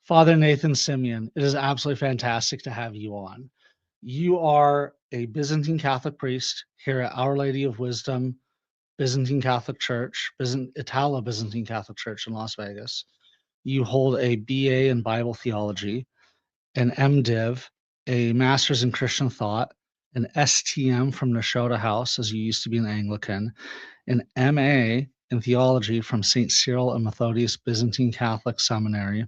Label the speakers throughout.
Speaker 1: Father Nathan Symeon, it is absolutely fantastic to have you on. You are a Byzantine Catholic priest here at Our Lady of Wisdom Byzantine Catholic Church, Italo-Byzantine Catholic Church in Las Vegas. You hold a BA in Bible Theology, an MDiv, a Master's in Christian Thought, an STM from Nashotah House, as you used to be an Anglican, an MA in Theology from St. Cyril and Methodius Byzantine Catholic Seminary.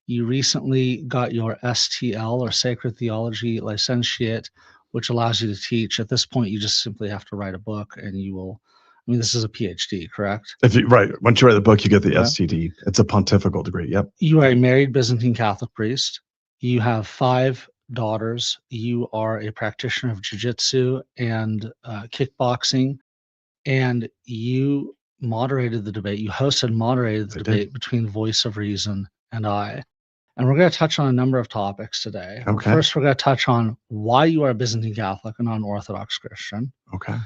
Speaker 1: You recently got your STL or Sacred Theology Licentiate, which allows you to teach. At this point, you just simply have to write a book and you will, I mean, this is a PhD, correct?
Speaker 2: Right. Once you write the book, you get the STD. It's a pontifical degree. Yep.
Speaker 1: You are a married Byzantine Catholic priest. You have 5 daughters. You are a practitioner of jiu-jitsu and kickboxing. And you moderated the debate. You moderated the debate between Voice of Reason and I. And we're going to touch on a number of topics today.
Speaker 2: Okay.
Speaker 1: First, we're going to touch on why you are a Byzantine Catholic and not an Orthodox Christian.
Speaker 2: Okay.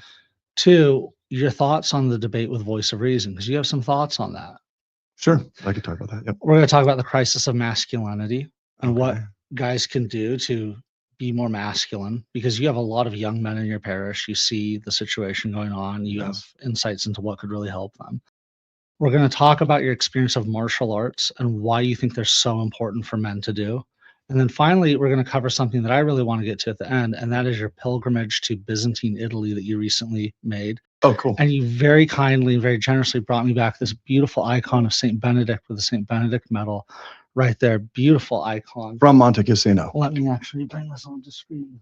Speaker 1: 2, your thoughts on the debate with Voice of Reason, because you have some thoughts on that.
Speaker 2: Sure. I could talk about that. Yep.
Speaker 1: We're going to talk about the crisis of masculinity and what guys can do to be more masculine, because you have a lot of young men in your parish. You see the situation going on. You have insights into what could really help them. We're going to talk about your experience of martial arts and why you think they're so important for men to do. And then finally, we're going to cover something that I really want to get to at the end, and that is your pilgrimage to Byzantine Italy that you recently made.
Speaker 2: Oh, cool.
Speaker 1: And you very kindly and very generously brought me back this beautiful icon of St. Benedict with the St. Benedict medal right there. Beautiful icon.
Speaker 2: From Monte Cassino.
Speaker 1: Let me actually bring this on the screen.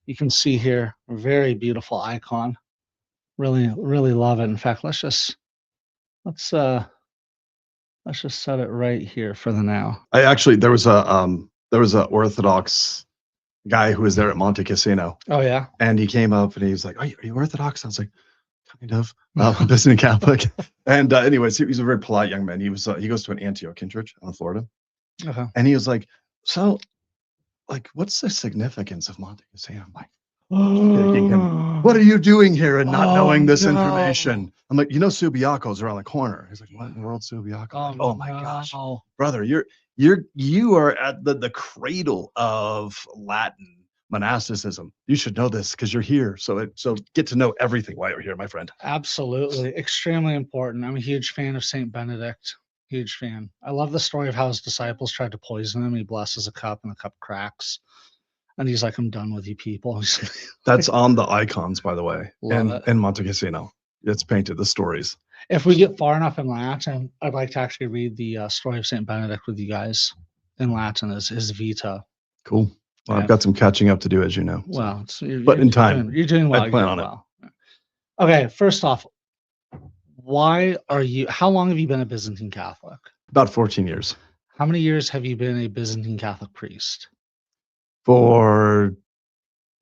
Speaker 1: You can see here, a very beautiful icon. Really, really love it. In fact, let's just set it right here for the now.
Speaker 2: There was a Orthodox guy who was there at Monte Cassino.
Speaker 1: Oh yeah.
Speaker 2: And he came up and he was like, are you Orthodox? I was like, kind of. I'm Byzantine Catholic. And anyways, he's a very polite young man. He goes to an Antiochian church in Florida.
Speaker 1: Okay.
Speaker 2: And he was like, so like, what's the significance of Monte Cassino? I'm like, what are you doing here and not knowing this information? I'm like, Subiaco's around the corner. He's like, what in the world, Subiaco? Oh my gosh, brother, you are at the cradle of Latin monasticism. You should know this because you're here. So get to know everything while you're here, my friend.
Speaker 1: Absolutely, extremely important. I'm a huge fan of Saint Benedict. Huge fan. I love the story of how his disciples tried to poison him. He blesses a cup and the cup cracks. And he's like, I'm done with you people.
Speaker 2: That's on the icons, by the way, in Monte Cassino. It's painted, the stories.
Speaker 1: If we get far enough in Latin, I'd like to actually read the story of St. Benedict with you guys in Latin, as his Vita.
Speaker 2: Cool. Well, I've got some catching up to do, as you know.
Speaker 1: Well,
Speaker 2: in time.
Speaker 1: You're doing well.
Speaker 2: I plan on it.
Speaker 1: Okay, first off, how long have you been a Byzantine Catholic?
Speaker 2: About 14 years.
Speaker 1: How many years have you been a Byzantine Catholic priest?
Speaker 2: For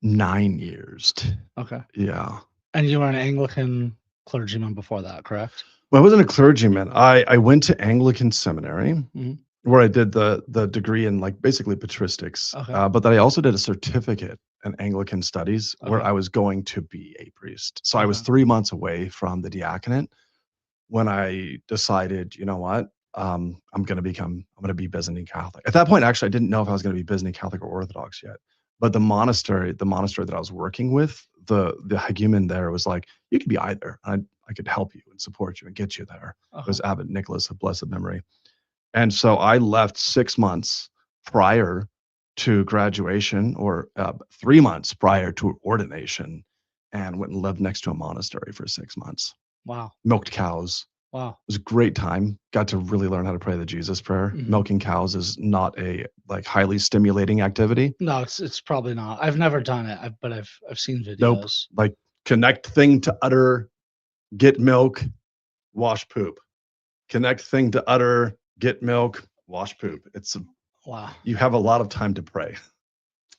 Speaker 2: 9 years.
Speaker 1: Okay.
Speaker 2: Yeah.
Speaker 1: And you were an Anglican clergyman before that, correct?
Speaker 2: Well, I wasn't a clergyman. I went to Anglican seminary where I did the degree in basically patristics.
Speaker 1: Okay.
Speaker 2: But then I also did a certificate in Anglican studies where I was going to be a priest. So I was 3 months away from the diaconate when I decided, you know what? I'm going to be Byzantine Catholic. At that point, actually, I didn't know if I was going to be Byzantine Catholic or Orthodox yet. But the monastery that I was working with, the hegumen there was like, you could be either. I could help you and support you and get you there. It was Abbot Nicholas of blessed memory. And so I left 6 months prior to graduation, or 3 months prior to ordination, and went and lived next to a monastery for 6 months.
Speaker 1: Wow.
Speaker 2: Milked cows.
Speaker 1: Wow.
Speaker 2: It was a great time. Got to really learn how to pray the Jesus prayer. Milking cows is not a highly stimulating activity.
Speaker 1: No, it's probably not. I've never done it, but I've seen videos.
Speaker 2: Nope. Like, connect thing to udder, get milk, wash poop. Connect thing to udder, get milk, wash poop.
Speaker 1: Wow.
Speaker 2: You have a lot of time to pray.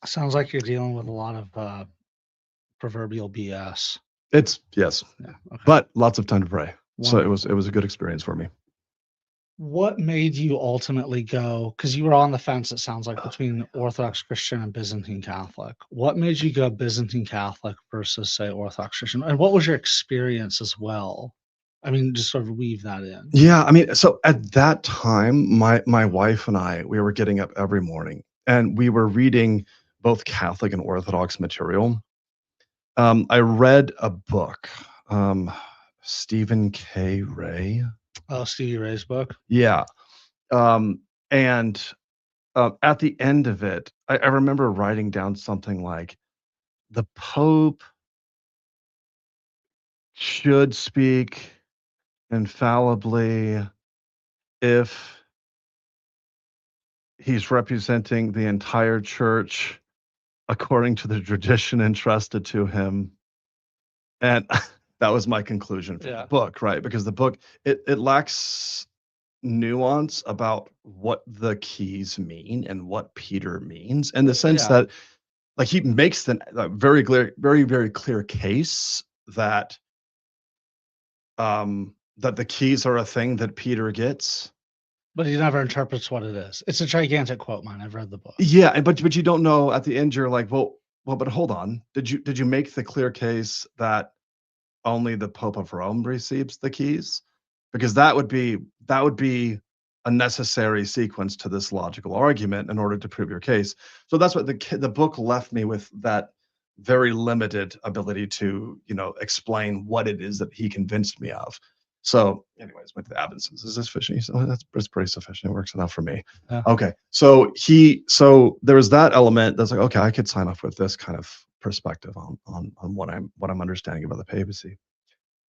Speaker 1: Sounds like you're dealing with a lot of proverbial BS.
Speaker 2: Yes. Yeah, okay. But lots of time to pray.
Speaker 1: Wonderful.
Speaker 2: So it was a good experience for me.
Speaker 1: What made you ultimately go, because you were on the fence, it sounds like, between Orthodox Christian and Byzantine Catholic. What made you go Byzantine Catholic versus, say, Orthodox Christian? And what was your experience as well I mean, just sort of weave that in.
Speaker 2: Yeah, I mean, so at that time, my wife and I, we were getting up every morning and we were reading both Catholic and Orthodox material. I read a book, Stephen K. Ray.
Speaker 1: Oh, Stevie Ray's book.
Speaker 2: Yeah. And at the end of it, I remember writing down something like, the Pope should speak infallibly if he's representing the entire church according to the tradition entrusted to him. And that was my conclusion for the book, right? Because the book, it lacks nuance about what the keys mean and what Peter means, in the sense that, like, he makes the very clear, very clear case that that the keys are a thing that Peter gets.
Speaker 1: But he never interprets what it is. It's a gigantic quote, man. I've read the book.
Speaker 2: Yeah, but you don't know at the end. You're like, well, but hold on. Did you make the clear case that only the Pope of Rome receives the keys? Because that would be a necessary sequence to this logical argument in order to prove your case. So that's what the book left me with, that very limited ability to, explain what it is that he convinced me of. So anyways, went to the Abbot's. Is this fishy? So that's pretty sufficient. It works enough for me.
Speaker 1: Yeah.
Speaker 2: Okay. So there was that element that's like, okay, I could sign off with this kind of perspective on what I'm understanding about the papacy.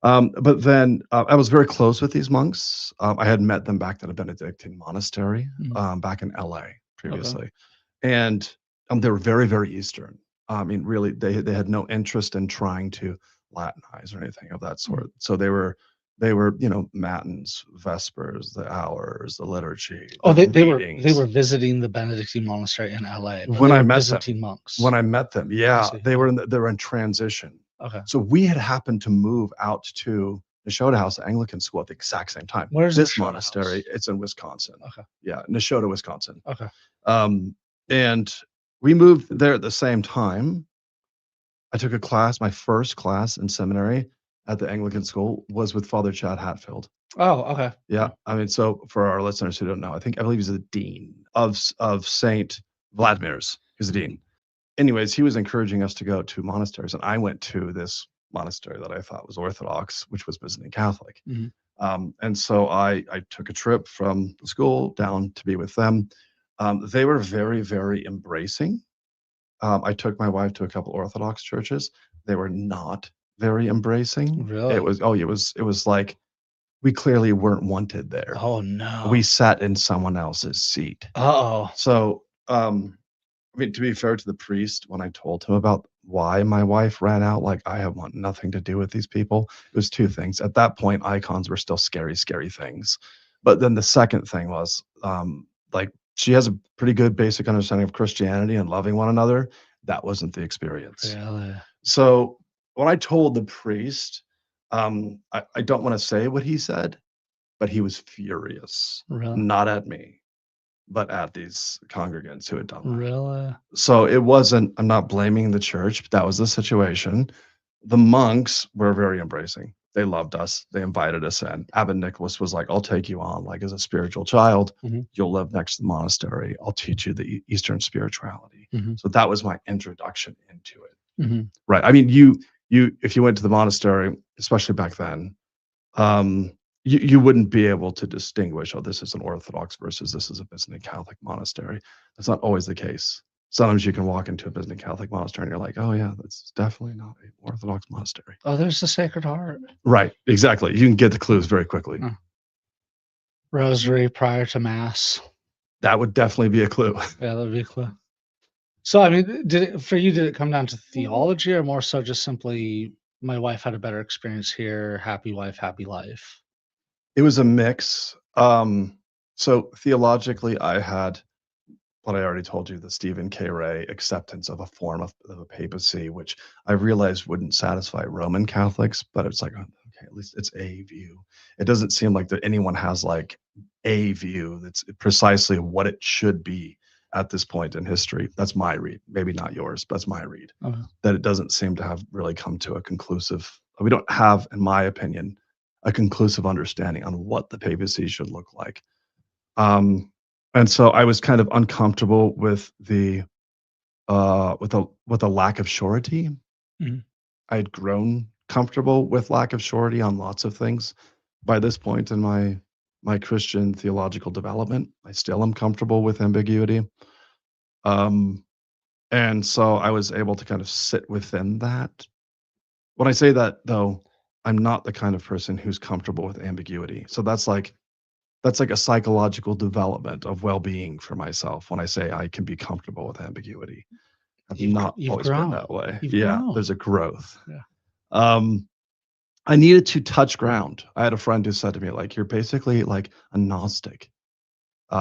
Speaker 2: But then I was very close with these monks. I had met them back at a Benedictine monastery back in LA previously. Okay. And they were very, very Eastern. I mean, really, they had no interest in trying to Latinize or anything of that sort. So they were, matins, vespers, the hours, the liturgy.
Speaker 1: Oh, they were visiting the Benedictine monastery in LA.
Speaker 2: When I met
Speaker 1: Byzantine monks.
Speaker 2: When I met them, yeah, they were in transition.
Speaker 1: Okay.
Speaker 2: So we had happened to move out to Neshota House Anglican School at the exact same time.
Speaker 1: Where's
Speaker 2: this
Speaker 1: Neshota
Speaker 2: monastery?
Speaker 1: House?
Speaker 2: It's in Wisconsin.
Speaker 1: Okay.
Speaker 2: Yeah, Neshota, Wisconsin.
Speaker 1: Okay.
Speaker 2: And we moved there at the same time. I took a class. My first class in seminary at the Anglican school was with Father Chad Hatfield.
Speaker 1: Oh, okay.
Speaker 2: Yeah. I mean, so for our listeners who don't know, I believe he's the dean of Saint Vladimir's. He's the dean. Anyways, he was encouraging us to go to monasteries, and I went to this monastery that I thought was Orthodox, which was Byzantine Catholic. Mm-hmm. And so I took a trip from the school down to be with them. They were very, very embracing. I took my wife to a couple Orthodox churches. They were not very embracing.
Speaker 1: Really?
Speaker 2: It was like we clearly weren't wanted there.
Speaker 1: Oh no.
Speaker 2: We sat in someone else's seat.
Speaker 1: Uh-oh.
Speaker 2: So I mean, to be fair to the priest, when I told him about why my wife ran out, like, I want nothing to do with these people, it was two things. At that point, icons were still scary, scary things. But then the second thing was, like, she has a pretty good basic understanding of Christianity and loving one another. That wasn't the experience.
Speaker 1: Really?
Speaker 2: So when I told the priest, I don't want to say what he said, but he was furious.
Speaker 1: Really?
Speaker 2: Not at me, but at these congregants who had done that.
Speaker 1: Really?
Speaker 2: So it wasn't, I'm not blaming the church, but that was the situation. The monks were very embracing. They loved us. They invited us in. Abbot Nicholas was like, I'll take you on, like, as a spiritual child. Mm-hmm. You'll live next to the monastery. I'll teach you the Eastern spirituality. Mm-hmm. So that was my introduction into it. Mm-hmm. Right. I mean, if you went to the monastery, especially back then, you wouldn't be able to distinguish, oh, this is an Orthodox versus this is a Byzantine Catholic monastery. That's not always the case. Sometimes you can walk into a Byzantine Catholic monastery and you're like, oh yeah, that's definitely not an Orthodox monastery.
Speaker 1: Oh, there's the Sacred Heart.
Speaker 2: Right, exactly. You can get the clues very quickly.
Speaker 1: Rosary prior to Mass.
Speaker 2: That would definitely be a clue.
Speaker 1: Yeah, that would be a clue. So, I mean, did it come down to theology, or more so just simply, my wife had a better experience here, happy wife, happy life?
Speaker 2: It was a mix. So theologically, I had what I already told you, the Stephen K. Ray acceptance of a form of a papacy, which I realized wouldn't satisfy Roman Catholics, but it's like, okay, at least it's a view. It doesn't seem like that anyone has like a view that's precisely what it should be at this point in history. That's my read. Maybe not yours, but that's my read. Okay. That it doesn't seem to have really come to a conclusive. We don't have, in my opinion, a conclusive understanding on what the papacy should look like. And so I was kind of uncomfortable with the lack of surety.
Speaker 1: Mhm.
Speaker 2: I had grown comfortable with lack of surety on lots of things by this point in my Christian theological development. I still am comfortable with ambiguity. And so I was able to kind of sit within that. When I say that, though, I'm not the kind of person who's comfortable with ambiguity. So that's like a psychological development of well-being for myself when I say I can be comfortable with ambiguity. I've not
Speaker 1: You've
Speaker 2: always been
Speaker 1: grown.
Speaker 2: that way.
Speaker 1: You've
Speaker 2: Yeah,
Speaker 1: grown.
Speaker 2: there's a growth.
Speaker 1: Yeah.
Speaker 2: I needed to touch ground. I had a friend who said to me, like, you're basically like a Gnostic.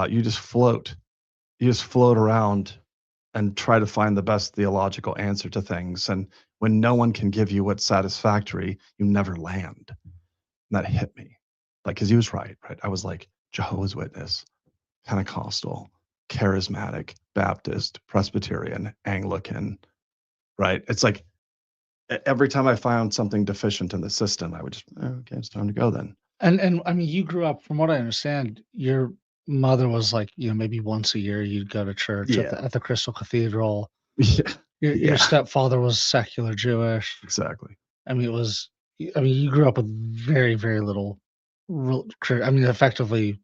Speaker 2: You just float. You just float around and try to find the best theological answer to things. And when no one can give you what's satisfactory, you never land. And that hit me. Like, because he was right? I was like Jehovah's Witness, Pentecostal, Charismatic, Baptist, Presbyterian, Anglican, right? It's like every time I found something deficient in the system, I would just, okay, it's time to go then.
Speaker 1: And I mean, you grew up, from what I understand, your mother was like, maybe once a year you'd go to church at the Crystal Cathedral.
Speaker 2: Yeah,
Speaker 1: Your stepfather was secular Jewish.
Speaker 2: exactly.
Speaker 1: I mean, you grew up with very, very little I mean, effectively,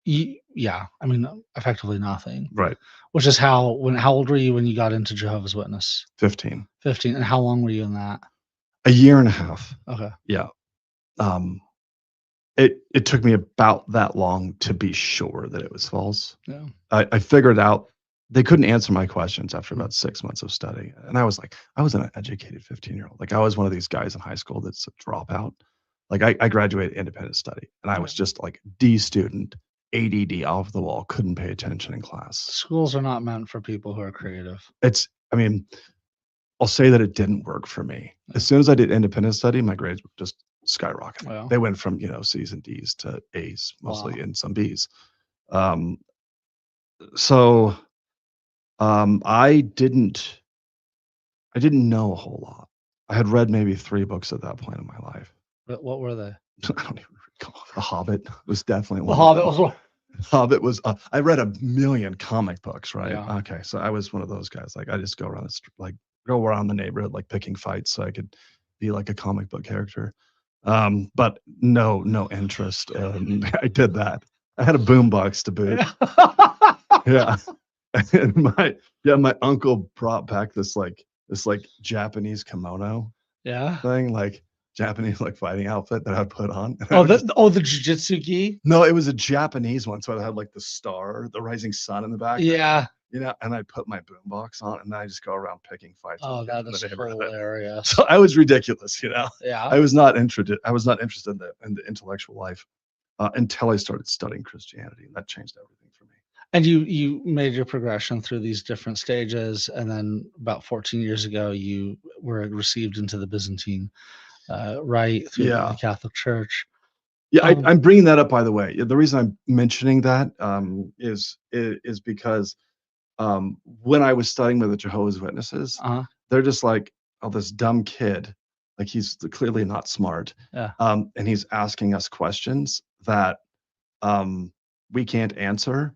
Speaker 1: effectively nothing.
Speaker 2: Right.
Speaker 1: Which is how old were you when you got into Jehovah's Witness?
Speaker 2: 15.
Speaker 1: 15. And how long were you in that?
Speaker 2: A year and a half.
Speaker 1: Okay.
Speaker 2: Yeah. It took me about that long to be sure that it was false.
Speaker 1: Yeah.
Speaker 2: I figured out they couldn't answer my questions after about 6 months of study. And I was an educated 15-year-old. Like, I was one of these guys in high school that's a dropout. Like, I graduated independent study, and I was just like D student, ADD off the wall, couldn't pay attention in class.
Speaker 1: Schools are not meant for people who are creative.
Speaker 2: I'll say that it didn't work for me. As soon as I did independent study, my grades were just skyrocketing.
Speaker 1: Wow.
Speaker 2: They went from, C's and D's to A's mostly, and some B's. So I didn't know a whole lot. I had read maybe 3 books at that point in my life.
Speaker 1: What were they?
Speaker 2: I don't even recall. The Hobbit was definitely one.
Speaker 1: The Hobbit was one.
Speaker 2: Hobbit was. I read a million comic books, right?
Speaker 1: Yeah.
Speaker 2: Okay, so I was one of those guys. Like, I just go around the neighborhood, like picking fights, so I could be like a comic book character. But no interest. I did that. I had a boombox to boot. Yeah. And my uncle brought back this Japanese kimono thing, like Japanese Fighting outfit that I'd put on.
Speaker 1: The jiu-jitsu gi?
Speaker 2: No, it was a Japanese one, so it had like the star, the rising sun in the back.
Speaker 1: Yeah.
Speaker 2: And I put my boombox on, and I just go around picking fights.
Speaker 1: Oh, that is hilarious.
Speaker 2: So I was ridiculous,
Speaker 1: Yeah.
Speaker 2: I was not interested in the intellectual life until I started studying Christianity, and that changed everything for me.
Speaker 1: And you made your progression through these different stages, and then about 14 years ago, you were received into the Byzantine rite through the Catholic Church.
Speaker 2: Yeah, I'm bringing that up, by the way. The reason I'm mentioning that is because when I was studying with the Jehovah's Witnesses, they're just like, oh, this dumb kid, like, he's clearly not smart, and he's asking us questions that we can't answer.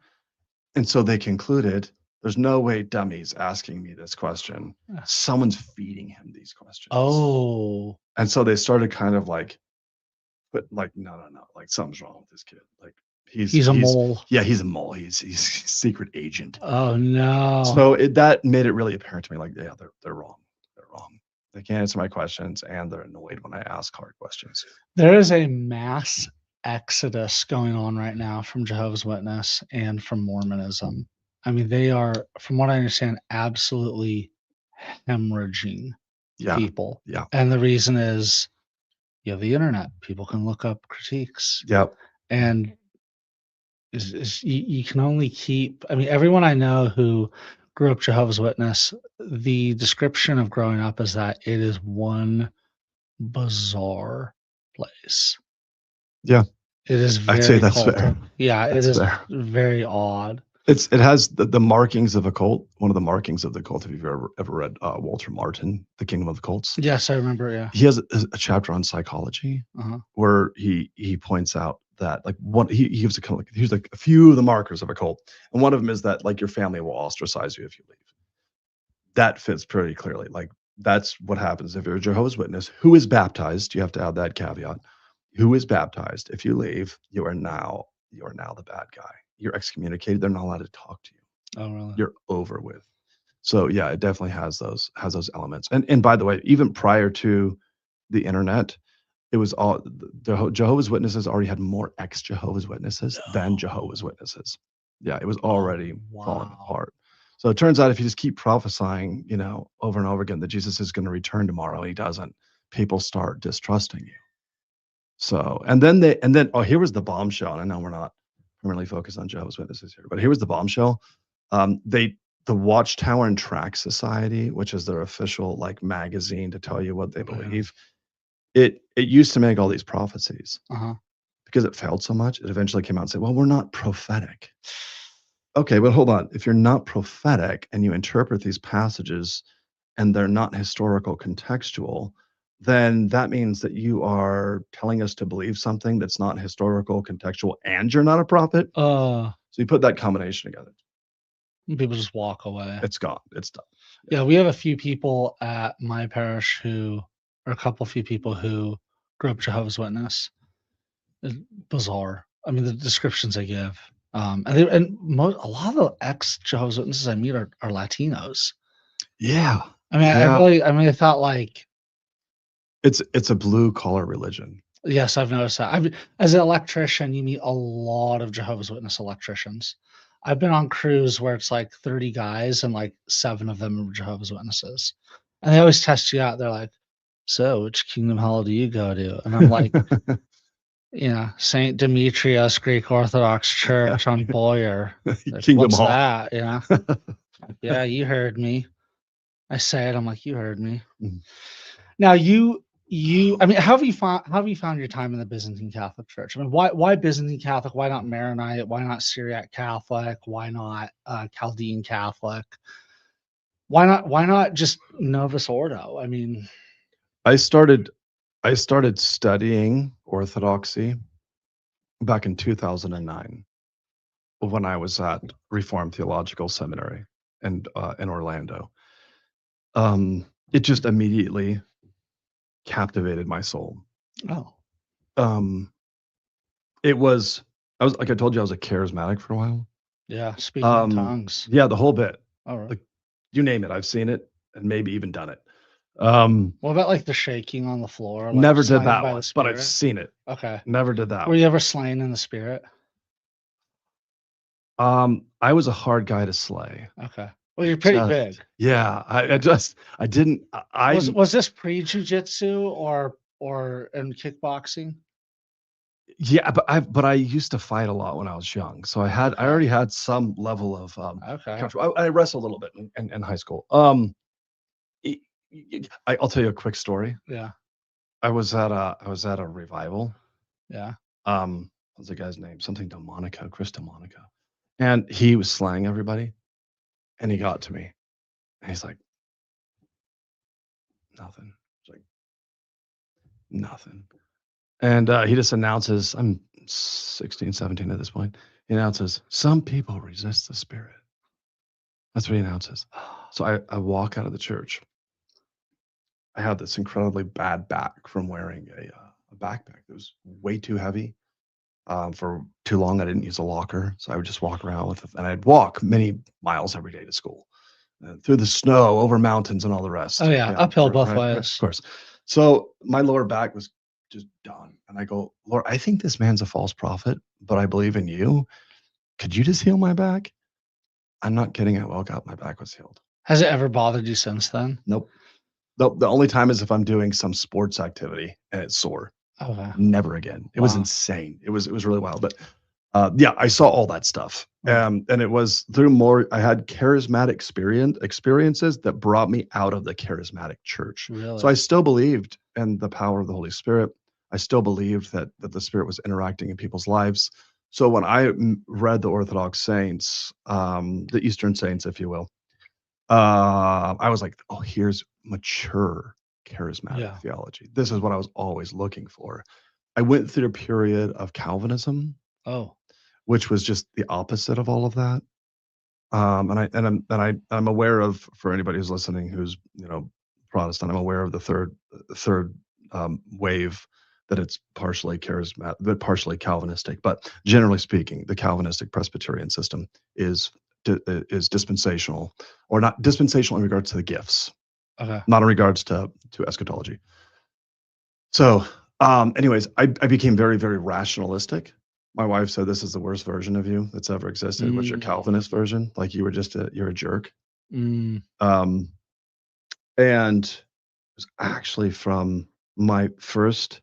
Speaker 2: And so they concluded, there's no way dummy's asking me this question. Someone's feeding him these questions.
Speaker 1: Oh.
Speaker 2: And so they started kind of but no, like, something's wrong with this kid. Like, he's a mole. Yeah, he's a mole. He's a secret agent.
Speaker 1: Oh no.
Speaker 2: So that made it really apparent to me, like, yeah, they're wrong. They're wrong. They can't answer my questions, and they're annoyed when I ask hard questions.
Speaker 1: There is a mass exodus going on right now from Jehovah's Witness and from Mormonism. I mean, they are, from what I understand, absolutely hemorrhaging people.
Speaker 2: Yeah.
Speaker 1: And the reason is, you have the internet. People can look up critiques.
Speaker 2: Yep.
Speaker 1: And you can only keep, I mean, everyone I know who grew up Jehovah's Witness, the description of growing up is that it is one bizarre place.
Speaker 2: Yeah.
Speaker 1: It is very
Speaker 2: I'd say that's fair.
Speaker 1: Yeah, it is very odd.
Speaker 2: It has the markings of a cult. One of the markings of the cult, if you've ever read Walter Martin, The Kingdom of the Cults.
Speaker 1: Yes, I remember. Yeah.
Speaker 2: He has a chapter on psychology where he points out that like he gives here's like a few of the markers of a cult, and one of them is that like your family will ostracize you if you leave. That fits pretty clearly. Like that's what happens if you're a Jehovah's Witness who is baptized. You have to add that caveat. Who is baptized? If you leave, you are now the bad guy. You're excommunicated. They're not allowed to talk to you.
Speaker 1: Oh, really?
Speaker 2: You're over with. So yeah, it definitely has those elements. And by the way, even prior to the internet, it was all the Jehovah's Witnesses already had more ex-Jehovah's Witnesses than Jehovah's Witnesses. Yeah, it was already falling apart. So it turns out if you just keep prophesying, over and over again that Jesus is going to return tomorrow and he doesn't, people start distrusting you. So, and then here was the bombshell. And I know we're not primarily focused on Jehovah's Witnesses here, but here was the bombshell. The Watchtower and Tract Society, which is their official like magazine to tell you what they believe, it used to make all these prophecies. Because it failed so much, it eventually came out and said, well, we're not prophetic. Okay, but hold on. If you're not prophetic and you interpret these passages and they're not historical contextual, then that means that you are telling us to believe something that's not historical contextual and you're not a prophet. So you put that combination together.
Speaker 1: People just walk away.
Speaker 2: It's gone. It's done.
Speaker 1: Yeah, we have a few people at my parish a few people who grew up Jehovah's Witness. It's bizarre. I mean, the descriptions they give. A lot of the ex Jehovah's Witnesses I meet are Latinos.
Speaker 2: Yeah.
Speaker 1: I mean, I thought like
Speaker 2: it's a blue collar religion.
Speaker 1: Yes, I've noticed that. As an electrician, you meet a lot of Jehovah's Witness electricians. I've been on crews where it's like 30 guys and like 7 of them are Jehovah's Witnesses. And they always test you out. They're like, so which kingdom hall do you go to? And I'm like, St. Demetrius Greek Orthodox Church on Boyer.
Speaker 2: Kingdom
Speaker 1: What's
Speaker 2: Hall.
Speaker 1: That? Yeah, you heard me. I say it. I'm like, you heard me. Now I mean, how have you found your time in the Byzantine Catholic Church? I mean, why Byzantine Catholic? Why not Maronite? Why not Syriac Catholic? Why not Chaldean Catholic? Why not just Novus Ordo? I mean,
Speaker 2: I started studying Orthodoxy back in 2009 when I was at Reformed Theological Seminary in Orlando. It just immediately captivated my soul. I was like I told you, I was a charismatic for a while.
Speaker 1: Yeah, speaking in tongues.
Speaker 2: Yeah, the whole bit.
Speaker 1: All right.
Speaker 2: Like, you name it, I've seen it and maybe even done it.
Speaker 1: What about like the shaking on the floor? Like
Speaker 2: never did that one, but I've seen it.
Speaker 1: Okay.
Speaker 2: Never did that.
Speaker 1: Were you ever slain in the spirit?
Speaker 2: I was a hard guy to slay.
Speaker 1: Okay. Well, you're pretty big.
Speaker 2: Yeah, I didn't.
Speaker 1: Was this pre-jiu-jitsu or in kickboxing?
Speaker 2: Yeah, but I used to fight a lot when I was young, so I already had some level of I wrestled a little bit in high school. I'll tell you a quick story.
Speaker 1: Yeah.
Speaker 2: I was at a revival.
Speaker 1: Yeah.
Speaker 2: What's the guy's name? Something Delmonico, Chris Delmonico, and he was slaying everybody. And he got to me, and he's like, nothing. It's like, nothing. And he just announces, I'm 16, 17 at this point. He announces, some people resist the spirit. That's what he announces. So I walk out of the church. I had this incredibly bad back from wearing a backpack that was way too heavy. For too long, I didn't use a locker, so I would just walk around with it, and I'd walk many miles every day to school, through the snow, over mountains, and all the rest.
Speaker 1: Oh yeah, uphill both ways,
Speaker 2: of course. So my lower back was just done, and I go, Lord, I think this man's a false prophet, but I believe in you. Could you just heal my back? I'm not kidding. I woke up, my back was healed.
Speaker 1: Has it ever bothered you since then?
Speaker 2: Nope. The only time is if I'm doing some sports activity and it's sore.
Speaker 1: Oh, wow.
Speaker 2: Never again. It was insane. It was really wild. But yeah, I saw all that stuff. And it was through I had charismatic experiences that brought me out of the charismatic church.
Speaker 1: Really?
Speaker 2: So I still believed in the power of the Holy Spirit. I still believed that the Spirit was interacting in people's lives. So when I read the Orthodox saints, the Eastern saints, if you will, I was like, oh, here's mature charismatic
Speaker 1: Yeah.
Speaker 2: theology. This is what I was always looking for. I went through a period of Calvinism,
Speaker 1: Oh,
Speaker 2: which was just the opposite of all of that. I'm aware of, for anybody who's listening who's Protestant, I'm aware of the third wave, that it's partially charismatic but partially Calvinistic. But generally speaking, the Calvinistic Presbyterian system is dispensational, or not dispensational in regards to the gifts,
Speaker 1: okay.
Speaker 2: not in regards to eschatology. So, anyways, I became very, very rationalistic. My wife said, "This is the worst version of you that's ever existed. What's your Calvinist version? Like you're a jerk."
Speaker 1: Mm.
Speaker 2: And it was actually from my first.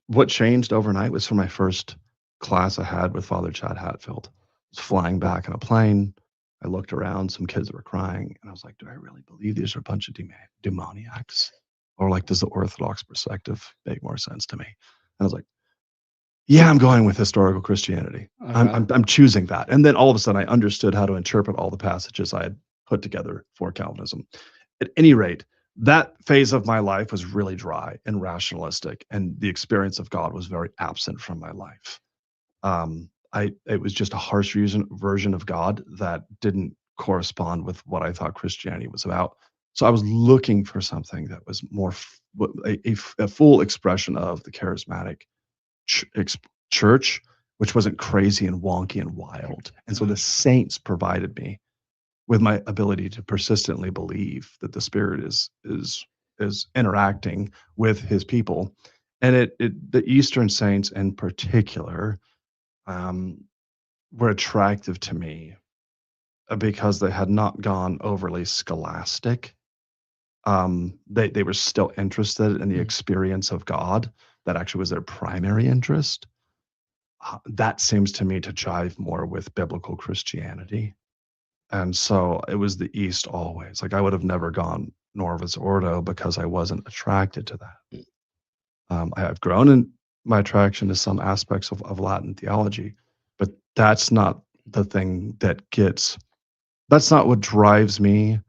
Speaker 2: What changed overnight was from my first class I had with Father Chad Hatfield. I was flying back in a plane. I looked around, some kids were crying, and I was like, do I really believe these are a bunch of demoniacs? Or like, does the Orthodox perspective make more sense to me? And I was like, yeah, I'm going with historical Christianity.
Speaker 1: Okay.
Speaker 2: I'm choosing that. And then all of a sudden I understood how to interpret all the passages I had put together for Calvinism. At any rate, that phase of my life was really dry and rationalistic, and the experience of God was very absent from my life. It was just a harsh version of God that didn't correspond with what I thought Christianity was about. So I was looking for something that was more a full expression of the charismatic church, which wasn't crazy and wonky and wild. And so the saints provided me with my ability to persistently believe that the Spirit is interacting with His people. And the Eastern saints in particular were attractive to me because they had not gone overly scholastic. They were still interested in the experience of God. That actually was their primary interest. That seems to me to jive more with biblical Christianity. And so it was the East always. Like I would have never gone Norvis Ordo because I wasn't attracted to that. I've grown in my attraction to some aspects of Latin theology, but that's not the thing that's not what drives me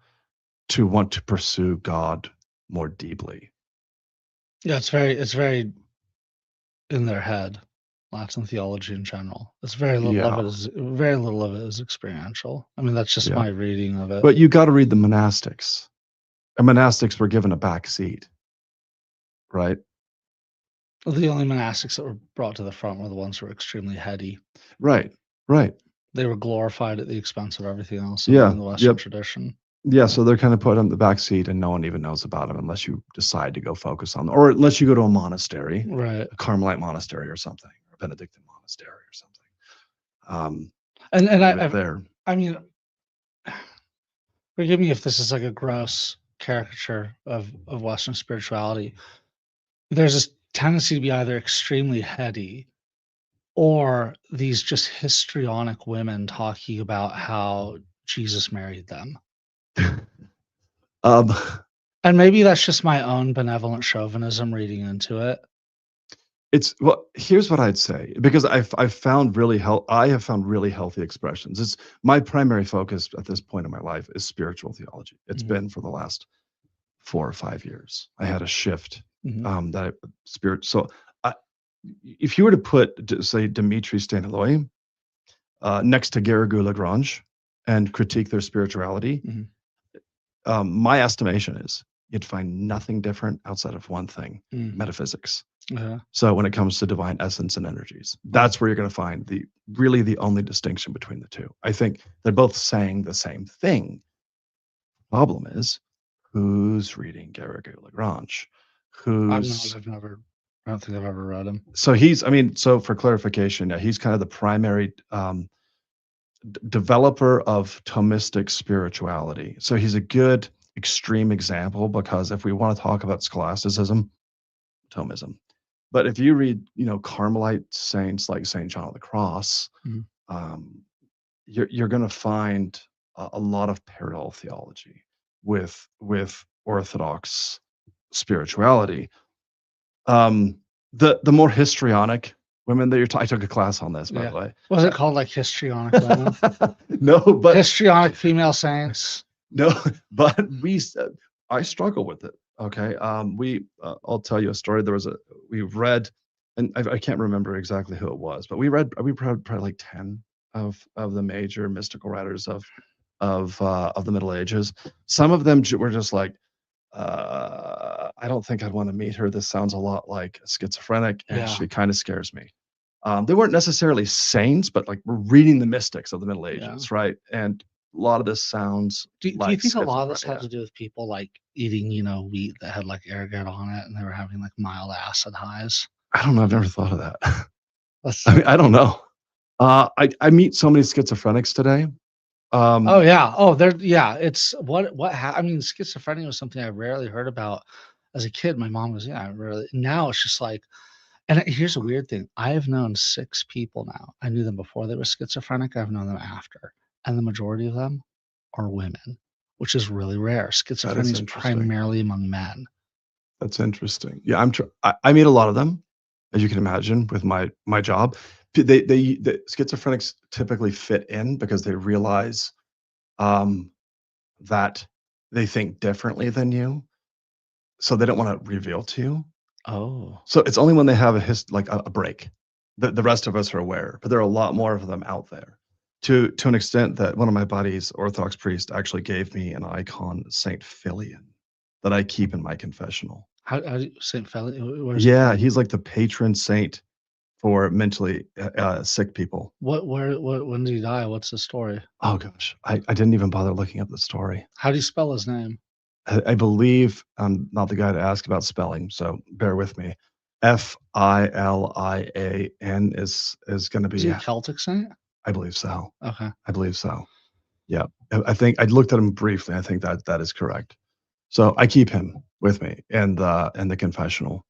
Speaker 2: to want to pursue God more deeply.
Speaker 1: Yeah, it's very in their head, Latin theology in general. It's very little of it is experiential. I mean, that's just my reading of it.
Speaker 2: But you got to read the monastics. And monastics were given a back seat, right?
Speaker 1: Well, the only monastics that were brought to the front were the ones who were extremely heady.
Speaker 2: Right.
Speaker 1: They were glorified at the expense of everything else in
Speaker 2: Yeah.
Speaker 1: the Western tradition.
Speaker 2: Yeah, so they're kind of put on the back seat, and no one even knows about them unless you decide to go focus on them, or unless you go to a monastery,
Speaker 1: Right.
Speaker 2: a Carmelite monastery or something, or a Benedictine monastery or something.
Speaker 1: I mean, forgive me if this is like a gross caricature of Western spirituality. There's this tendency to be either extremely heady or these just histrionic women talking about how Jesus married them. And maybe that's just my own benevolent chauvinism reading into it.
Speaker 2: Here's what I'd say, because I have found really healthy expressions. It's my primary focus at this point in my life is spiritual theology. It's been for the last 4 or 5 years. I had a shift So if you were to put, say, Dimitri Staniloae next to Garrigou Lagrange and critique their spirituality, my estimation is you'd find nothing different outside of one thing: metaphysics. So when it comes to divine essence and energies, that's where you're going to find the only distinction between the two. I think they're both saying the same thing. Problem is, who's reading Garrigou Lagrange?
Speaker 1: I don't think I've ever read him.
Speaker 2: So for clarification, he's kind of the primary developer of Thomistic spirituality. So he's a good extreme example, because if we want to talk about scholasticism, Thomism. But if you read, Carmelite saints like Saint John of the Cross, you're going to find a lot of parallel theology with Orthodox spirituality. The more histrionic women that I took a class on this, by the way.
Speaker 1: Was it called like histrionic women?
Speaker 2: No, but
Speaker 1: histrionic female saints.
Speaker 2: No, but I struggle with it. Okay. I'll tell you a story. We read, and I can't remember exactly who it was, but we read probably like 10 of the major mystical writers of the Middle Ages. Some of them were just like, I don't think I'd want to meet her. This sounds a lot like a schizophrenic, and she kind of scares me. They weren't necessarily saints, but like we're reading the mystics of the Middle Ages, right? And a lot of this sounds
Speaker 1: do you
Speaker 2: like
Speaker 1: think a lot of this had to do with people like eating, wheat that had like arrogant on it, and they were having like mild acid highs?
Speaker 2: I don't know. I've never thought of that. I mean, I don't know. I meet so many schizophrenics today.
Speaker 1: Oh yeah. Oh, it's I mean, schizophrenia was something I rarely heard about as a kid. My mom was, now it's just like, and here's a weird thing. I have known 6 people now. I knew them before they were schizophrenic. I've known them after. And the majority of them are women, which is really rare. Schizophrenia is primarily among men.
Speaker 2: That's interesting. Yeah, I meet a lot of them, as you can imagine, with my job. The schizophrenics typically fit in because they realize that they think differently than you, so they don't want to reveal to you.
Speaker 1: Oh,
Speaker 2: so it's only when they have a break that the rest of us are aware. But there are a lot more of them out there, to an extent that one of my buddies, Orthodox priest, actually gave me an icon, Saint Philion, that I keep in my confessional.
Speaker 1: How Saint Philion?
Speaker 2: Yeah, he's like the patron saint for mentally sick people.
Speaker 1: When did he die? What's the story?
Speaker 2: Oh gosh, I didn't even bother looking up the story.
Speaker 1: How do you spell his name?
Speaker 2: I believe I'm not the guy to ask about spelling, so bear with me. Filian is going to be.
Speaker 1: Is he a Celtic saint?
Speaker 2: I believe so.
Speaker 1: Okay.
Speaker 2: I believe so. Yeah, I think I looked at him briefly. I think that is correct. So I keep him with me in the confessional,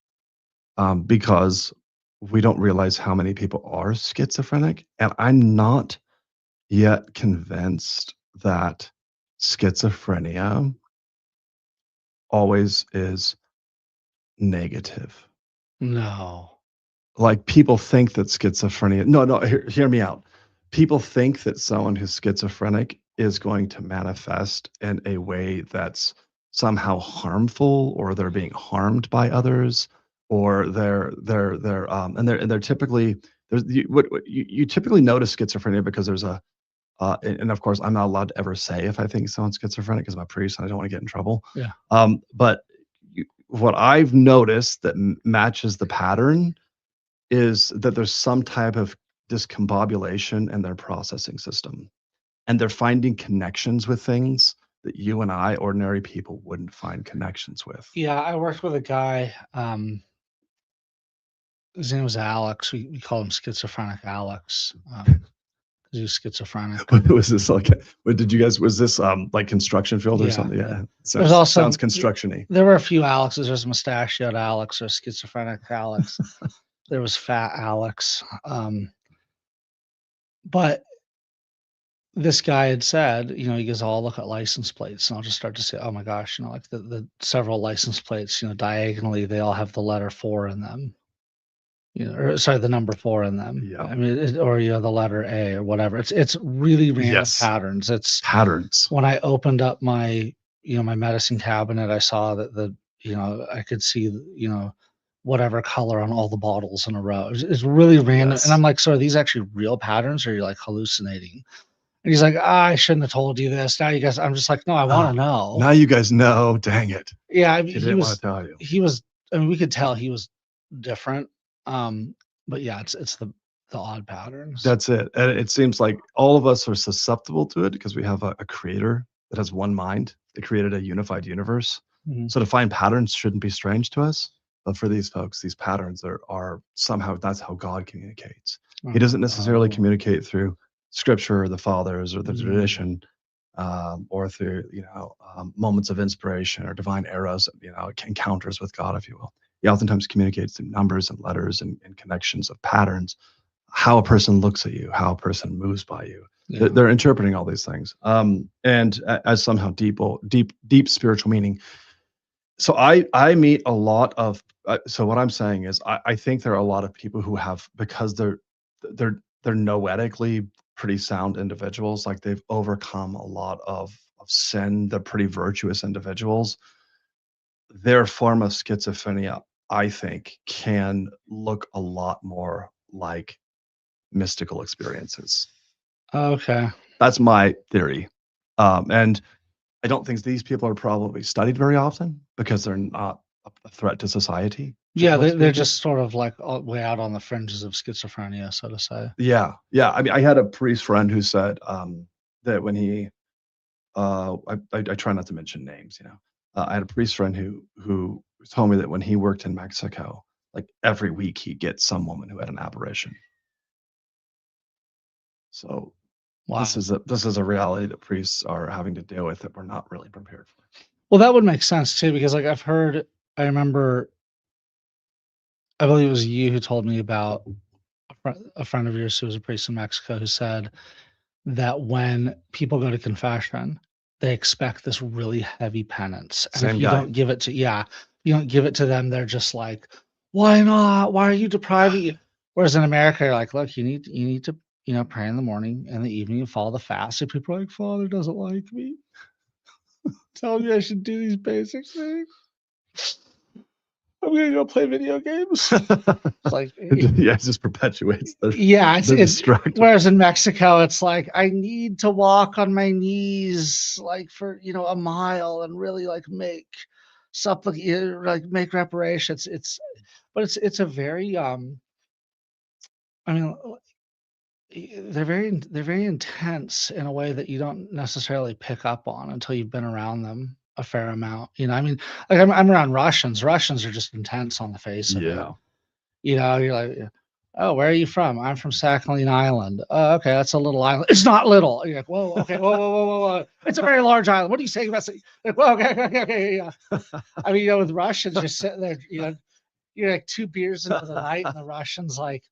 Speaker 2: because we don't realize how many people are schizophrenic, and I'm not yet convinced that schizophrenia always is negative.
Speaker 1: No.
Speaker 2: Like people think that schizophrenia. No, hear me out. People think that someone who's schizophrenic is going to manifest in a way that's somehow harmful, or they're being harmed by others, or they're typically you typically notice schizophrenia because there's a and of course I'm not allowed to ever say if I think someone's schizophrenic because I'm a priest and I don't want to get in trouble.
Speaker 1: Yeah.
Speaker 2: But what I've noticed that matches the pattern is that there's some type of discombobulation in their processing system, and they're finding connections with things that you and I, ordinary people, wouldn't find connections with.
Speaker 1: Yeah, I worked with a guy. His name was Alex. We called him Schizophrenic Alex. He was schizophrenic.
Speaker 2: Was this like? What did you guys? Was this like construction field or something? Yeah.
Speaker 1: There's also
Speaker 2: sounds construction-y.
Speaker 1: There were a few Alexes. There's mustachioed Alex. There's schizophrenic Alex. There was fat Alex. But this guy had said, he goes, I'll look at license plates and I'll just start to say, oh my gosh, like the several license plates, diagonally, they all have the letter 4 in them. Or sorry, the number 4 in them.
Speaker 2: Yeah.
Speaker 1: I mean, or the letter A or whatever. It's really random patterns. It's
Speaker 2: patterns.
Speaker 1: When I opened up my my medicine cabinet, I saw that I could see whatever color on all the bottles in a row. It's really random, and I'm like, so are these actually real patterns, or are you like hallucinating? And he's like, I shouldn't have told you this. Now you guys, I'm just like, no, I want to know.
Speaker 2: Now you guys know. Dang it.
Speaker 1: Yeah, I mean,
Speaker 2: he didn't want to tell you.
Speaker 1: He was. I mean, we could tell he was different. But yeah, it's the odd patterns.
Speaker 2: That's it. And it seems like all of us are susceptible to it because we have a creator that has one mind. They created a unified universe. Mm-hmm. So to find patterns shouldn't be strange to us. But for these folks, these patterns are somehow, that's how God communicates. He doesn't necessarily communicate through scripture or the fathers or the tradition, or through moments of inspiration or divine eras, encounters with God, if you will. He oftentimes communicates through numbers and letters and connections of patterns, how a person looks at you, how a person moves by you. Yeah. They're interpreting all these things, and as somehow deep spiritual meaning. So I meet a lot of So what I'm saying is, I think there are a lot of people who have, because they're noetically pretty sound individuals, like they've overcome a lot of sin. They're pretty virtuous individuals. Their form of schizophrenia, I think, can look a lot more like mystical experiences.
Speaker 1: Okay.
Speaker 2: That's my theory. And I don't think these people are probably studied very often because they're not a threat to society.
Speaker 1: Yeah,
Speaker 2: generally
Speaker 1: they're
Speaker 2: speaking.
Speaker 1: just sort of like way out on the fringes of schizophrenia, so to say.
Speaker 2: Yeah, yeah. I mean, I had a priest friend who said that when he, I try not to mention names, you know. I had a priest friend who told me that when he worked in Mexico, like every week he'd get some woman who had an aberration. So
Speaker 1: Wow.
Speaker 2: this is a reality that priests are having to deal with that we're not really prepared for.
Speaker 1: Well, that would make sense too, because like I remember, I believe it was you who told me about a friend of yours who was a priest in Mexico who said that when people go to confession, they expect this really heavy penance. And if
Speaker 2: Same
Speaker 1: you
Speaker 2: guy.
Speaker 1: don't give it to, you don't give it to them, they're just like, why not? Why are you depriving you? Whereas in America, you're like, look, you need to, pray in the morning and the evening and follow the fast. And people are like, Father doesn't like me. Tell me I should do these basic things. I'm gonna go play video games. It's like,
Speaker 2: Yeah, it just perpetuates the
Speaker 1: yeah,
Speaker 2: the distraction.
Speaker 1: whereas in Mexico, it's like I need to walk on my knees like for a mile and really like make make reparations. It's a very I mean they're very intense in a way that you don't necessarily pick up on until you've been around them a fair amount. I mean, like I'm around Russians. Russians are just intense on the face of it.
Speaker 2: Yeah.
Speaker 1: You're like, oh, where are you from? I'm from Sakhalin Island. Oh, okay, that's a little island. It's not little. You're like, whoa, okay, whoa. It's a very large island. What are you saying about it? Like, whoa, okay, yeah. I mean, with Russians, you're sitting there, you're like 2 beers into the night, and the Russians like,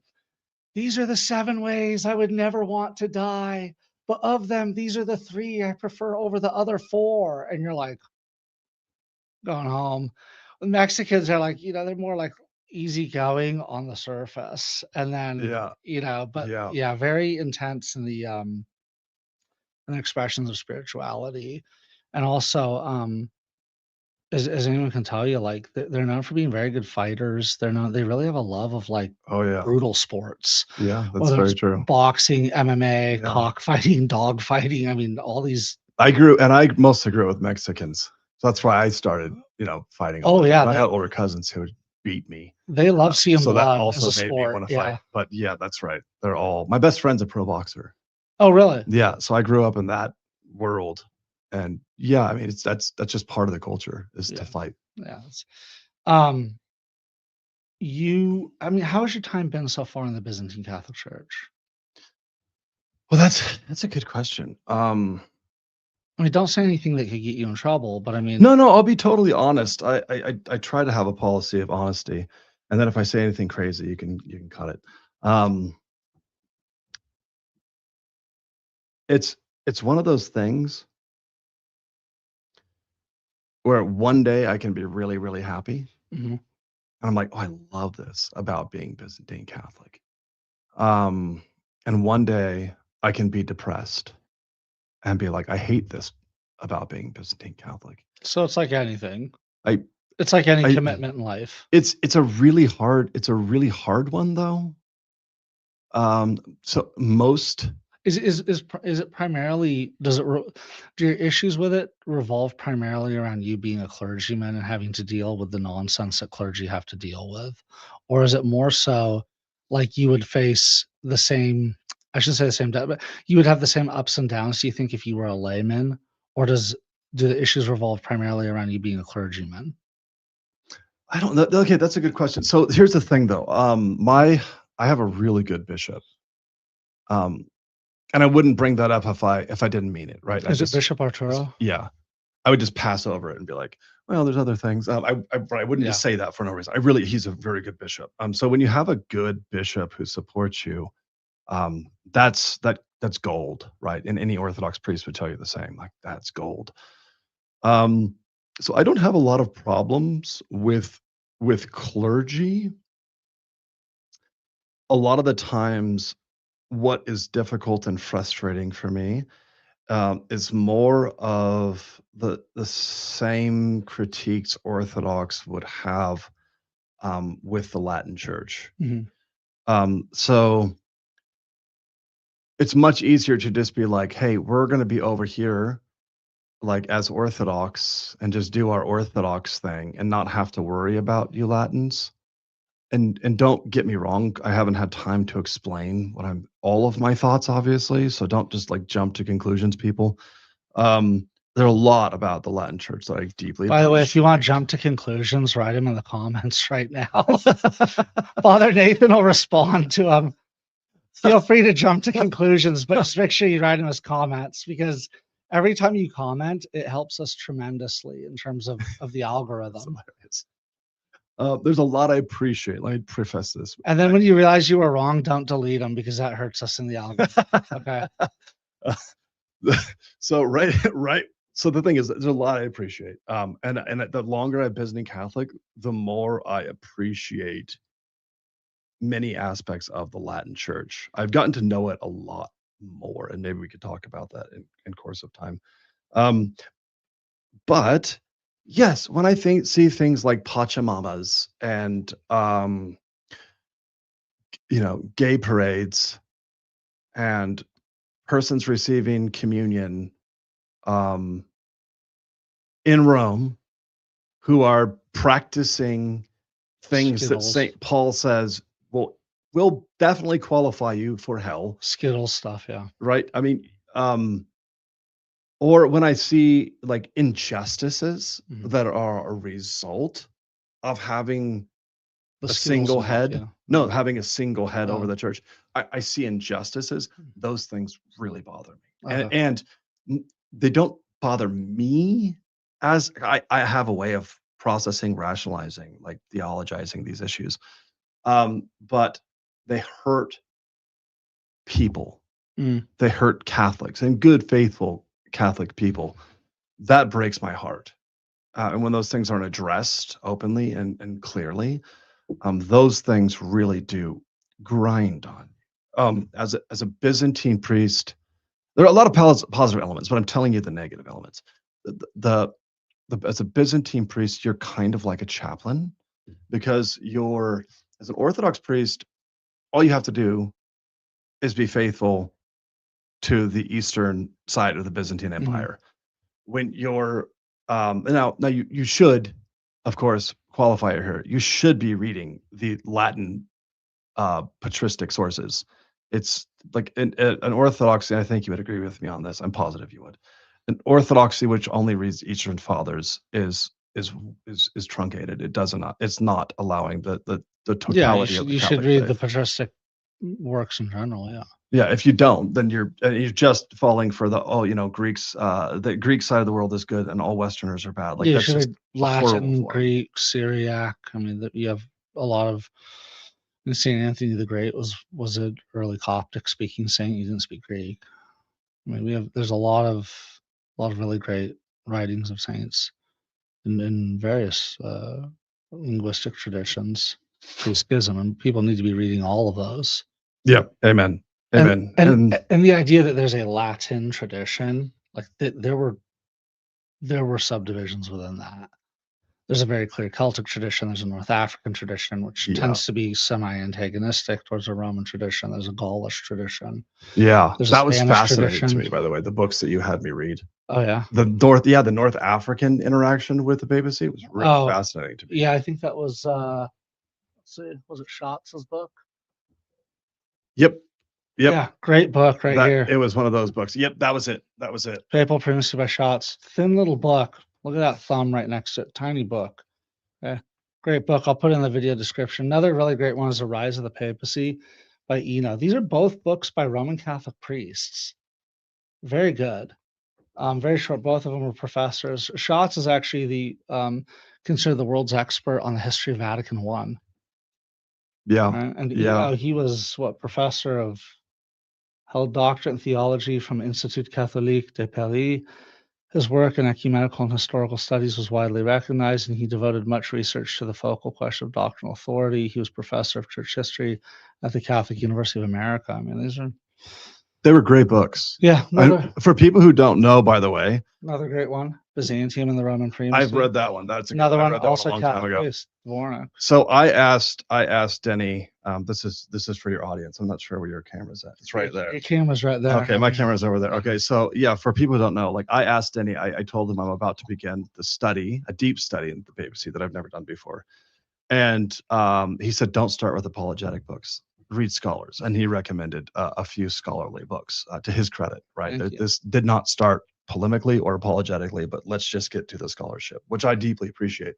Speaker 1: these are the 7 ways I would never want to die, but of them, these are the 3 I prefer over the other 4. And you're like, going home. The Mexicans are like, they're more like easygoing on the surface. And then,
Speaker 2: Yeah.
Speaker 1: but
Speaker 2: Yeah.
Speaker 1: very intense in the expressions of spirituality. And also, as anyone can tell you, like they're known for being very good fighters. They really have a love of like
Speaker 2: Oh yeah.
Speaker 1: brutal sports.
Speaker 2: Yeah, that's
Speaker 1: Whether
Speaker 2: very
Speaker 1: it's
Speaker 2: true.
Speaker 1: boxing, MMA,
Speaker 2: Yeah.
Speaker 1: cockfighting, dog fighting. I mean, all these.
Speaker 2: I mostly grew up with Mexicans. So that's why I started, fighting.
Speaker 1: Oh yeah,
Speaker 2: I had older cousins who would beat me.
Speaker 1: they love seeing
Speaker 2: So that
Speaker 1: blood
Speaker 2: also
Speaker 1: as a
Speaker 2: made me
Speaker 1: sport.
Speaker 2: want to fight. But yeah, that's right. They're all my best friend's a pro boxer.
Speaker 1: Oh really?
Speaker 2: Yeah. So I grew up in that world. And yeah, I mean that's just part of the culture is to fight.
Speaker 1: Yeah. I mean, how has your time been so far in the Byzantine Catholic Church?
Speaker 2: Well, that's a good question.
Speaker 1: I mean, don't say anything that could get you in trouble, but I mean,
Speaker 2: No, I'll be totally honest. I try to have a policy of honesty, and then if I say anything crazy, you can cut it. It's one of those things where one day I can be really, really happy, and I'm like, oh, I love this about being Byzantine Catholic. And one day I can be depressed and be like, I hate this about being Byzantine Catholic.
Speaker 1: So it's like anything. It's like any commitment in life.
Speaker 2: It's a really hard one though. So most
Speaker 1: is it primarily do your issues with it revolve primarily around you being a clergyman and having to deal with the nonsense that clergy have to deal with, or is it more so like you would face the same? I shouldn't say the same, but you would have the same ups and downs. Do you think if you were a layman, or do the issues revolve primarily around you being a clergyman?
Speaker 2: I don't know. Okay, that's a good question. So here's the thing, though. I have a really good bishop. And I wouldn't bring that up if I didn't mean it, right?
Speaker 1: Is it Bishop Arturo?
Speaker 2: Yeah, I would just pass over it and be like, well, there's other things. I wouldn't just say that for no reason. He's a very good bishop. So when you have a good bishop who supports you, that's gold, right? And any Orthodox priest would tell you the same. Like that's gold. So I don't have a lot of problems with with clergy, a lot of the times, what is difficult and frustrating for me is more of the same critiques Orthodox would have with the Latin Church. So it's much easier to just be like, hey, we're going to be over here, like as Orthodox, and just do our Orthodox thing and not have to worry about you Latins. And don't get me wrong, I haven't had time to explain all of my thoughts, obviously. So don't just like jump to conclusions, people. There are a lot about the Latin Church that I deeply
Speaker 1: By the way, if you want to
Speaker 2: appreciate.
Speaker 1: jump to conclusions, write them in the comments right now. Father Nathan will respond to them. Feel free to jump to conclusions, but just make sure you write them as comments, because every time you comment, it helps us tremendously in terms of the algorithm.
Speaker 2: There's a lot I appreciate. Let me preface this.
Speaker 1: And then when you realize you were wrong, don't delete them, because that hurts us in the algorithm. Okay.
Speaker 2: So right. So the thing is, there's a lot I appreciate. And the longer I've been Byzantine Catholic, the more I appreciate many aspects of the Latin Church. I've gotten to know it a lot more, and maybe we could talk about that in course of time. But yes, when I see things like Pachamamas and gay parades and persons receiving communion in Rome who are practicing things
Speaker 1: Skittles.
Speaker 2: that St. Paul says will definitely qualify you for hell.
Speaker 1: Skittles stuff, yeah.
Speaker 2: Right? I mean, or when I see like injustices that are a result of having a single head, having a single head over the church, I see injustices. Those things really bother me. And they don't bother me, as I have a way of processing, rationalizing, like theologizing these issues. But they hurt people. They hurt Catholics and good, faithful Catholic people. That breaks my heart. And when those things aren't addressed openly and clearly, those things really do grind on. As a Byzantine priest, there are a lot of positive elements, but I'm telling you the negative elements. As a Byzantine priest, you're kind of like a chaplain, because as an Orthodox priest, all you have to do is be faithful to the eastern side of the Byzantine Empire. When you're now you should, of course, qualify here. You should be reading the Latin patristic sources. It's like an Orthodoxy. I think you would agree with me on this. I'm positive you would. An Orthodoxy which only reads Eastern Fathers is truncated. It does not. It's not allowing the totality of the
Speaker 1: you
Speaker 2: Catholic
Speaker 1: should read
Speaker 2: faith.
Speaker 1: the patristic works in general. Yeah.
Speaker 2: Yeah, if you don't, then you're just falling for the Greeks. The Greek side of the world is good, and all Westerners are bad. Like
Speaker 1: you
Speaker 2: that's
Speaker 1: should
Speaker 2: just
Speaker 1: read Latin,
Speaker 2: horrible.
Speaker 1: Greek, Syriac. I mean, you have a lot of. Saint Anthony the Great was an early Coptic speaking saint. He didn't speak Greek. I mean, there's a lot of really great writings of saints in various linguistic traditions through schism, and people need to be reading all of those.
Speaker 2: Yeah, amen.
Speaker 1: And the idea that there's a Latin tradition, like there were subdivisions within that. There's a very clear Celtic tradition. There's a North African tradition, which tends to be semi-antagonistic towards a Roman tradition. There's a Gaulish tradition.
Speaker 2: Yeah,
Speaker 1: there's
Speaker 2: that was fascinating to me, by the way, the books that you had me read.
Speaker 1: Oh, yeah.
Speaker 2: The North African interaction with the papacy was really fascinating to me.
Speaker 1: Yeah, I think that was, let's see, was it Schatz's book?
Speaker 2: Yep.
Speaker 1: Yeah, great book here.
Speaker 2: It was one of those books. Yep, that was it.
Speaker 1: Papal Primacy by Schatz. Thin little book. Look at that thumb right next to it. Tiny book. Okay. Great book. I'll put it in the video description. Another really great one is The Rise of the Papacy by Eno. These are both books by Roman Catholic priests. Very good. Very short. Both of them were professors. Schatz is actually considered the world's expert on the history of Vatican I.
Speaker 2: Yeah.
Speaker 1: Right? And he was professor of held doctorate in theology from Institut Catholique de Paris, His work in ecumenical and historical studies was widely recognized, and he devoted much research to the focal question of doctrinal authority. He was professor of church history at the Catholic University of America. I mean,
Speaker 2: they were great books.
Speaker 1: Yeah.
Speaker 2: For people who don't know, by the way,
Speaker 1: another great one, Byzantium and the Roman Primacy.
Speaker 2: I've read that one. That's
Speaker 1: another one,
Speaker 2: one
Speaker 1: also
Speaker 2: a long time ago.
Speaker 1: Dvornik.
Speaker 2: So I asked Denny. This is for your audience. I'm not sure where your camera's at. It's right there.
Speaker 1: Your camera's right there.
Speaker 2: Okay, my camera's over there. Okay, so yeah, for people who don't know, like I asked Denny, I told him I'm about to begin the study, a deep study in the papacy that I've never done before, and he said, don't start with apologetic books. Read scholars, and he recommended a few scholarly books. To his credit, right? This did not start polemically or apologetically, but let's just get to the scholarship, which I deeply appreciate.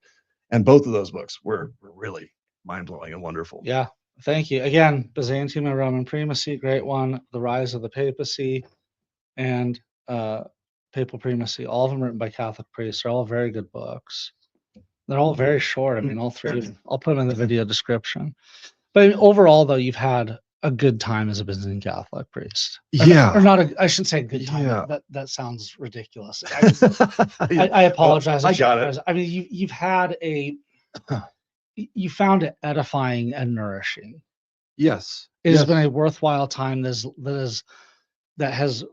Speaker 2: And both of those books were really mind-blowing and wonderful.
Speaker 1: Yeah, thank you. Again, Byzantium and Roman Primacy, great one. The Rise of the Papacy and Papal Primacy, all of them written by Catholic priests. They're all very good books. They're all very short. I mean, all three of them. I'll put them in the video description. But I mean, overall, though, you've had a good time as a Byzantine Catholic priest.
Speaker 2: Yeah.
Speaker 1: Or not I shouldn't say good time.
Speaker 2: Yeah.
Speaker 1: That sounds ridiculous. I apologize.
Speaker 2: I got it.
Speaker 1: I mean, you've had you found it edifying and nourishing.
Speaker 2: Yes.
Speaker 1: It has been a worthwhile time that has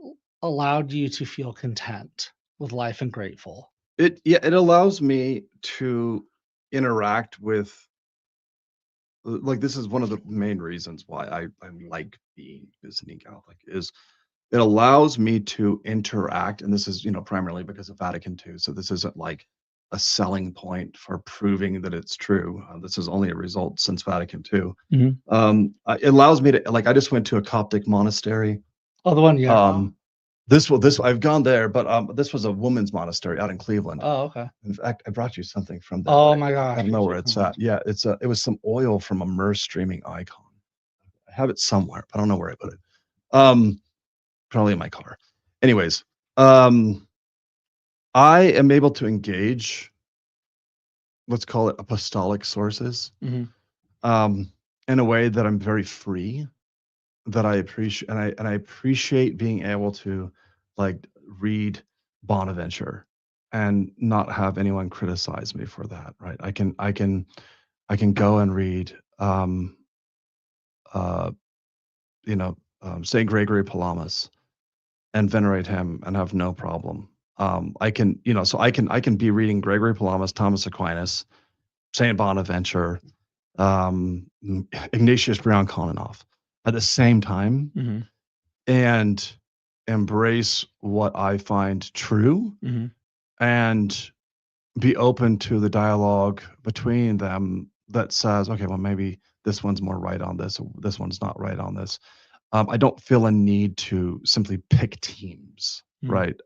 Speaker 1: allowed you to feel content with life and grateful.
Speaker 2: It allows me to interact with, like, this is one of the main reasons why I like being Byzantine Catholic, is it allows me to interact, and this is, primarily because of Vatican II. So this isn't like a selling point for proving that it's true. This is only a result since Vatican II.
Speaker 1: Mm-hmm.
Speaker 2: It allows me to, like, I just went to a Coptic monastery.
Speaker 1: Oh, the one, yeah.
Speaker 2: This I've gone there, but this was a woman's monastery out in Cleveland.
Speaker 1: Oh, okay.
Speaker 2: In fact, I brought you something from that.
Speaker 1: Oh my gosh.
Speaker 2: I don't know where it's at. Yeah, it was some oil from a myrrh streaming icon. I have it somewhere, but I don't know where I put it. Probably in my car. Anyways, I am able to engage, let's call it apostolic sources,
Speaker 1: mm-hmm.
Speaker 2: In a way that I'm very free, that I appreciate, and I appreciate being able to, like, read Bonaventure and not have anyone criticize me for that, right? I can go and read Saint Gregory Palamas and venerate him and have no problem. I can be reading Gregory Palamas, Thomas Aquinas, Saint Bonaventure, Ignatius Brion-Kononov at the same time,
Speaker 1: mm-hmm.
Speaker 2: and embrace what I find true,
Speaker 1: mm-hmm.
Speaker 2: and be open to the dialogue between them that says, okay, well, maybe this one's more right on this, or this one's not right on this. I don't feel a need to simply pick teams,
Speaker 1: mm-hmm.
Speaker 2: right?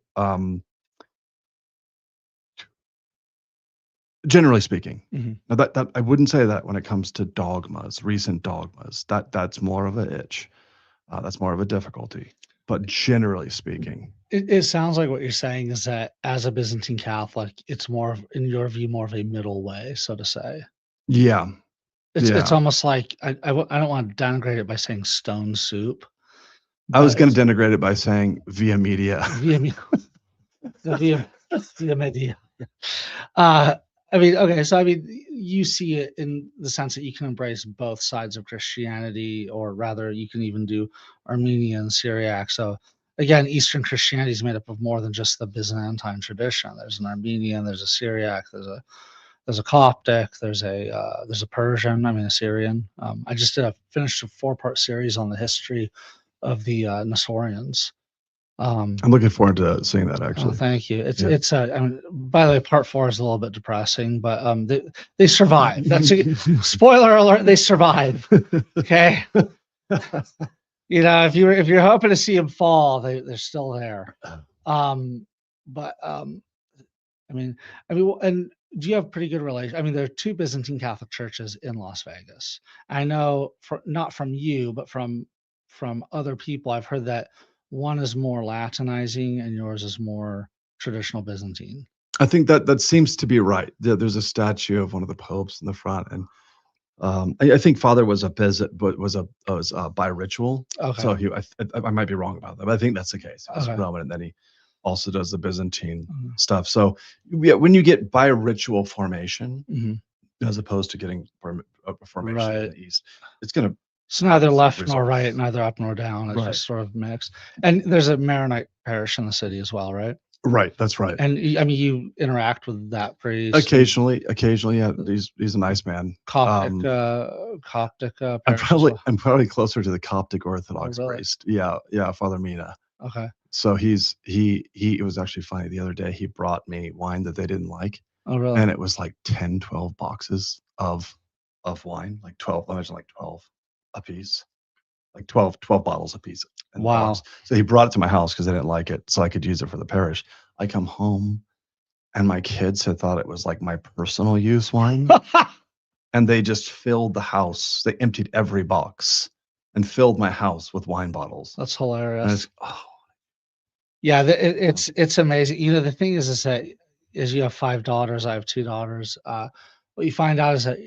Speaker 2: Generally speaking,
Speaker 1: mm-hmm.
Speaker 2: now that I wouldn't say that when it comes to dogmas, recent dogmas. That's more of an itch. That's more of a difficulty. But generally speaking,
Speaker 1: it sounds like what you're saying is that as a Byzantine Catholic, it's more of, in your view, more of a middle way, so to say.
Speaker 2: Yeah.
Speaker 1: It's almost like I don't want to downgrade it by saying stone soup.
Speaker 2: I was going to denigrate it by saying via media.
Speaker 1: Via media. I mean, okay, so I mean, you see it in the sense that you can embrace both sides of Christianity, or rather, you can even do Armenian, Syriac. So again, Eastern Christianity is made up of more than just the Byzantine tradition. There's an Armenian, there's a Syriac, there's a Coptic, there's a Persian, a Syrian. I just finished a 4-part series on the history of the Nestorians.
Speaker 2: I'm looking forward to seeing that, actually.
Speaker 1: Oh, thank you. It's by the way, part 4 is a little bit depressing, but they survive. That's a spoiler alert. They survive. Okay. If you're hoping to see them fall, they're still there. And do you have pretty good relations? There are 2 Byzantine Catholic churches in Las Vegas. I know, not from you, but from other people, I've heard that one is more Latinizing and yours is more traditional Byzantine.
Speaker 2: I think that seems to be right. There's a statue of one of the popes in the front, and I think Father was was bi-ritual.
Speaker 1: Okay.
Speaker 2: So I might be wrong about that, but I think that's the case. He was
Speaker 1: okay.
Speaker 2: Roman, and then also does the Byzantine stuff. So yeah, when you get by ritual formation, as opposed to getting a formation in the East, it's going to.
Speaker 1: So neither left nor right, neither up nor down. It's just sort of mixed. And there's a Maronite parish in the city as well, right?
Speaker 2: Right, that's right.
Speaker 1: And I mean, you interact with that priest
Speaker 2: occasionally. Yeah, he's a nice man.
Speaker 1: Coptic.
Speaker 2: I'm probably closer to the Coptic Orthodox priest. Yeah, Father Mina.
Speaker 1: Okay.
Speaker 2: So it was actually funny. The other day he brought me wine that they didn't like.
Speaker 1: Oh, really?
Speaker 2: And it was like 10, 12 boxes of wine, like 12. Imagine like 12 a piece, like 12 bottles a piece.
Speaker 1: Wow.
Speaker 2: So he brought it to my house because I didn't like it, so I could use it for the parish. I come home, and my kids had thought it was like my personal use wine, and they just filled the house. They emptied every box and filled my house with wine bottles.
Speaker 1: That's hilarious. Yeah, it's amazing. You know, the thing is that you have 5 daughters. I have 2 daughters. What you find out is that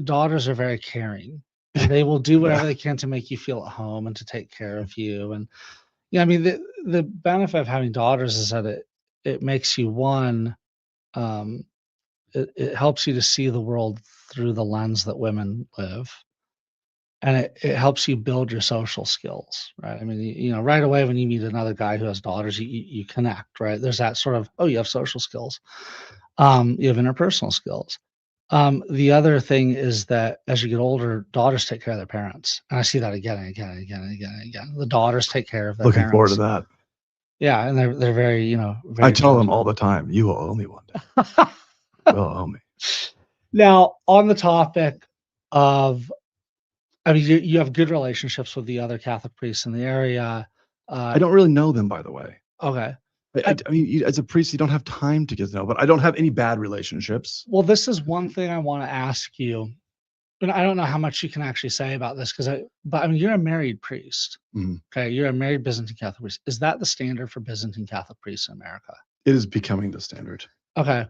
Speaker 1: daughters are very caring. And they will do whatever they can to make you feel at home and to take care of you. And yeah, I mean, the benefit of having daughters is that it makes you it helps you to see the world through the lens that women live, and it helps you build your social skills, right? I mean, you know, right away when you meet another guy who has daughters, you connect, right? There's that sort of, oh, you have social skills, you have interpersonal skills. The other thing is that as you get older, daughters take care of their parents. And I see that again and again and again and again and again. The daughters take care of their
Speaker 2: Looking
Speaker 1: parents.
Speaker 2: forward to that.
Speaker 1: Yeah, and they're very, you know, very
Speaker 2: I tell them all the time, you will owe me one day. You'll owe me.
Speaker 1: Now, on the topic of, I mean, you have good relationships with the other Catholic priests in the area.
Speaker 2: I don't really know them, by the way.
Speaker 1: Okay.
Speaker 2: I mean, as a priest, you don't have time to get to know, but I don't have any bad relationships.
Speaker 1: Well, this is one thing I want to ask you, and I don't know how much you can actually say about this but I mean, you're a married priest. Okay, you're a married Byzantine Catholic priest. Is that the standard for Byzantine Catholic priests in America?
Speaker 2: It is becoming the standard.
Speaker 1: Okay.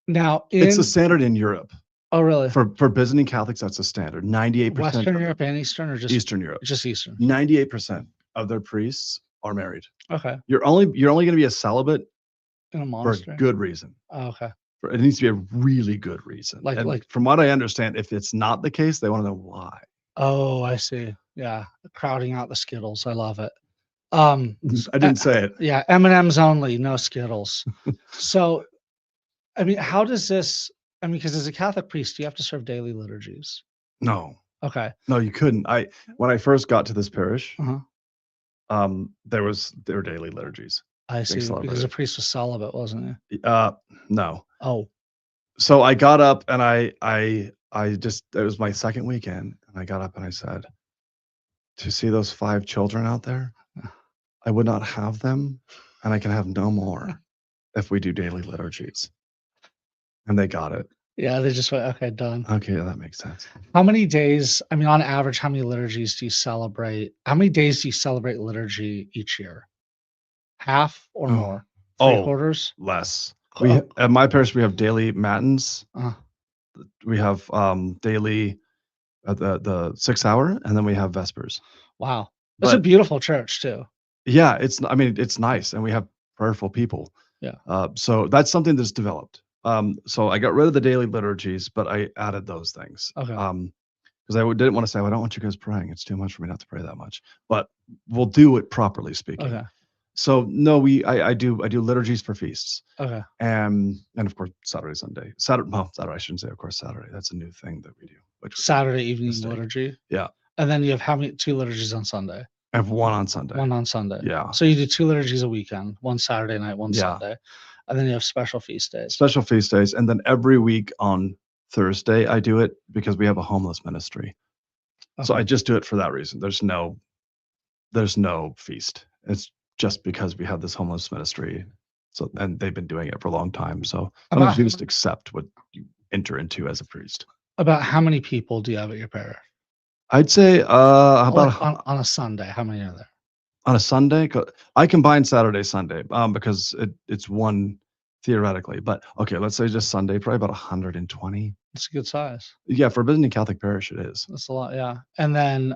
Speaker 1: Now,
Speaker 2: it's the standard in Europe.
Speaker 1: Oh, really?
Speaker 2: For Byzantine Catholics, that's the standard. 98%.
Speaker 1: Western Europe and Eastern, or just
Speaker 2: Eastern Europe?
Speaker 1: Just Eastern.
Speaker 2: 98% of their priests are married.
Speaker 1: Okay.
Speaker 2: You're only going to be a celibate
Speaker 1: in a monastery
Speaker 2: for a good reason.
Speaker 1: Oh, okay.
Speaker 2: It needs to be a really good reason. Like from what I understand, if it's not the case, they want to know why.
Speaker 1: Oh, I see. Yeah, crowding out the Skittles. I love it.
Speaker 2: I didn't say it.
Speaker 1: Yeah, M&Ms only, no Skittles. So, I mean, how does this? I mean, because as a Catholic priest, you have to serve daily liturgies.
Speaker 2: No.
Speaker 1: Okay.
Speaker 2: No, you couldn't. When I first got to this parish, there were daily liturgies.
Speaker 1: I see, because the priest was celibate, wasn't he?
Speaker 2: No.
Speaker 1: Oh.
Speaker 2: So I got up and I just, it was my second weekend, and I got up and I said, to see those 5 children out there, I would not have them, and I can have no more if we do daily liturgies. And they got it.
Speaker 1: Yeah, they just went, okay, done.
Speaker 2: Okay, that makes sense.
Speaker 1: How many days, I mean, on average, how many liturgies do you celebrate? How many days do you celebrate liturgy each year? Half or more? 3/4?
Speaker 2: Less. At my parish, we have daily matins. We have daily the 6 hour, and then we have vespers.
Speaker 1: Wow. It's a beautiful church too.
Speaker 2: Yeah, it's nice, and we have prayerful people.
Speaker 1: Yeah.
Speaker 2: So that's something that's developed. So I got rid of the daily liturgies, but I added those things.
Speaker 1: Okay.
Speaker 2: Because I didn't want to say, well, I don't want you guys praying. It's too much for me not to pray that much. But we'll do it properly speaking.
Speaker 1: Okay.
Speaker 2: So no, I do liturgies for feasts.
Speaker 1: Okay.
Speaker 2: And of course Saturday, Sunday. Saturday, I shouldn't say of course Saturday. That's a new thing that we do.
Speaker 1: Saturday evening liturgy.
Speaker 2: Yeah.
Speaker 1: And then you have how many? 2 liturgies on Sunday?
Speaker 2: I have 1 on Sunday.
Speaker 1: 1 on Sunday.
Speaker 2: Yeah.
Speaker 1: So you do 2 liturgies a weekend, 1 Saturday night, 1 Sunday. And then you have special feast days.
Speaker 2: Special feast days. And then every week on Thursday, I do it because we have a homeless ministry. Okay. So I just do it for that reason. There's no feast. It's just because we have this homeless ministry. So, and they've been doing it for a long time. So sometimes you just accept what you enter into as a priest.
Speaker 1: About how many people do you have at your parish?
Speaker 2: I'd say about
Speaker 1: on a Sunday. How many are there?
Speaker 2: On a Sunday, I combine Saturday, Sunday, because it's one theoretically. But okay, let's say just Sunday, probably about 120.
Speaker 1: It's a good size.
Speaker 2: Yeah, for a Byzantine Catholic parish, it is.
Speaker 1: That's a lot, yeah. And then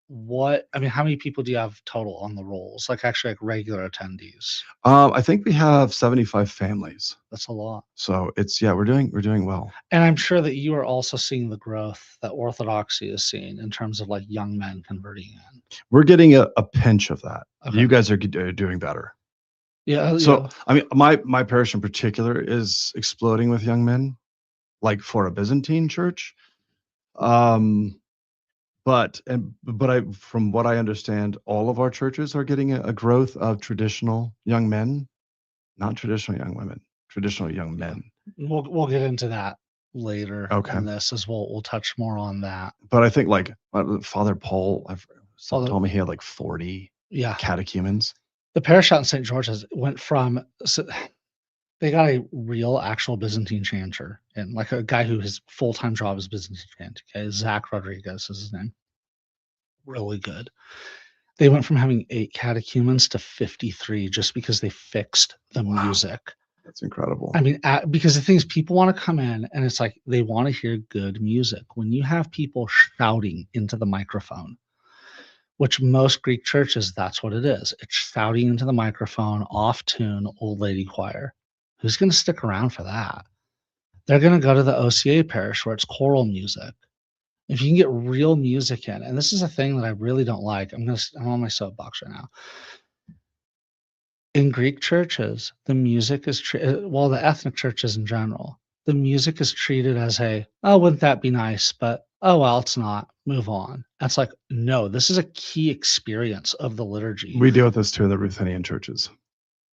Speaker 1: how many people do you have total on the rolls? Like actually like regular attendees?
Speaker 2: I think we have 75 families.
Speaker 1: That's a lot.
Speaker 2: So it's, yeah, we're doing well.
Speaker 1: And I'm sure that you are also seeing the growth that Orthodoxy is seeing in terms of like young men converting in.
Speaker 2: We're getting a pinch of that.
Speaker 1: Okay.
Speaker 2: You guys are doing better.
Speaker 1: Yeah.
Speaker 2: So, I mean, my parish in particular is exploding with young men, like for a Byzantine church. But from what I understand, all of our churches are getting a growth of traditional young men, not traditional young women, traditional young men.
Speaker 1: We'll get into that later
Speaker 2: Okay.
Speaker 1: in this as well. We'll touch more on that.
Speaker 2: But I think like Father Paul, someone told me he had like 40 catechumens.
Speaker 1: The parish out in St. George went from, they got a real actual Byzantine chanter and like a guy who his full-time job is Byzantine chant. Okay, Zach Rodriguez is his name. Really good. They went from having 8 catechumens to 53 just because they fixed the music.
Speaker 2: That's incredible.
Speaker 1: I mean, because the thing is, people want to come in and it's like they want to hear good music. When you have people shouting into the microphone, which most Greek churches, that's what it is. It's shouting into the microphone, off tune, old lady choir. Who's going to stick around for that? They're going to go to the OCA parish where it's choral music. If you can get real music in, and this is a thing that I really don't like. I'm on my soapbox right now. In Greek churches, the music is the ethnic churches in general, the music is treated as oh, wouldn't that be nice? But oh well, it's not. Move on. That's like, no, this is a key experience of the liturgy.
Speaker 2: We deal with this too in the Ruthenian churches.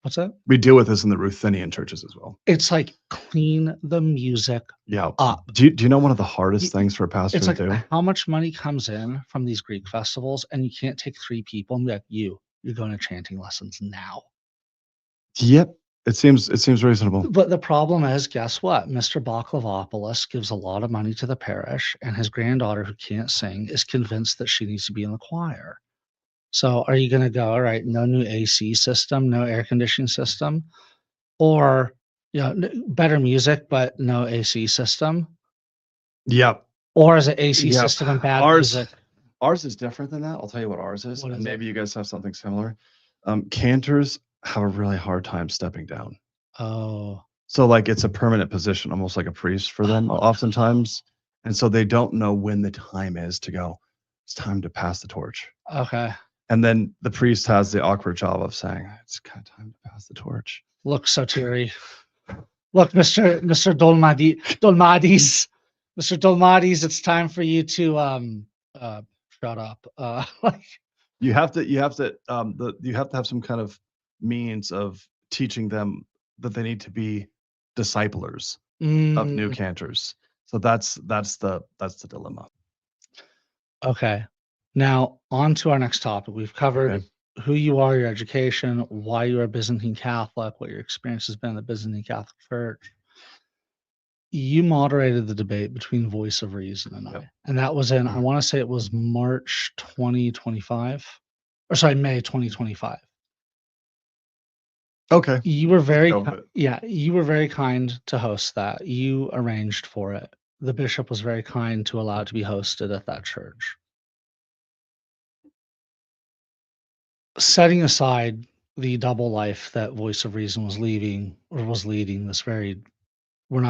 Speaker 1: What's that?
Speaker 2: We deal with this in the Ruthenian churches as well.
Speaker 1: It's like clean the music up.
Speaker 2: Do you know one of the hardest things for a pastor to do?
Speaker 1: How much money comes in from these Greek festivals, and you can't take 3 people and be like, you're going to chanting lessons now.
Speaker 2: Yep. It seems reasonable.
Speaker 1: But the problem is, guess what? Mr. Baklavopoulos gives a lot of money to the parish, and his granddaughter, who can't sing, is convinced that she needs to be in the choir. So are you going to go, all right, no new AC system, no air conditioning system, or better music but no AC system?
Speaker 2: Yep.
Speaker 1: Or is it AC system and bad music?
Speaker 2: Ours is different than that. I'll tell you what ours is.
Speaker 1: What is
Speaker 2: maybe you guys have something similar. Cantors have a really hard time stepping down.
Speaker 1: Oh.
Speaker 2: So like it's a permanent position, almost like a priest for them oftentimes. And so they don't know when the time is to go, it's time to pass the torch.
Speaker 1: Okay.
Speaker 2: And then the priest has the awkward job of saying, it's kind of time to pass the torch.
Speaker 1: Look, Sotiri. Look, Mr. Dolmadis. Mr. Dolmadis, it's time for you to shut up.
Speaker 2: You have to have some kind of means of teaching them that they need to be disciplers of new cantors. So that's the dilemma.
Speaker 1: Okay. Now on to our next topic. We've covered who you are, your education, why you are Byzantine Catholic, what your experience has been in the Byzantine Catholic Church. You moderated the debate between Voice of Reason and I. And that was in, I want to say it was March 2025. Or sorry, May 2025.
Speaker 2: Okay.
Speaker 1: You were very you were very kind to host that. You arranged for it. The bishop was very kind to allow it to be hosted at that church. Setting aside the double life that Voice of Reason was leading, we're not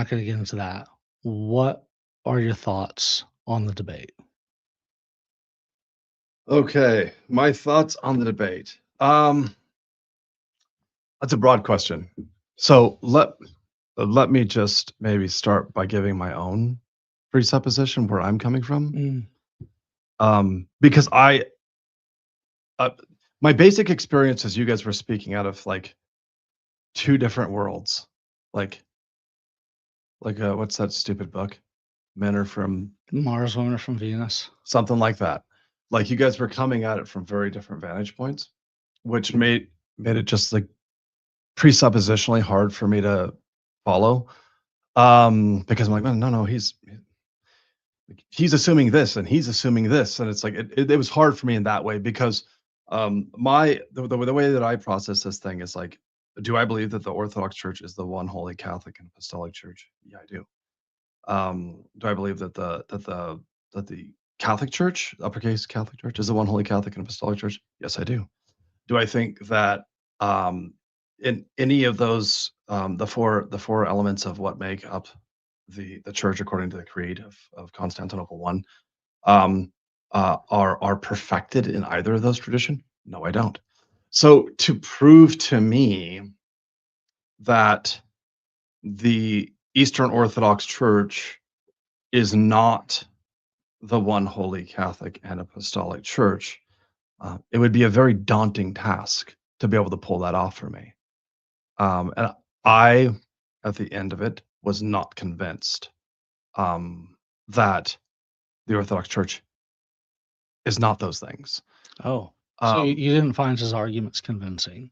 Speaker 1: going to get into that. What are your thoughts on the debate?
Speaker 2: Okay, my thoughts on the debate. That's a broad question. So let me just maybe start by giving my own presupposition where I'm coming from. Because my basic experience is you guys were speaking out of like 2 different worlds. Like what's that stupid book? Men are from
Speaker 1: Mars, women are from Venus.
Speaker 2: Something like that. Like you guys were coming at it from very different vantage points, which made it just like presuppositionally hard for me to follow. Because I'm like, no, he's assuming this and he's assuming this. And it's like, it was hard for me in that way because the way that I process this thing is like, do I believe that the Orthodox Church is the one holy Catholic and Apostolic Church? Yeah, I do. Do I believe that the Catholic Church, uppercase Catholic Church, is the one holy Catholic and Apostolic Church? Yes, I do. Do I think that in any of those the four elements of what make up the church according to the creed of Constantinople one are perfected in either of those tradition? No, I don't. So to prove to me that the Eastern Orthodox Church is not the one holy Catholic and Apostolic Church, it would be a very daunting task to be able to pull that off for me. And I, at the end of it, was not convinced that the Orthodox Church is not those things.
Speaker 1: Oh, so you didn't find his arguments convincing?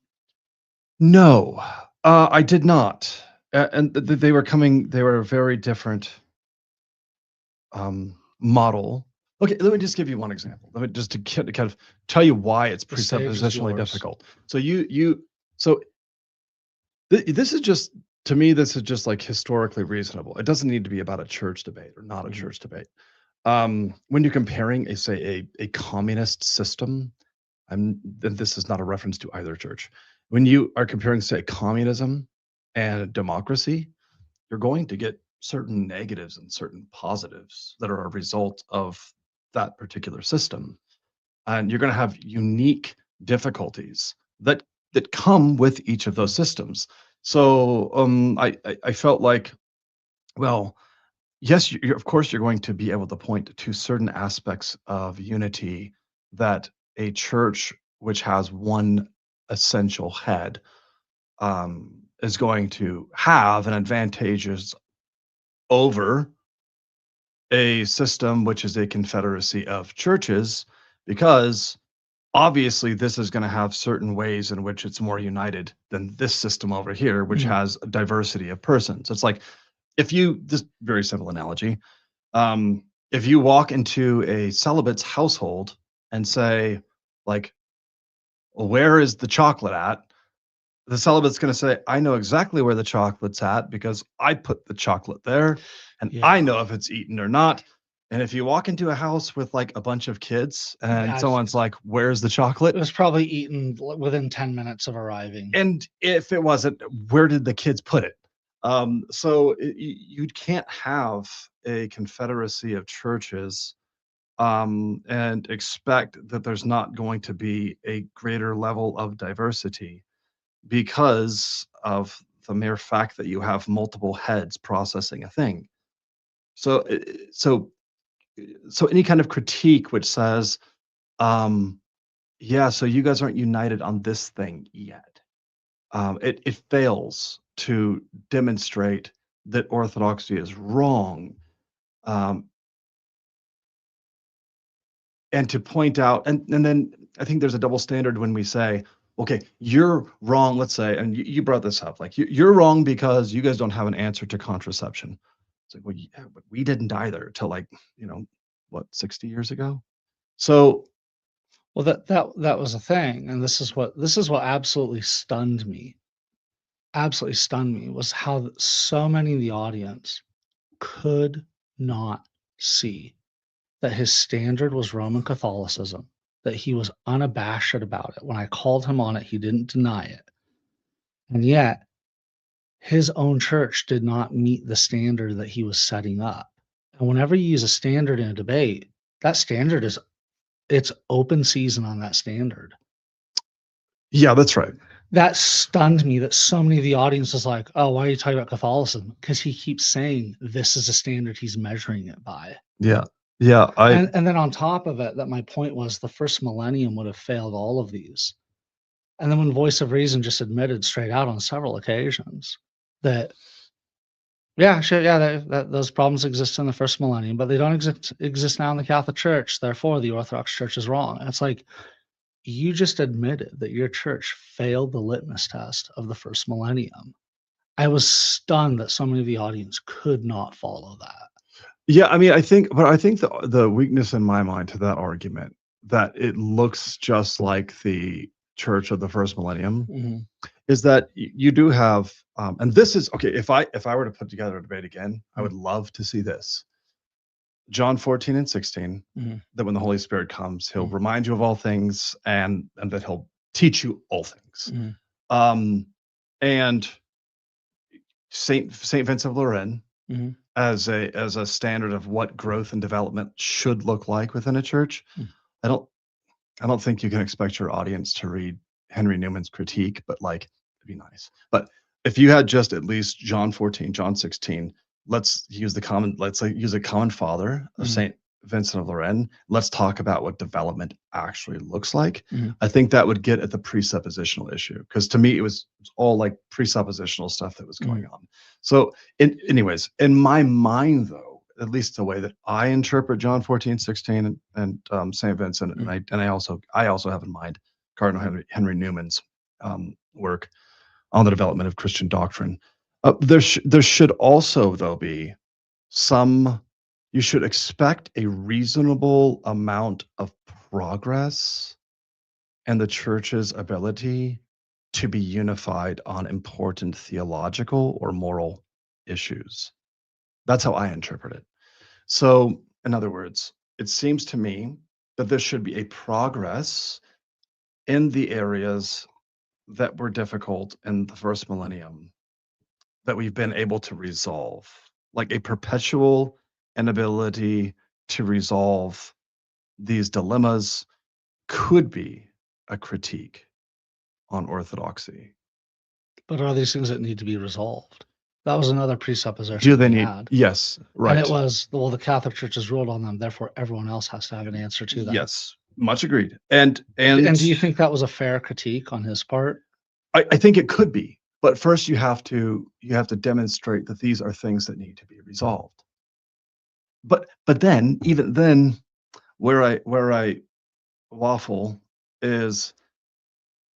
Speaker 2: No, I did not. And they were a very different model. Okay, let me just give you one example. Let me just to kind of tell you why it's presuppositionally difficult. So this is just, to me, this is just like historically reasonable. It doesn't need to be about a church debate or not a church debate. When you're comparing a communist system, then this is not a reference to either church. When you are comparing, say, communism and democracy, you're going to get certain negatives and certain positives that are a result of that particular system. And you're going to have unique difficulties that come with each of those systems. So I felt like, well, yes, of course, you're going to be able to point to certain aspects of unity that a church which has one essential head is going to have an advantageous over a system which is a confederacy of churches, because obviously this is going to have certain ways in which it's more united than this system over here, which has a diversity of persons. It's like, this very simple analogy, if you walk into a celibate's household and say, like, well, where is the chocolate at? The celibate's going to say, I know exactly where the chocolate's at because I put the chocolate there and I know if it's eaten or not. And if you walk into a house with like a bunch of kids and someone's like, where's the chocolate?
Speaker 1: It was probably eaten within 10 minutes of arriving.
Speaker 2: And if it wasn't, where did the kids put it? So you can't have a confederacy of churches and expect that there's not going to be a greater level of diversity because of the mere fact that you have multiple heads processing a thing. So any kind of critique which says, yeah, so you guys aren't united on this thing yet, it fails to demonstrate that orthodoxy is wrong, and to point out, and then I think there's a double standard when we say, okay, you're wrong, let's say, and you brought this up, like you're wrong because you guys don't have an answer to contraception. It's like, well, yeah, but we didn't either till like, what, 60 years ago? So,
Speaker 1: well, that was a thing, and this is what absolutely stunned me. Absolutely stunned me was how so many in the audience could not see that his standard was Roman Catholicism, that he was unabashed about it. When I called him on it, he didn't deny it. And yet, his own church did not meet the standard that he was setting up. And whenever you use a standard in a debate, that standard it's open season on that standard.
Speaker 2: Yeah, that's right.
Speaker 1: That stunned me that so many of the audience is like, oh, why are you talking about Catholicism? Because he keeps saying this is a standard he's measuring it by.
Speaker 2: Yeah. Yeah.
Speaker 1: And then on top of it, that my point was the first millennium would have failed all of these. And then when Voice of Reason just admitted straight out on several occasions that, that those problems exist in the first millennium, but they don't exist now in the Catholic Church. Therefore, the Orthodox Church is wrong. And it's like, you just admitted that your church failed the litmus test of the first millennium. I was stunned that so many of the audience could not follow that.
Speaker 2: Yeah, I mean, I think the weakness in my mind to that argument, that it looks just like the church of the first millennium, is that you do have, and this is okay. If I were to put together a debate again, I would love to see this. John 14 and 16, that when the Holy Spirit comes, he'll remind you of all things and that he'll teach you all things. And Saint Vincent of Lorraine, as a standard of what growth and development should look like within a church. I don't think you can expect your audience to read Henry Newman's critique, but like, it'd be nice. But if you had just at least John 14, John 16, let's use a common father of Saint Vincent of Lorraine. Let's talk about what development actually looks like. I think that would get at the presuppositional issue, because to me it was all like presuppositional stuff that was going on. So anyways, in my mind though, at least the way that I interpret John 14, 16 and Saint Vincent, and I also have in mind Cardinal Henry Newman's work on the development of Christian doctrine. There should also though be you should expect a reasonable amount of progress and the church's ability to be unified on important theological or moral issues. That's how I interpret it. So, in other words, it seems to me that there should be a progress in the areas that were difficult in the first millennium that we've been able to resolve, like a perpetual inability to resolve these dilemmas could be a critique on orthodoxy.
Speaker 1: But are these things that need to be resolved? That was another presupposition.
Speaker 2: Do they need? Yes, right.
Speaker 1: And it was, well, the Catholic Church has ruled on them, therefore everyone else has to have an answer to that.
Speaker 2: Yes, much agreed. And
Speaker 1: do you think that was a fair critique on his part?
Speaker 2: I think it could be, but first you have to demonstrate that these are things that need to be resolved. But then, even then, where I waffle is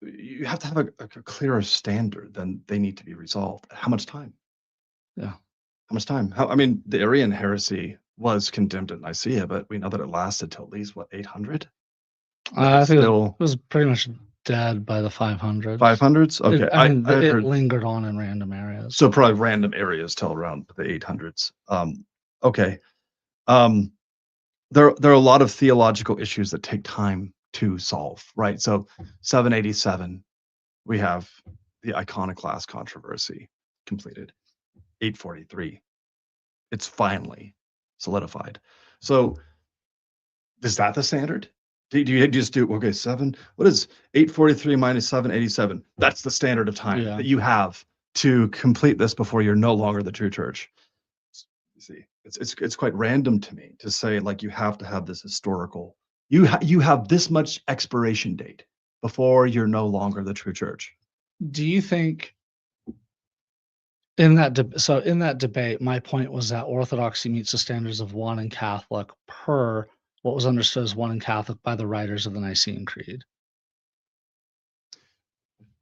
Speaker 2: you have to have a clearer standard than they need to be resolved. How much time?
Speaker 1: Yeah.
Speaker 2: How much time? I mean, the Arian heresy was condemned at Nicaea, but we know that it lasted till at least, 800?
Speaker 1: I think it was pretty much dead by the 500s.
Speaker 2: 500s? Okay.
Speaker 1: It lingered on in random areas.
Speaker 2: So probably random areas till around the 800s. Okay. There are a lot of theological issues that take time to solve, right? So 787, we have the iconoclast controversy completed. 843, it's finally solidified. So is that the standard? Do you just do, okay, 7, what is 843 minus 787? That's the standard of time that you have to complete this before you're no longer the true church. You see, it's quite random to me to say, like, you have to have this historical, you have this much expiration date before you're no longer the true church.
Speaker 1: Do you think in that debate, my point was that Orthodoxy meets the standards of one and Catholic per what was understood as one and Catholic by the writers of the Nicene Creed?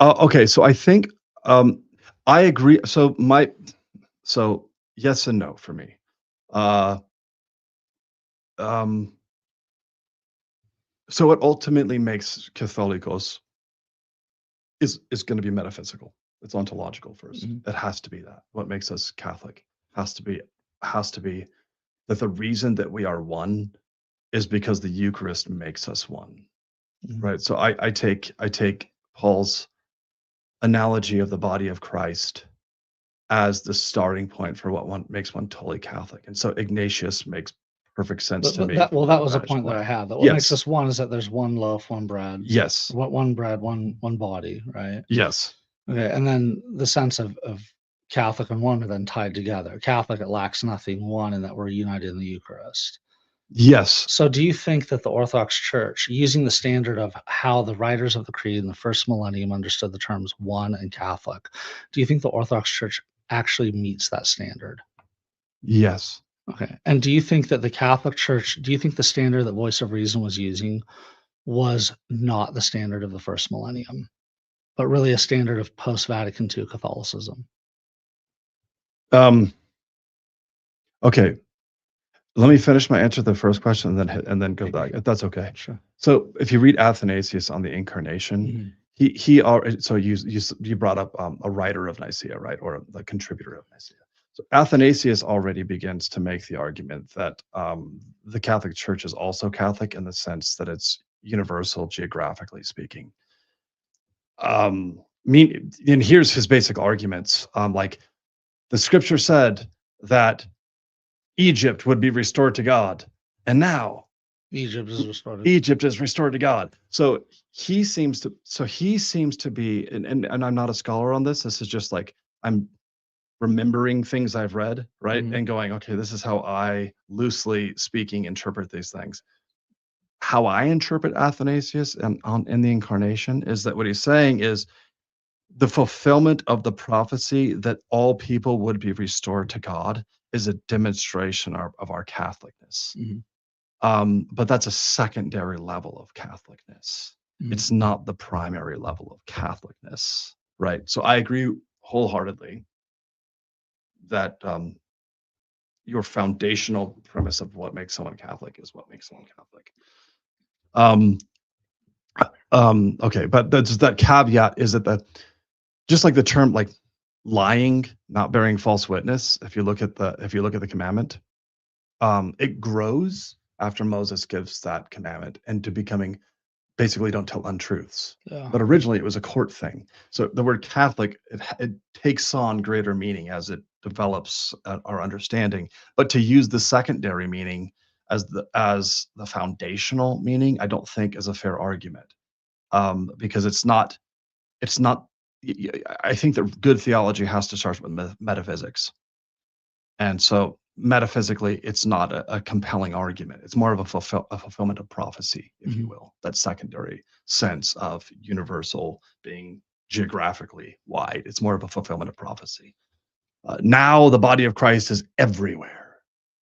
Speaker 2: Okay, so I think I agree. So yes and no for me. So what ultimately makes Catholicos is going to be metaphysical. It's ontological first. It has to be that. What makes us Catholic has to be that the reason that we are one is because the Eucharist makes us one. Right? So I take Paul's analogy of the body of Christ as the starting point for what makes one totally Catholic. And so Ignatius makes perfect sense to me.
Speaker 1: That was a point that I had. That what makes us one is that there's one loaf, one bread.
Speaker 2: Yes.
Speaker 1: One bread, one body, right?
Speaker 2: Yes.
Speaker 1: Okay, and then the sense of Catholic and one are then tied together. Catholic, it lacks nothing, one, and that we're united in the Eucharist.
Speaker 2: Yes.
Speaker 1: So do you think that the Orthodox Church, using the standard of how the writers of the Creed in the first millennium understood the terms one and Catholic, do you think the Orthodox Church actually meets that standard?
Speaker 2: Yes.
Speaker 1: Okay. And do you think that the Catholic Church, do you think the standard that Voice of Reason was using was not the standard of the first millennium, but really a standard of post-Vatican II Catholicism?
Speaker 2: Okay. Let me finish my answer to the first question and then go back, if that's okay.
Speaker 1: Sure.
Speaker 2: So if you read Athanasius on the Incarnation, he already, so you brought up a writer of Nicaea, right, or the contributor of Nicaea. So Athanasius already begins to make the argument that the Catholic Church is also Catholic in the sense that it's universal geographically speaking. And here's his basic arguments. Like the scripture said that Egypt would be restored to God, and now
Speaker 1: Egypt is restored.
Speaker 2: Egypt is restored to God. So he seems to be, and I'm not a scholar on this. This is just like I'm remembering things I've read, right?
Speaker 1: Mhm.
Speaker 2: And going, okay, this is how I, loosely speaking, interpret these things. How I interpret Athanasius in the Incarnation is that what he's saying is the fulfillment of the prophecy that all people would be restored to God is a demonstration of our Catholicness.
Speaker 1: Mhm.
Speaker 2: But that's a secondary level of Catholicness.
Speaker 1: Mhm.
Speaker 2: It's not the primary level of Catholicness, right? So I agree wholeheartedly that your foundational premise of what makes someone Catholic is what makes someone Catholic. Okay, but that's that caveat is that just like the term like lying, not bearing false witness, if you look at the commandment, it grows after Moses gives that commandment into becoming basically don't tell untruths.
Speaker 1: Yeah.
Speaker 2: But originally it was a court thing. So the word Catholic, it takes on greater meaning as it develops our understanding. But to use the secondary meaning as the foundational meaning, I don't think is a fair argument, because it's not. I think that good theology has to start with metaphysics, and so metaphysically, it's not a compelling argument. It's more of a fulfillment of prophecy, if you
Speaker 1: Mhm.
Speaker 2: will. That secondary sense of universal being geographically wide. It's more of a fulfillment of prophecy. Now the body of Christ is everywhere,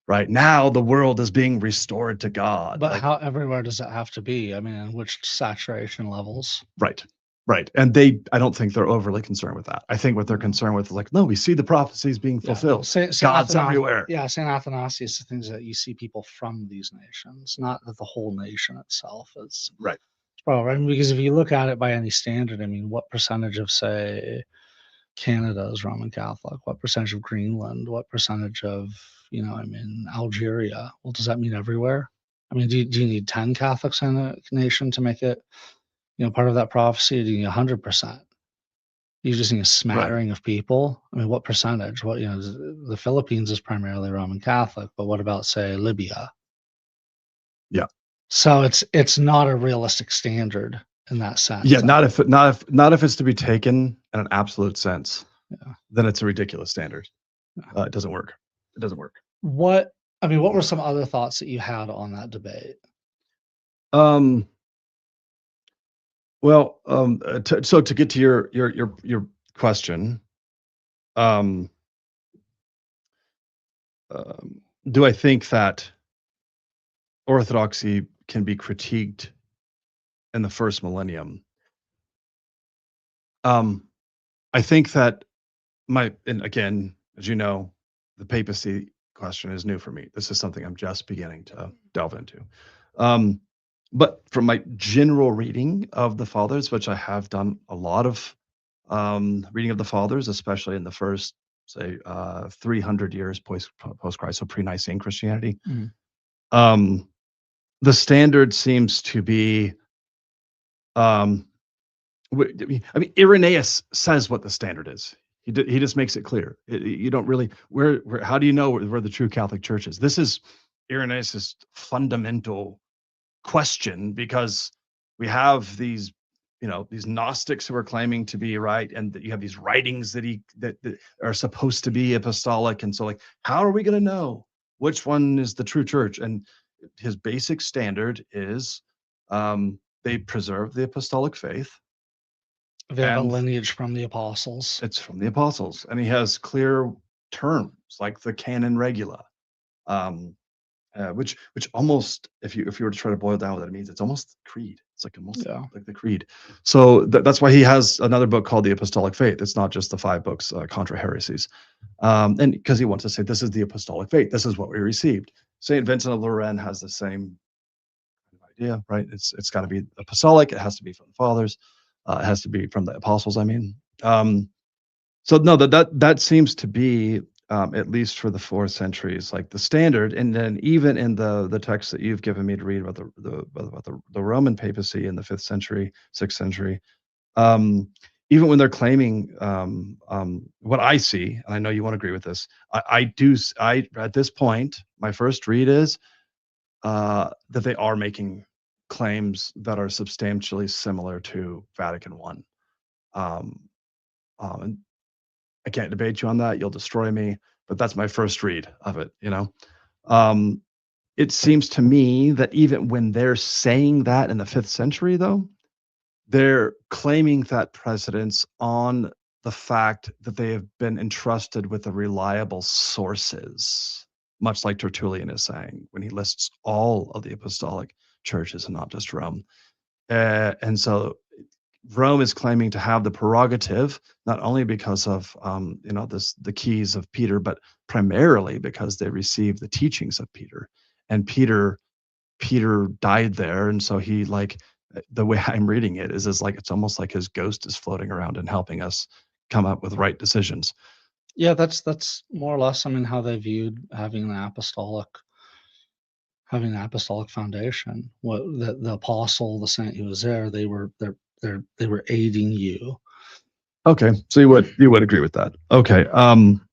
Speaker 2: right? Now the world is being restored to God.
Speaker 1: But
Speaker 2: Like,
Speaker 1: how everywhere does it have to be? I mean, which saturation levels?
Speaker 2: right. And I don't think they're overly concerned with that. I think what they're
Speaker 1: No.
Speaker 2: concerned with is like, no, we see the prophecies being
Speaker 1: Yeah,
Speaker 2: fulfilled.
Speaker 1: Saint
Speaker 2: God's everywhere.
Speaker 1: Yeah, Saint Athanasius, the things that you see people from these nations, not that the whole nation itself is.
Speaker 2: Right.
Speaker 1: Well, I mean, because if you look at it by any standard, I mean, what percentage of, say, Canada is Roman Catholic? What percentage of Greenland? What percentage of, I mean, Algeria? Well, does that mean everywhere? I mean, do you need 10 Catholics in a nation to make it, part of that prophecy? Do you need 100%? You just need a
Speaker 2: Right.
Speaker 1: smattering of people. I mean, what percentage? What, the Philippines is primarily Roman Catholic, but what about, say, Libya?
Speaker 2: Yeah.
Speaker 1: So it's not a realistic standard in that sense.
Speaker 2: Yeah, not if it's to be taken in an absolute sense.
Speaker 1: Yeah.
Speaker 2: Then it's a ridiculous standard.
Speaker 1: Yeah.
Speaker 2: It doesn't work. It doesn't work.
Speaker 1: What were some other thoughts that you had on that debate?
Speaker 2: Well, so to get to your question, do I think that Orthodoxy can be critiqued in the first millennium? I think that and again, as you know, the papacy question is new for me. This is something I'm just beginning to delve into. But from my general reading of the fathers, which I have done a lot of reading of the fathers, especially in the first, say, 300 years post Christ, so pre-Nicene Christianity, the standard seems to be, I mean, Irenaeus says what the standard is. He just makes it clear. You don't really how do you know where the true Catholic Church is? This is Irenaeus' fundamental question, because we have these these Gnostics who are claiming to be right, and that you have these writings that are supposed to be apostolic, and so like, how are we going to know which one is the true church? And his basic standard is they preserve the apostolic faith.
Speaker 1: They have a
Speaker 2: And
Speaker 1: lineage from the apostles.
Speaker 2: it's from the apostles, and he has clear terms like the canon regula, which almost, if you were to try to boil down what that means, it's almost creed. It's like almost like the creed. So that's why he has another book called the Apostolic Faith. It's not just the 5 books, Contra Heresies, and because he wants to say this is the apostolic faith. This is what we received. Saint Vincent of Lorraine has the same idea, right? It's got to be apostolic. It has to be from the fathers. It has to be from the apostles. I mean, so no, that seems to be at least for the 4 centuries, like the standard, and then even in the text that you've given me to read about the Roman papacy in the 5th century, 6th century, um, even when they're claiming what I see, and I know you won't agree with this, I at this point, my first read is that they are making claims that are substantially similar to Vatican I. And I can't debate you on that. You'll destroy me, but that's my first read of it. Um, it seems to me that even when they're saying that in the 5th century, though, they're claiming that precedence on the fact that they have been entrusted with the reliable sources, much like Tertullian is saying when he lists all of the apostolic churches and not just Rome. And so Rome is claiming to have the prerogative, not only because of the keys of Peter, but primarily because they received the teachings of Peter. And Peter died there, and so he the way I'm reading it is like it's almost like his ghost is floating around and helping us come up with right decisions.
Speaker 1: Yeah, that's more or less, I mean, how they viewed having an apostolic foundation. What the apostle, the saint who was there, they were aiding you.
Speaker 2: Okay, so you would agree with that. Okay,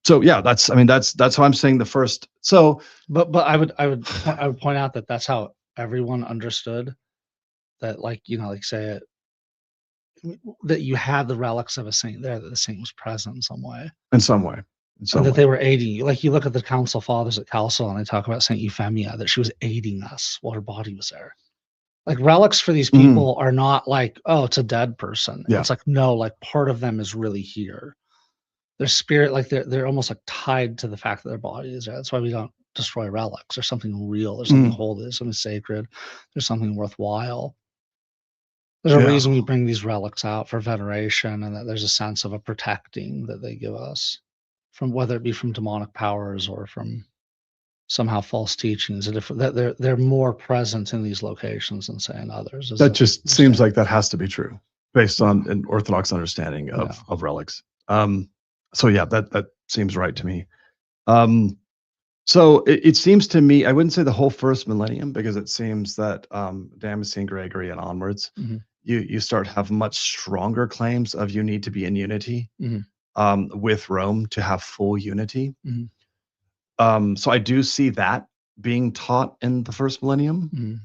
Speaker 2: so yeah, that's how I'm saying the first. So,
Speaker 1: but I would point out that that's how everyone understood that, like say it, that you had the relics of a saint there, that the saint was present in some way.
Speaker 2: In some way.
Speaker 1: And that they were aiding you. Like you look at the council fathers at Chalcedon, and they talk about Saint Euphemia, that she was aiding us while her body was there. Like relics for these people are not like, oh, it's a dead person.
Speaker 2: Yeah.
Speaker 1: It's like, no, like part of them is really here. Their spirit, like they're almost like tied to the fact that their body is there. That's why we don't destroy relics. There's something real. There's something holy. There's something sacred. There's something worthwhile. There's a reason we bring these relics out for veneration, and that there's a sense of a protecting that they give us from, whether it be from demonic powers or from somehow false teachings. That they're more present in these locations than say in others.
Speaker 2: That just seems like that has to be true based on an Orthodox understanding of relics. So yeah, that seems right to me. So it seems to me, I wouldn't say the whole first millennium, because it seems that Damascene, Gregory, and onwards, you start have much stronger claims of you need to be in unity with Rome to have full unity. So I do see that being taught in the first millennium,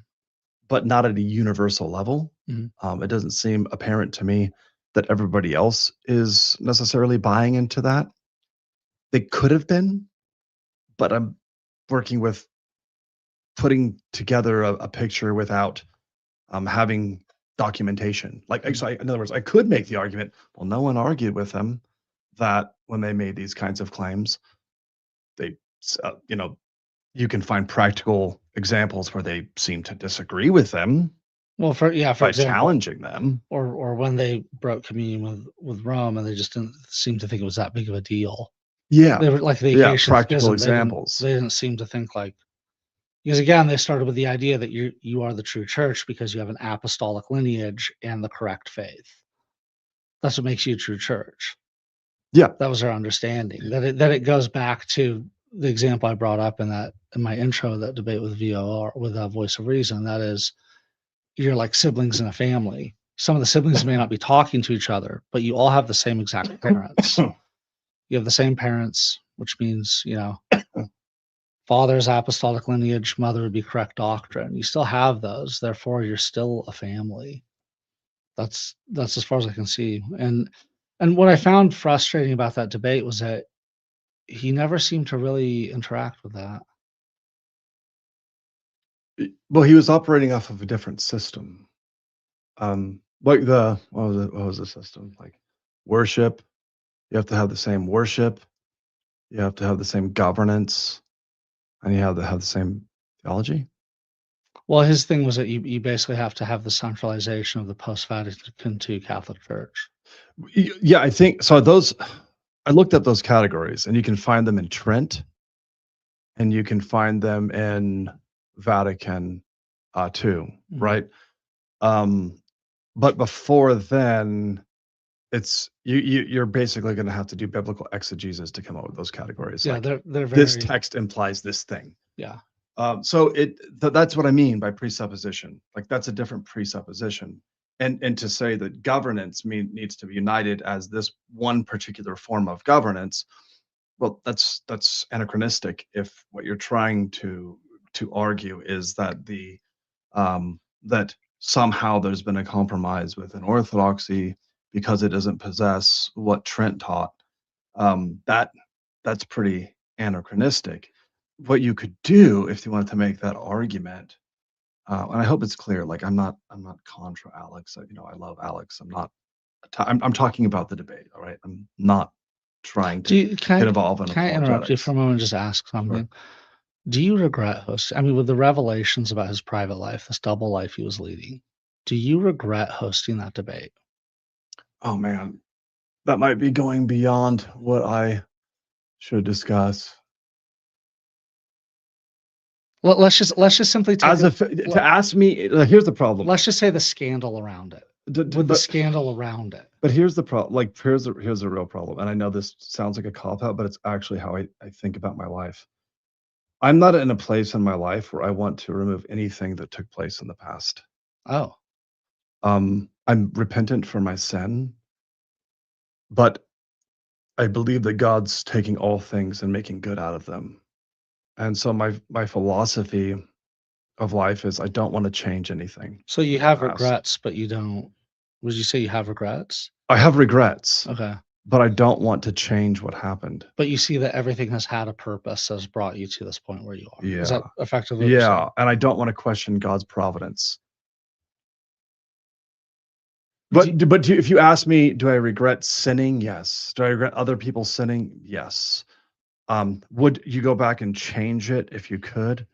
Speaker 2: but not at a universal level. It doesn't seem apparent to me that everybody else is necessarily buying into that. They could have been, but I'm working with putting together a picture without having documentation. So in other words, I could make the argument, well, no one argued with them that when they made these kinds of claims, they, you can find practical examples where they seem to disagree with them.
Speaker 1: Well, for example,
Speaker 2: challenging them,
Speaker 1: or when they broke communion with Rome, and they just didn't seem to think it was that big of a deal.
Speaker 2: Yeah,
Speaker 1: they were like the
Speaker 2: practical examples.
Speaker 1: They didn't seem to think like, because again, they started with the idea that you are the true church because you have an apostolic lineage and the correct faith. That's what makes you a true church.
Speaker 2: Yeah,
Speaker 1: that was our understanding. That it goes back to the example I brought up in my intro, that debate with VOR, with Voice of Reason. That is, you're like siblings in a family. Some of the siblings may not be talking to each other, but you all have the same exact parents. You have the same parents, which means, father's apostolic lineage, mother would be correct doctrine. You still have those, therefore you're still a family. That's as far as I can see. And what I found frustrating about that debate was that he never seemed to really interact with that.
Speaker 2: Well, he was operating off of a different system. What was the system? Like worship, you have to have the same worship, you have to have the same governance, and you have to have the same theology.
Speaker 1: Well, his thing was that you basically have to have the centralization of the post-Vatican II Catholic Church.
Speaker 2: Yeah, I think so. I looked at those categories, and you can find them in Trent, and you can find them in Vatican II, right? But before then, you're basically going to have to do biblical exegesis to come up with those categories.
Speaker 1: Yeah,
Speaker 2: Like,
Speaker 1: they're
Speaker 2: this
Speaker 1: very
Speaker 2: text implies this thing.
Speaker 1: yeah.
Speaker 2: So that's what I mean by presupposition. Like, that's a different presupposition. And to say that governance needs to be united as this one particular form of governance, well, that's anachronistic if what you're trying to argue is that that somehow there's been a compromise within Orthodoxy because it doesn't possess what Trent taught. That's pretty anachronistic. What you could do if you wanted to make that argument, and I hope it's clear. Like, I'm not contra Alex. I love Alex. I'm talking about the debate. All right. I'm not trying to get involved in
Speaker 1: can I interrupt you
Speaker 2: apologetics.
Speaker 1: for a moment and just ask something?
Speaker 2: Sure.
Speaker 1: Do you regret hosting? I mean, with the revelations about his private life, this double life he was leading, do you regret hosting that debate?
Speaker 2: Oh man, that might be going beyond what I should discuss.
Speaker 1: Let's just simply take
Speaker 2: to ask me. Here's the problem.
Speaker 1: Let's just say the scandal around it. The scandal around it.
Speaker 2: But here's the problem. Like, here's a real problem. And I know this sounds like a cop out, but it's actually how I think about my life. I'm not in a place in my life where I want to remove anything that took place in the past.
Speaker 1: Oh.
Speaker 2: I'm repentant for my sin, but I believe that God's taking all things and making good out of them. And so my philosophy of life is I don't want to change anything.
Speaker 1: So you have regrets, but you don't. Would you say you have regrets?
Speaker 2: I have regrets.
Speaker 1: Okay.
Speaker 2: But I don't want to change what happened.
Speaker 1: But you see that everything has had a purpose that has brought you to this point where you are.
Speaker 2: Yeah.
Speaker 1: Is that effectively what you're saying?
Speaker 2: And I don't want to question God's providence. But if you ask me, do I regret sinning? Yes. Do I regret other people sinning? Yes. Would you go back and change it if you could?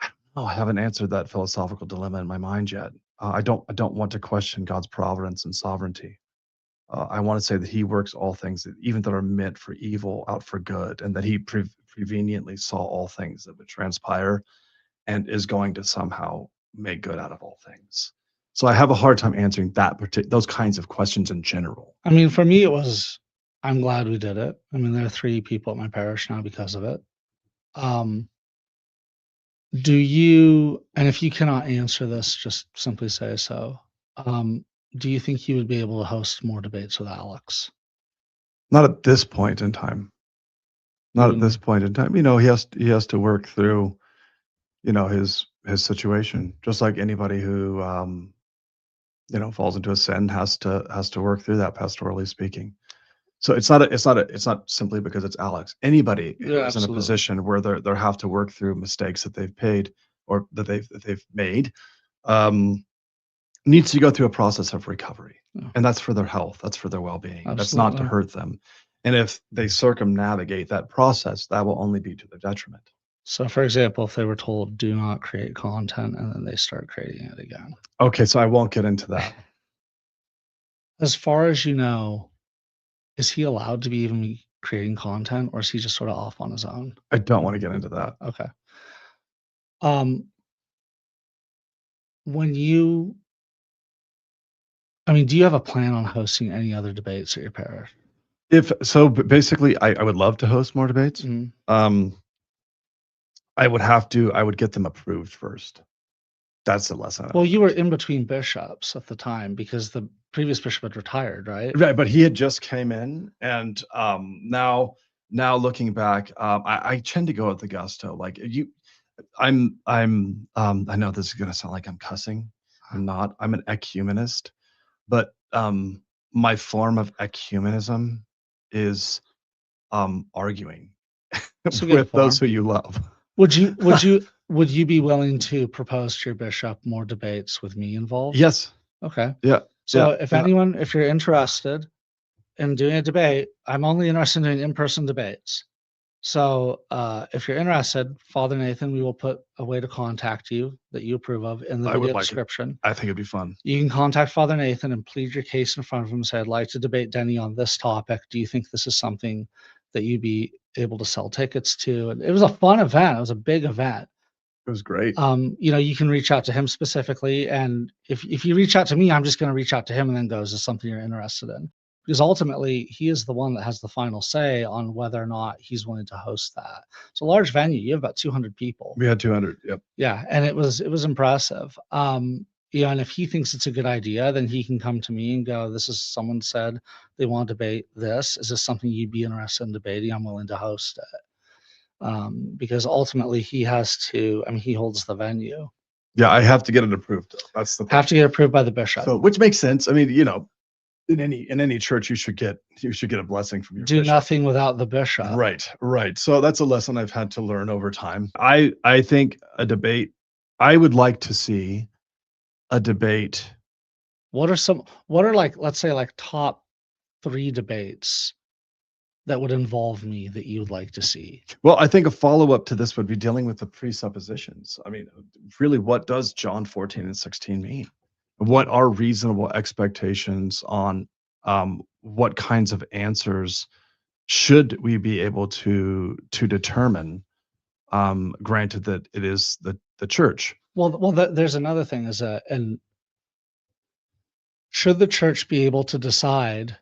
Speaker 2: I don't know. I haven't answered that philosophical dilemma in my mind yet. I don't want to question God's providence and sovereignty. I want to say that he works all things, even that are meant for evil, out for good, and that he preveniently saw all things that would transpire and is going to somehow make good out of all things. So I have a hard time answering those kinds of questions in general.
Speaker 1: I mean, for me, it was, I'm glad we did it. I mean, there are 3 people at my parish now because of it. Do you, and if you cannot answer this, just simply say so. Do you think you would be able to host more debates with Alex?
Speaker 2: Not at this point in time. Not at this point in time. He has to work through, his situation, just like anybody who falls into a sin has to work through that, pastorally speaking. So it's not simply because it's Alex. Anybody is in a position where they have to work through mistakes that they've paid or that they've made, needs to go through a process of recovery. And that's for their health, that's for their well-being. That's not to hurt them. And if they circumnavigate that process, that will only be to their detriment.
Speaker 1: So, for example, if they were told, do not create content, and then they start creating it again.
Speaker 2: Okay, so I won't get into that.
Speaker 1: As far as you know, is he allowed to be even creating content, or is he just sort of off on his own?
Speaker 2: I don't want to get into that.
Speaker 1: Okay. Do you have a plan on hosting any other debates at your parish?
Speaker 2: Basically, I would love to host more debates.
Speaker 1: Mm-hmm.
Speaker 2: I would get them approved first. That's the lesson.
Speaker 1: Well, you were in between bishops at the time because the previous bishop had retired, right?
Speaker 2: Right, but he had just came in, and now looking back, I tend to go with the gusto. Like, I know this is gonna sound like I'm cussing. I'm not. I'm an ecumenist, but my form of ecumenism is arguing with those who you love.
Speaker 1: Would you be willing to propose to your bishop more debates with me involved?
Speaker 2: Yes.
Speaker 1: Okay.
Speaker 2: Yeah.
Speaker 1: So if you're interested in doing a debate, I'm only interested in doing in-person debates. So if you're interested, Father Nathan, we will put a way to contact you that you approve of in the video description.
Speaker 2: I think it'd be fun.
Speaker 1: You can contact Father Nathan and plead your case in front of him and say, I'd like to debate Denny on this topic. Do you think this is something that you'd be able to sell tickets to? And it was a fun event. It was a big event.
Speaker 2: It was great.
Speaker 1: You can reach out to him specifically, and if you reach out to me, I'm just going to reach out to him and then go, is this something you're interested in? Because ultimately, he is the one that has the final say on whether or not he's willing to host that. It's a large venue. You have about 200 people.
Speaker 2: We had 200. Yep.
Speaker 1: Yeah, and it was impressive. And if he thinks it's a good idea, then he can come to me and go, this is someone said they want to debate this. Is this something you'd be interested in debating? I'm willing to host it. Because ultimately he has to, he holds the venue.
Speaker 2: Yeah, I have to get it approved. That's the thing.
Speaker 1: Have to get approved by the bishop.
Speaker 2: So, which makes sense. I mean, in any church, you should get a blessing from your
Speaker 1: bishop.
Speaker 2: bishop.
Speaker 1: Nothing without the bishop.
Speaker 2: Right. So that's a lesson I've had to learn over time. I think a debate, I would like to see a debate.
Speaker 1: What are let's say top 3 debates that would involve me that you'd like to see?
Speaker 2: Well, I think a follow-up to this would be dealing with the presuppositions. I mean, really, what does John 14 and 16 mean? What are reasonable expectations on what kinds of answers should we be able to determine, granted that it is the church?
Speaker 1: Well, there's another thing and should the church be able to decide,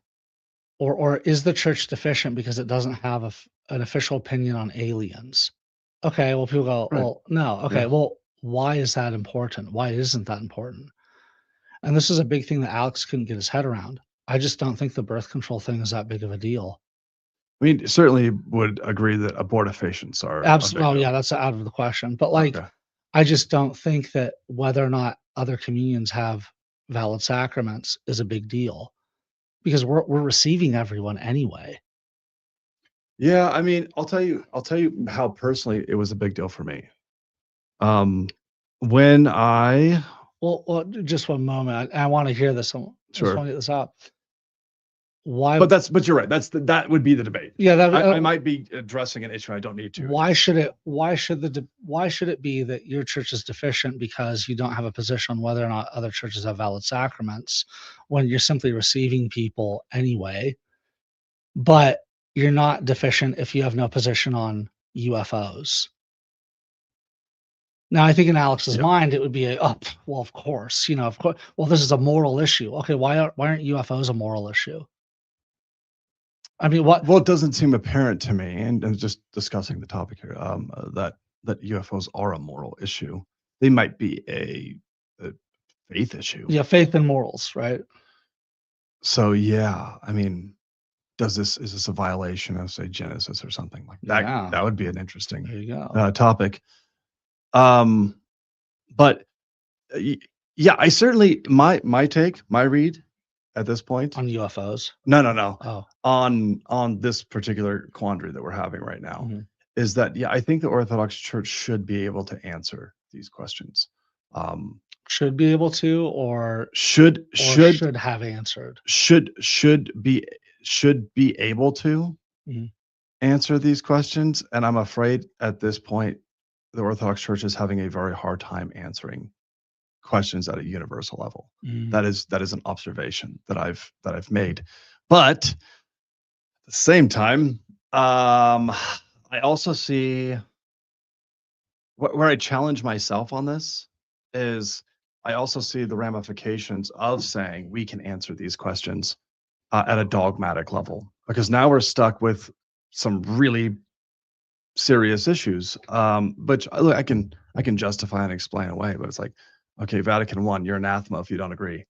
Speaker 1: or is the church deficient because it doesn't have an official opinion on aliens? Okay, well, people go, well, no. Okay, well, why is that important? Why isn't that important? And this is a big thing that Alex couldn't get his head around. I just don't think the birth control thing is that big of a deal.
Speaker 2: I mean, certainly would agree that abortifacients are
Speaker 1: absolutely. Oh, yeah, that's out of the question. But I just don't think that whether or not other communions have valid sacraments is a big deal, because we're receiving everyone anyway.
Speaker 2: Yeah, I mean, I'll tell you how personally it was a big deal for me. When I
Speaker 1: well, just one moment. I want to hear this.
Speaker 2: Sure.
Speaker 1: I just want to get this out. Why?
Speaker 2: But you're right. That would be the debate.
Speaker 1: Yeah,
Speaker 2: I might be addressing an issue I don't need to.
Speaker 1: Why should it be that your church is deficient because you don't have a position on whether or not other churches have valid sacraments, when you're simply receiving people anyway? But you're not deficient if you have no position on UFOs. Now, I think in Alex's mind, it would be well, of course, well, this is a moral issue. Okay, why aren't UFOs a moral issue? I mean, what?
Speaker 2: Well, it doesn't seem apparent to me, and just discussing the topic here, that UFOs are a moral issue. They might be a faith issue.
Speaker 1: Yeah, faith and morals, right?
Speaker 2: So yeah, I mean, is this a violation of, say, Genesis or something like that?
Speaker 1: Yeah.
Speaker 2: That would be an interesting
Speaker 1: There you go.
Speaker 2: Topic. But yeah, I certainly my read at this point
Speaker 1: on UFOs.
Speaker 2: No.
Speaker 1: Oh.
Speaker 2: On this particular quandary that we're having right now, is that I think the Orthodox Church should be able to answer these questions.
Speaker 1: Should be able to, or
Speaker 2: should
Speaker 1: have answered.
Speaker 2: Should be able to answer these questions, and I'm afraid at this point the Orthodox Church is having a very hard time answering questions at a universal level. That is an observation that I've made. But at the same time, I also see where I challenge myself on this is I also see the ramifications of saying we can answer these questions at a dogmatic level, because now we're stuck with some really serious issues, but look, I can justify and explain away, but it's like, okay, Vatican I, you're anathema if you don't agree.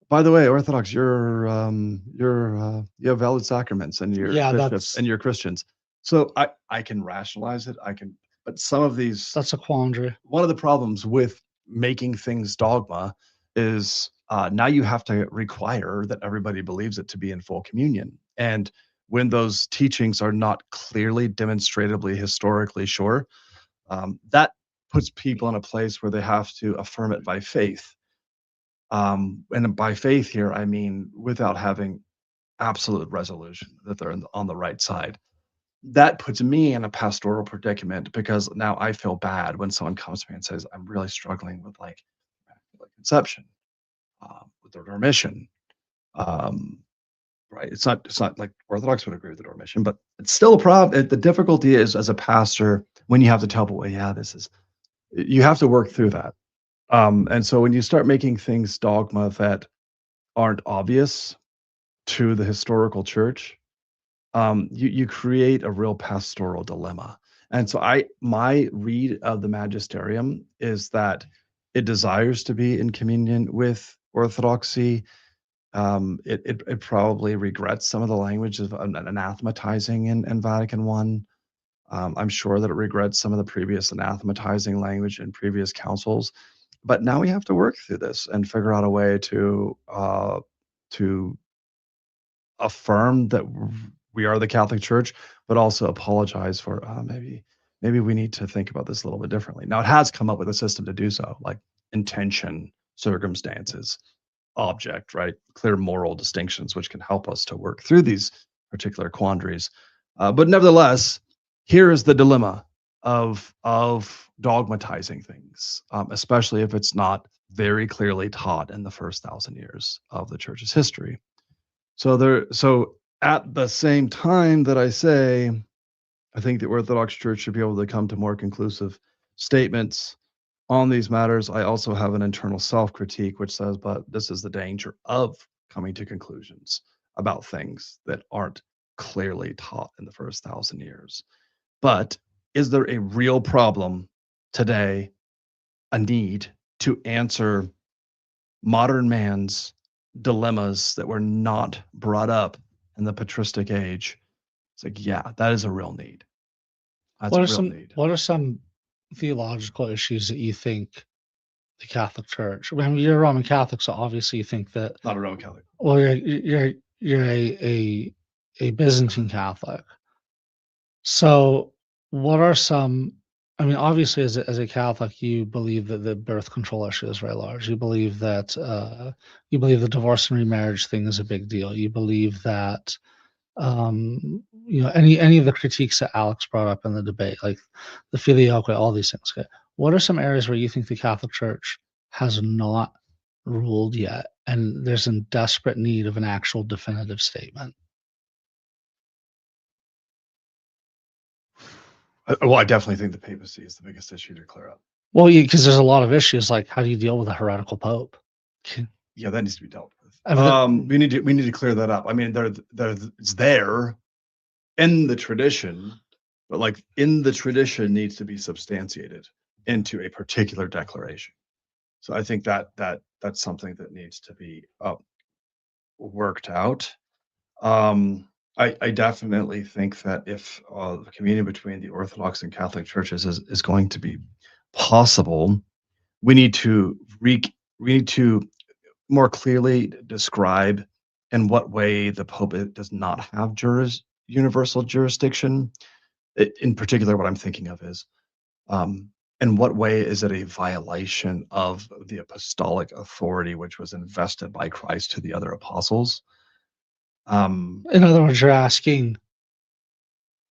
Speaker 2: By the way, Orthodox, you have valid sacraments and you're bishops and you're Christians. So I can rationalize it. But some of these,
Speaker 1: that's a quandary.
Speaker 2: One of the problems with making things dogma is now you have to require that everybody believes it to be in full communion. And when those teachings are not clearly, demonstrably, historically sure, that puts people in a place where they have to affirm it by faith. And by faith here, I mean without having absolute resolution that they're on the right side. That puts me in a pastoral predicament, because now I feel bad when someone comes to me and says, I'm really struggling with like conception, with the dormition. Right. It's not like Orthodox would agree with the dormition, but it's still a problem. The difficulty is, as a pastor, when you have to tell people, well, yeah, this is You have to work through that. And so when you start making things dogma that aren't obvious to the historical church, you create a real pastoral dilemma. And so my read of the magisterium is that it desires to be in communion with Orthodoxy. It probably regrets some of the language of anathematizing in Vatican I. I'm sure that it regrets some of the previous anathematizing language in previous councils. But now we have to work through this and figure out a way to affirm that we are the Catholic Church, but also apologize for maybe we need to think about this a little bit differently. Now it has come up with a system to do so, like intention, circumstances, object, right? Clear moral distinctions, which can help us to work through these particular quandaries. But nevertheless, here is the dilemma of dogmatizing things, especially if it's not very clearly taught in the first 1,000 years of the church's history. So at the same time that I say, I think the Orthodox Church should be able to come to more conclusive statements on these matters, I also have an internal self-critique which says, but this is the danger of coming to conclusions about things that aren't clearly taught in the first 1,000 years. But is there a real problem today, a need to answer modern man's dilemmas that were not brought up in the patristic age? It's like, yeah, that is a real need. That's a real need.
Speaker 1: What are some theological issues that you think the Catholic Church? I mean, you're a Roman Catholic, so obviously you think that.
Speaker 2: Not a Roman Catholic.
Speaker 1: Well, you're a Byzantine Catholic. So, what are some? I mean, obviously, as a Catholic, you believe that the birth control issue is very large. You believe that the divorce and remarriage thing is a big deal. You believe that any of the critiques that Alex brought up in the debate, like the filioque, all these things. Okay. What are some areas where you think the Catholic Church has not ruled yet, and there's a desperate need of an actual definitive statement?
Speaker 2: Well, I definitely think the papacy is the biggest issue to clear up.
Speaker 1: Well, because there's a lot of issues, like how do you deal with a heretical pope?
Speaker 2: Yeah, that needs to be dealt with. We need to clear that up. I mean, it's there in the tradition, but like in the tradition needs to be substantiated into a particular declaration. So I think that's something that needs to be worked out. I definitely think that if the communion between the Orthodox and Catholic churches is going to be possible, we need to more clearly describe in what way the Pope does not have universal jurisdiction. In particular, what I'm thinking of is, in what way is it a violation of the apostolic authority which was invested by Christ to the other apostles?
Speaker 1: In other words, you're asking,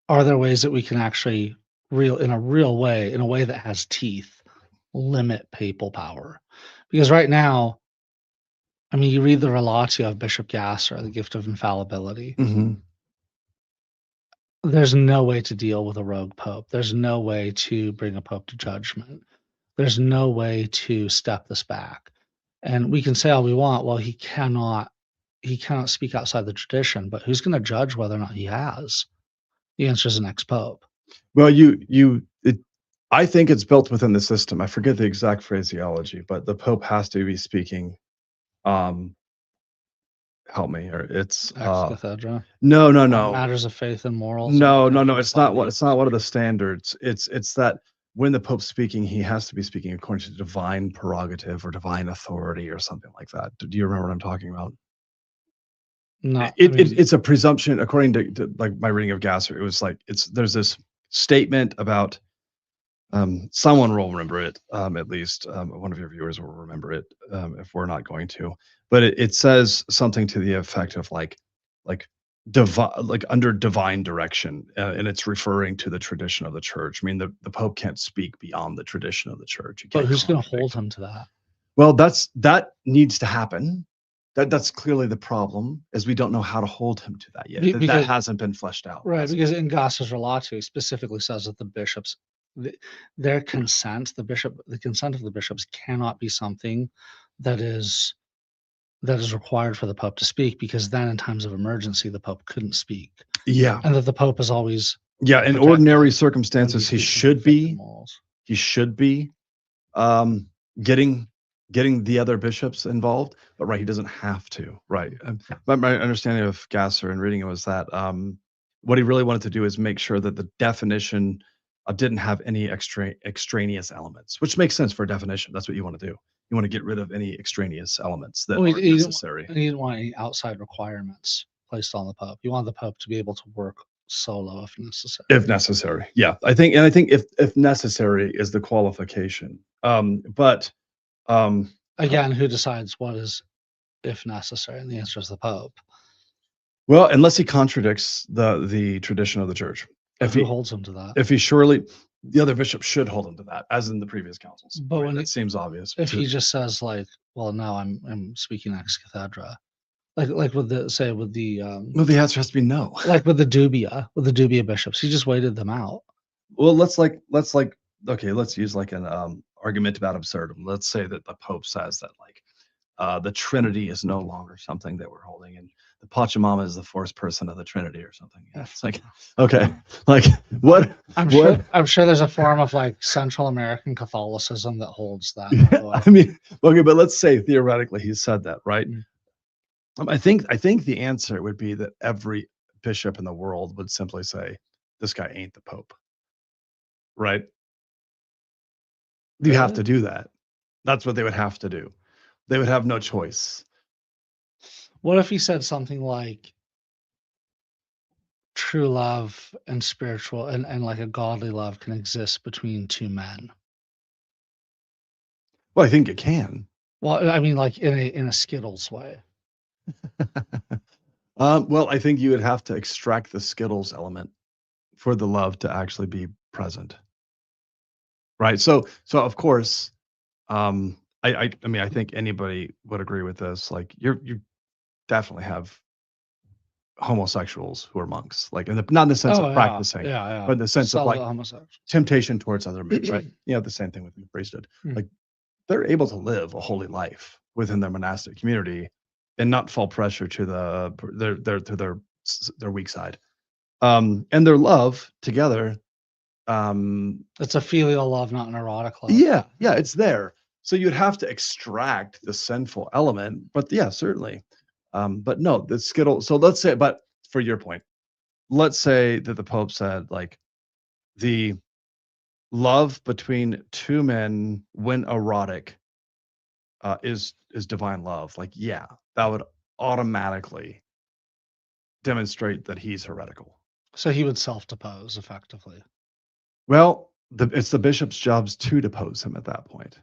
Speaker 1: are there ways that we can actually in a real way, in a way that has teeth, limit papal power? Because right now, I mean, you read the Relatio of Bishop Gasser, the gift of infallibility.
Speaker 2: Mm-hmm.
Speaker 1: There's no way to deal with a rogue pope. There's no way to bring a pope to judgment. There's no way to step this back. And we can say all we want, well, he cannot speak outside the tradition, but who's going to judge whether or not he has? The answer is an ex-pope.
Speaker 2: Well, I think it's built within the system. I forget the exact phraseology, but the Pope has to be speaking. Help me, or it's
Speaker 1: Ex cathedra.
Speaker 2: No.
Speaker 1: Matters of faith and morals.
Speaker 2: No. It's not one of the standards. It's that when the Pope's speaking, he has to be speaking according to divine prerogative or divine authority or something like that. Do you remember what I'm talking about?
Speaker 1: No,
Speaker 2: it's a presumption according to like my reading of Gasser. It was like there's this statement about someone will remember it, at least one of your viewers will remember it, if we're not going to, but it says something to the effect of like under divine direction, and it's referring to the tradition of the church. I mean, the Pope can't speak beyond the tradition of the church.
Speaker 1: But who's going to hold him to that?
Speaker 2: Well, that needs to happen. That's clearly the problem, is we don't know how to hold him to that yet. That hasn't been fleshed out.
Speaker 1: Right, because in Gasser's Relatio, he specifically says that the bishops their consent, the consent of the bishops cannot be something that is required for the Pope to speak, because then in times of emergency, the Pope couldn't speak.
Speaker 2: Yeah.
Speaker 1: And that the Pope is always
Speaker 2: in ordinary circumstances, he should be getting the other bishops involved, but right, he doesn't have to, right? But my understanding of Gasser and reading it was that what he really wanted to do is make sure that the definition didn't have any extraneous elements, which makes sense for a definition. That's what you want to do. You want to get rid of any extraneous elements that aren't necessary.
Speaker 1: He didn't want any outside requirements placed on the Pope. You want the Pope to be able to work solo if necessary.
Speaker 2: If necessary, yeah. I think if necessary is the qualification. But
Speaker 1: again, who decides what is if necessary? And the answer is the Pope.
Speaker 2: Well, unless he contradicts the tradition of the church.
Speaker 1: If he holds him to that.
Speaker 2: If he surely, the other bishops should hold him to that, as in the previous councils.
Speaker 1: But
Speaker 2: right?
Speaker 1: when
Speaker 2: it seems obvious.
Speaker 1: If he just says like, well, no, I'm speaking ex cathedra, like with the well,
Speaker 2: the answer has to be no.
Speaker 1: Like with the dubia bishops, he just waited them out.
Speaker 2: Well, let's use like an argument about absurdum. Let's say that the Pope says that like the Trinity is no longer something that we're holding, and the Pachamama is the fourth person of the Trinity or something. Yeah, it's like, okay, like what? I'm
Speaker 1: sure there's a form of like Central American Catholicism that holds that.
Speaker 2: I mean, okay, but let's say theoretically he said that, right? I think the answer would be that every bishop in the world would simply say, "This guy ain't the Pope," right? You have to do that. That's what they would have to do. They would have no choice.
Speaker 1: What if he said something like true love and spiritual and like a godly love can exist between two men?
Speaker 2: Well, I think it can.
Speaker 1: Well, I mean, like in a Skittles way.
Speaker 2: Well, I think you would have to extract the Skittles element for the love to actually be present. Right. So of course, I mean, I think anybody would agree with this. Like you definitely have homosexuals who are monks, like not in the sense of practicing, but in the sense of like temptation towards other men, right? You know, the same thing with the priesthood. Like they're able to live a holy life within their monastic community and not fall pressure to their weak side. And their love together.
Speaker 1: It's a filial love, not an erotic love.
Speaker 2: Yeah, it's there. So you'd have to extract the sinful element, but yeah, certainly. But no, the Skittle. So let's say, but for your point, let's say that the Pope said like the love between two men when erotic is divine love. Like, yeah, that would automatically demonstrate that he's heretical.
Speaker 1: So he would self-depose effectively.
Speaker 2: Well, it's the bishop's jobs to depose him at that point.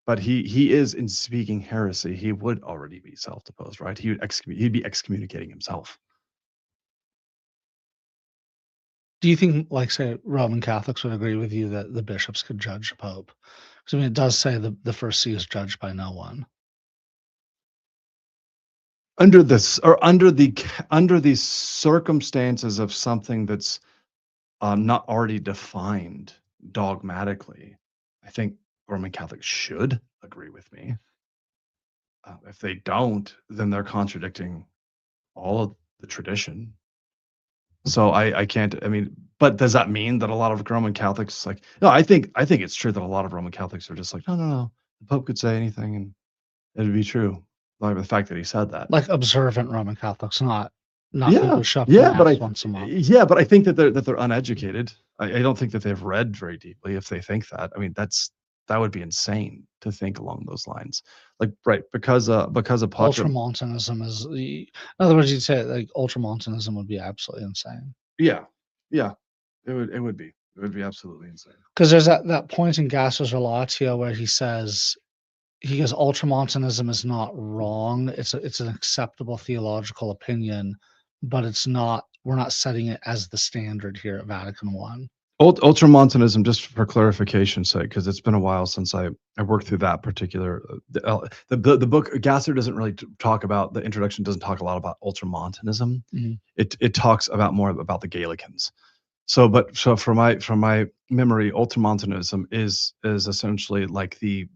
Speaker 2: But he is, in speaking heresy, he would already be self-deposed, right? He'd be excommunicating himself.
Speaker 1: Do you think, like, say, Roman Catholics would agree with you that the bishops could judge the Pope? Because I mean, it does say the first see is judged by no one.
Speaker 2: Under the circumstances of something that's not already defined dogmatically, I think Roman Catholics should agree with me. If they don't, then they're contradicting all of the tradition. So I can't. I mean, but does that mean that a lot of Roman Catholics like? No, I think it's true that a lot of Roman Catholics are just like, no. The Pope could say anything and it'd be true. Like the fact that he said that,
Speaker 1: like observant Roman Catholics, not
Speaker 2: people
Speaker 1: shove once a month.
Speaker 2: Yeah, but I think that they're uneducated. I don't think that they've read very deeply if they think that. I mean, that would be insane to think along those lines. Like, right, because
Speaker 1: Ultramontanism is in other words, you'd say like Ultramontanism would be absolutely insane.
Speaker 2: Yeah, it would be absolutely insane.
Speaker 1: Because there's that point in Gasser's Relatio where he goes, Ultramontanism is not wrong. It's an acceptable theological opinion, but we're not setting it as the standard here at Vatican I.
Speaker 2: Ultramontanism, just for clarification's sake, because it's been a while since I worked through that particular the book. Gasser doesn't really talk about, the introduction doesn't talk a lot about Ultramontanism. Mm-hmm. It talks about more about the Gallicans. So for my memory, ultramontanism is essentially like the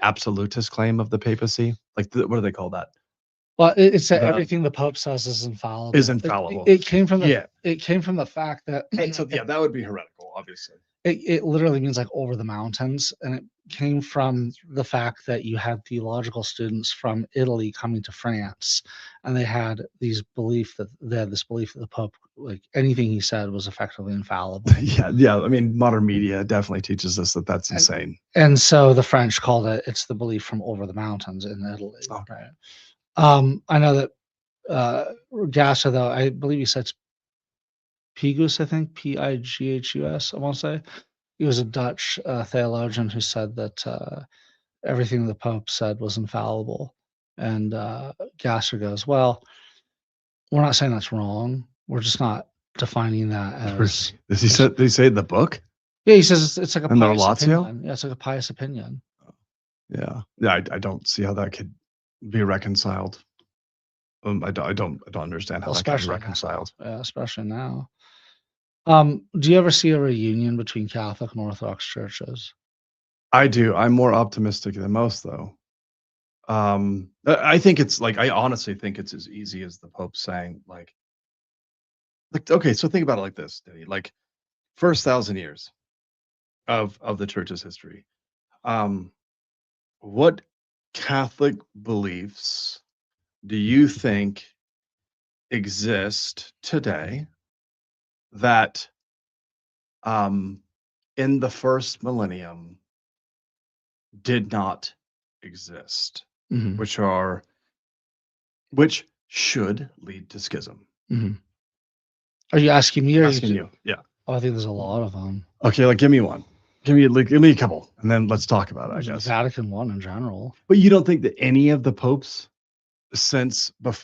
Speaker 2: absolutist claim of the papacy. Like what do they call that?
Speaker 1: Well, it's that everything the Pope says is infallible.
Speaker 2: Is infallible.
Speaker 1: It came from the fact that
Speaker 2: so that would be heretical, obviously.
Speaker 1: It literally means like over the mountains, and it came from the fact that you had theological students from Italy coming to France, and they had this belief that the Pope, like anything he said, was effectively infallible.
Speaker 2: yeah. I mean, modern media definitely teaches us that that's insane.
Speaker 1: And so the French called it's the belief from over the mountains in Italy.
Speaker 2: Okay.
Speaker 1: Right? I know that Gasser, though, I believe he said Pigus, I think, Pighus, I want to say. He was a Dutch theologian who said that everything the Pope said was infallible. And Gasser goes, well, we're not saying that's wrong. We're just not defining that as...
Speaker 2: Did he say in the book?
Speaker 1: Yeah, he saes it's like a pious
Speaker 2: opinion.
Speaker 1: Yeah, it's like a pious opinion.
Speaker 2: Yeah. I don't see how that could be reconciled. I don't understand how that can be reconciled.
Speaker 1: Yeah, especially now. Do you ever see a reunion between Catholic and Orthodox churches?
Speaker 2: I do. I'm more optimistic than most, though. I think it's like, I honestly think it's as easy as the Pope saying, like, okay, so think about it like this, Denny. Like, first 1,000 years of the church's history. What Catholic beliefs do you think exist today that in the first millennium did not exist, which should lead to schism?
Speaker 1: Are you asking me?
Speaker 2: Or asking you? Yeah.
Speaker 1: Oh, I think there's a lot of them.
Speaker 2: Okay, like give me one. Give me a couple, and then let's talk about it. I guess
Speaker 1: Vatican I in general.
Speaker 2: But you don't think that any of the popes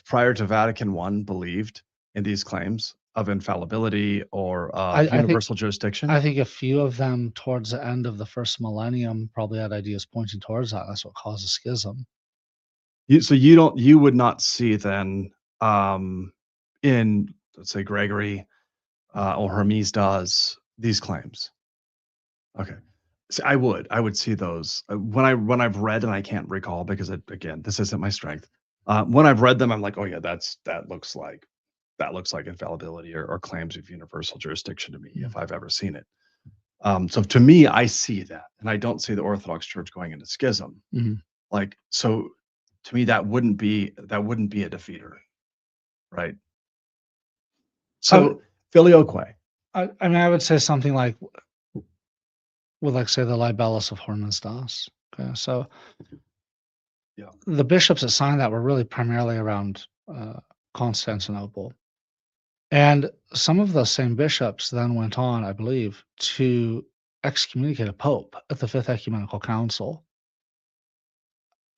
Speaker 2: prior to Vatican I believed in these claims of infallibility or universal jurisdiction?
Speaker 1: I think a few of them towards the end of the first millennium probably had ideas pointing towards that. That's what caused a schism.
Speaker 2: You would not see then in, let's say, Gregory or Hermes does these claims. Okay. See, I would see those when I've read, and I can't recall because again, this isn't my strength. When I've read them, I'm like, oh yeah, that looks like infallibility or claims of universal jurisdiction to me, if I've ever seen it. So to me, I see that, and I don't see the Orthodox Church going into schism. Like, so to me, that wouldn't be a defeater, right? So filioque.
Speaker 1: I mean, I would say something like, say the libellus of Hornsdas. Okay, so
Speaker 2: yeah,
Speaker 1: the bishops that signed that were really primarily around Constantinople, and some of those same bishops then went on, I believe, to excommunicate a pope at the Fifth Ecumenical Council.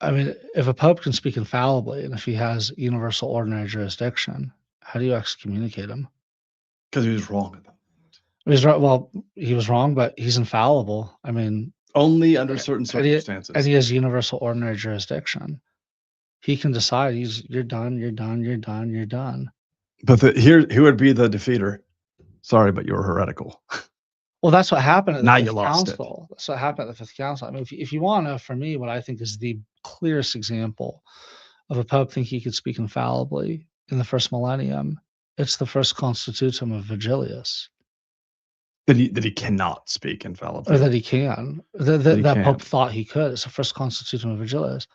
Speaker 1: I mean, if a pope can speak infallibly, and if he has universal ordinary jurisdiction, how do you excommunicate him?
Speaker 2: Because he was wrong at that point.
Speaker 1: He was wrong, but he's infallible. I mean,
Speaker 2: only under certain circumstances.
Speaker 1: And he has universal ordinary jurisdiction. He can decide you're done.
Speaker 2: But who would be the defeater? Sorry, but you're heretical.
Speaker 1: Well, that's what happened at the Fifth
Speaker 2: Council.
Speaker 1: That's what happened at the Fifth Council. I mean, if you want to know, for me, what I think is the clearest example of a pope thinking he could speak infallibly in the first millennium, it's the first Constitutum of Vigilius.
Speaker 2: That he cannot speak infallibly,
Speaker 1: or that he can. That Pope thought he could. It's the first Constitutum of Vigilius,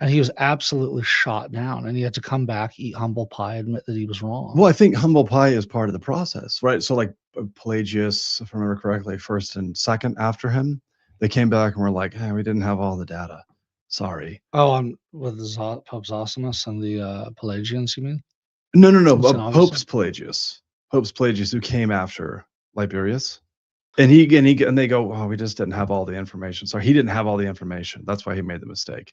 Speaker 1: and he was absolutely shot down, and he had to come back, eat humble pie, admit that he was wrong.
Speaker 2: Well, I think humble pie is part of the process, right? So, like Pelagius, if I remember correctly, first and second after him, they came back and were like, "Hey, we didn't have all the data. Sorry."
Speaker 1: Oh, with the Pope Zosimus and the Pelagians, you mean?
Speaker 2: No. Pope's Pelagius, who came after Liberius, and they go, "Oh, we just didn't have all the information." So he didn't have all the information. That's why he made the mistake.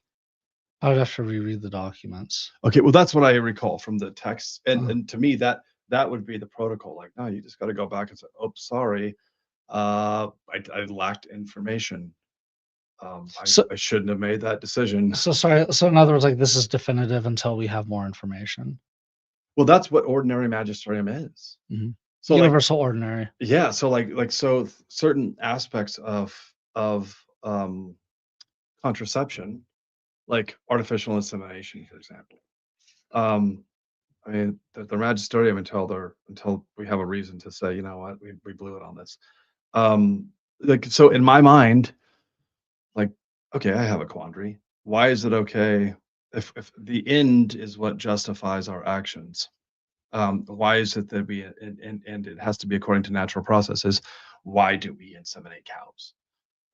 Speaker 1: I would have to reread the documents.
Speaker 2: Okay, well, that's what I recall from the text, and to me that would be the protocol. Like, no, you just got to go back and say, "Oh, sorry, I lacked information. I shouldn't have made that decision."
Speaker 1: So sorry. So in other words, like, this is definitive until we have more information.
Speaker 2: Well, that's what ordinary magisterium is. So
Speaker 1: universal ordinary.
Speaker 2: Yeah, so so certain aspects of contraception, like artificial insemination, for example. Um, I mean, the magisterium until we have a reason to say, you know what, we blew it on this. Um, so in my mind, like, okay, I have a quandary. Why is it okay if the end is what justifies our actions? Why is it that and it has to be according to natural processes? Why do we inseminate cows?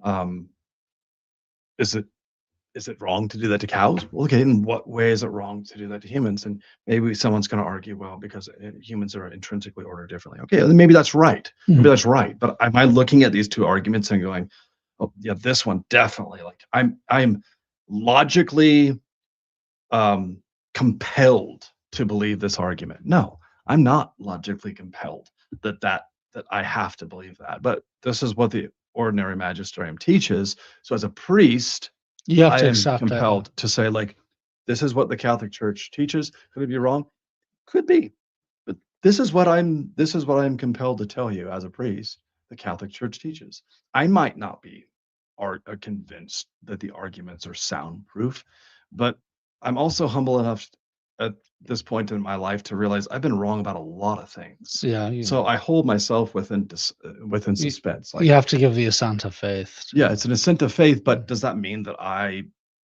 Speaker 2: Um, is it is it wrong to do that to cows? Well, okay, in what way is it wrong to do that to humans? And maybe someone's going to argue, well, because humans are intrinsically ordered differently. Okay, maybe that's right. Maybe that's right. But am I looking at these two arguments and going, oh, yeah, this one definitely. Like I'm logically compelled to believe this argument. No, I'm not logically compelled that I have to believe that. But this is what the ordinary magisterium teaches. So as a priest,
Speaker 1: You have
Speaker 2: I
Speaker 1: to
Speaker 2: am
Speaker 1: accept it.
Speaker 2: compelled to say, like, this is what the Catholic Church teaches. Could it be wrong? Could be. But this is what I'm compelled to tell you as a priest, the Catholic Church teaches. I might not be convinced that the arguments are soundproof, but I'm also humble enough at this point in my life to realize I've been wrong about a lot of things.
Speaker 1: Yeah.
Speaker 2: So I hold myself within suspense. Like,
Speaker 1: You have to give the assent of faith.
Speaker 2: yeah, it's an assent of faith, but does that mean that I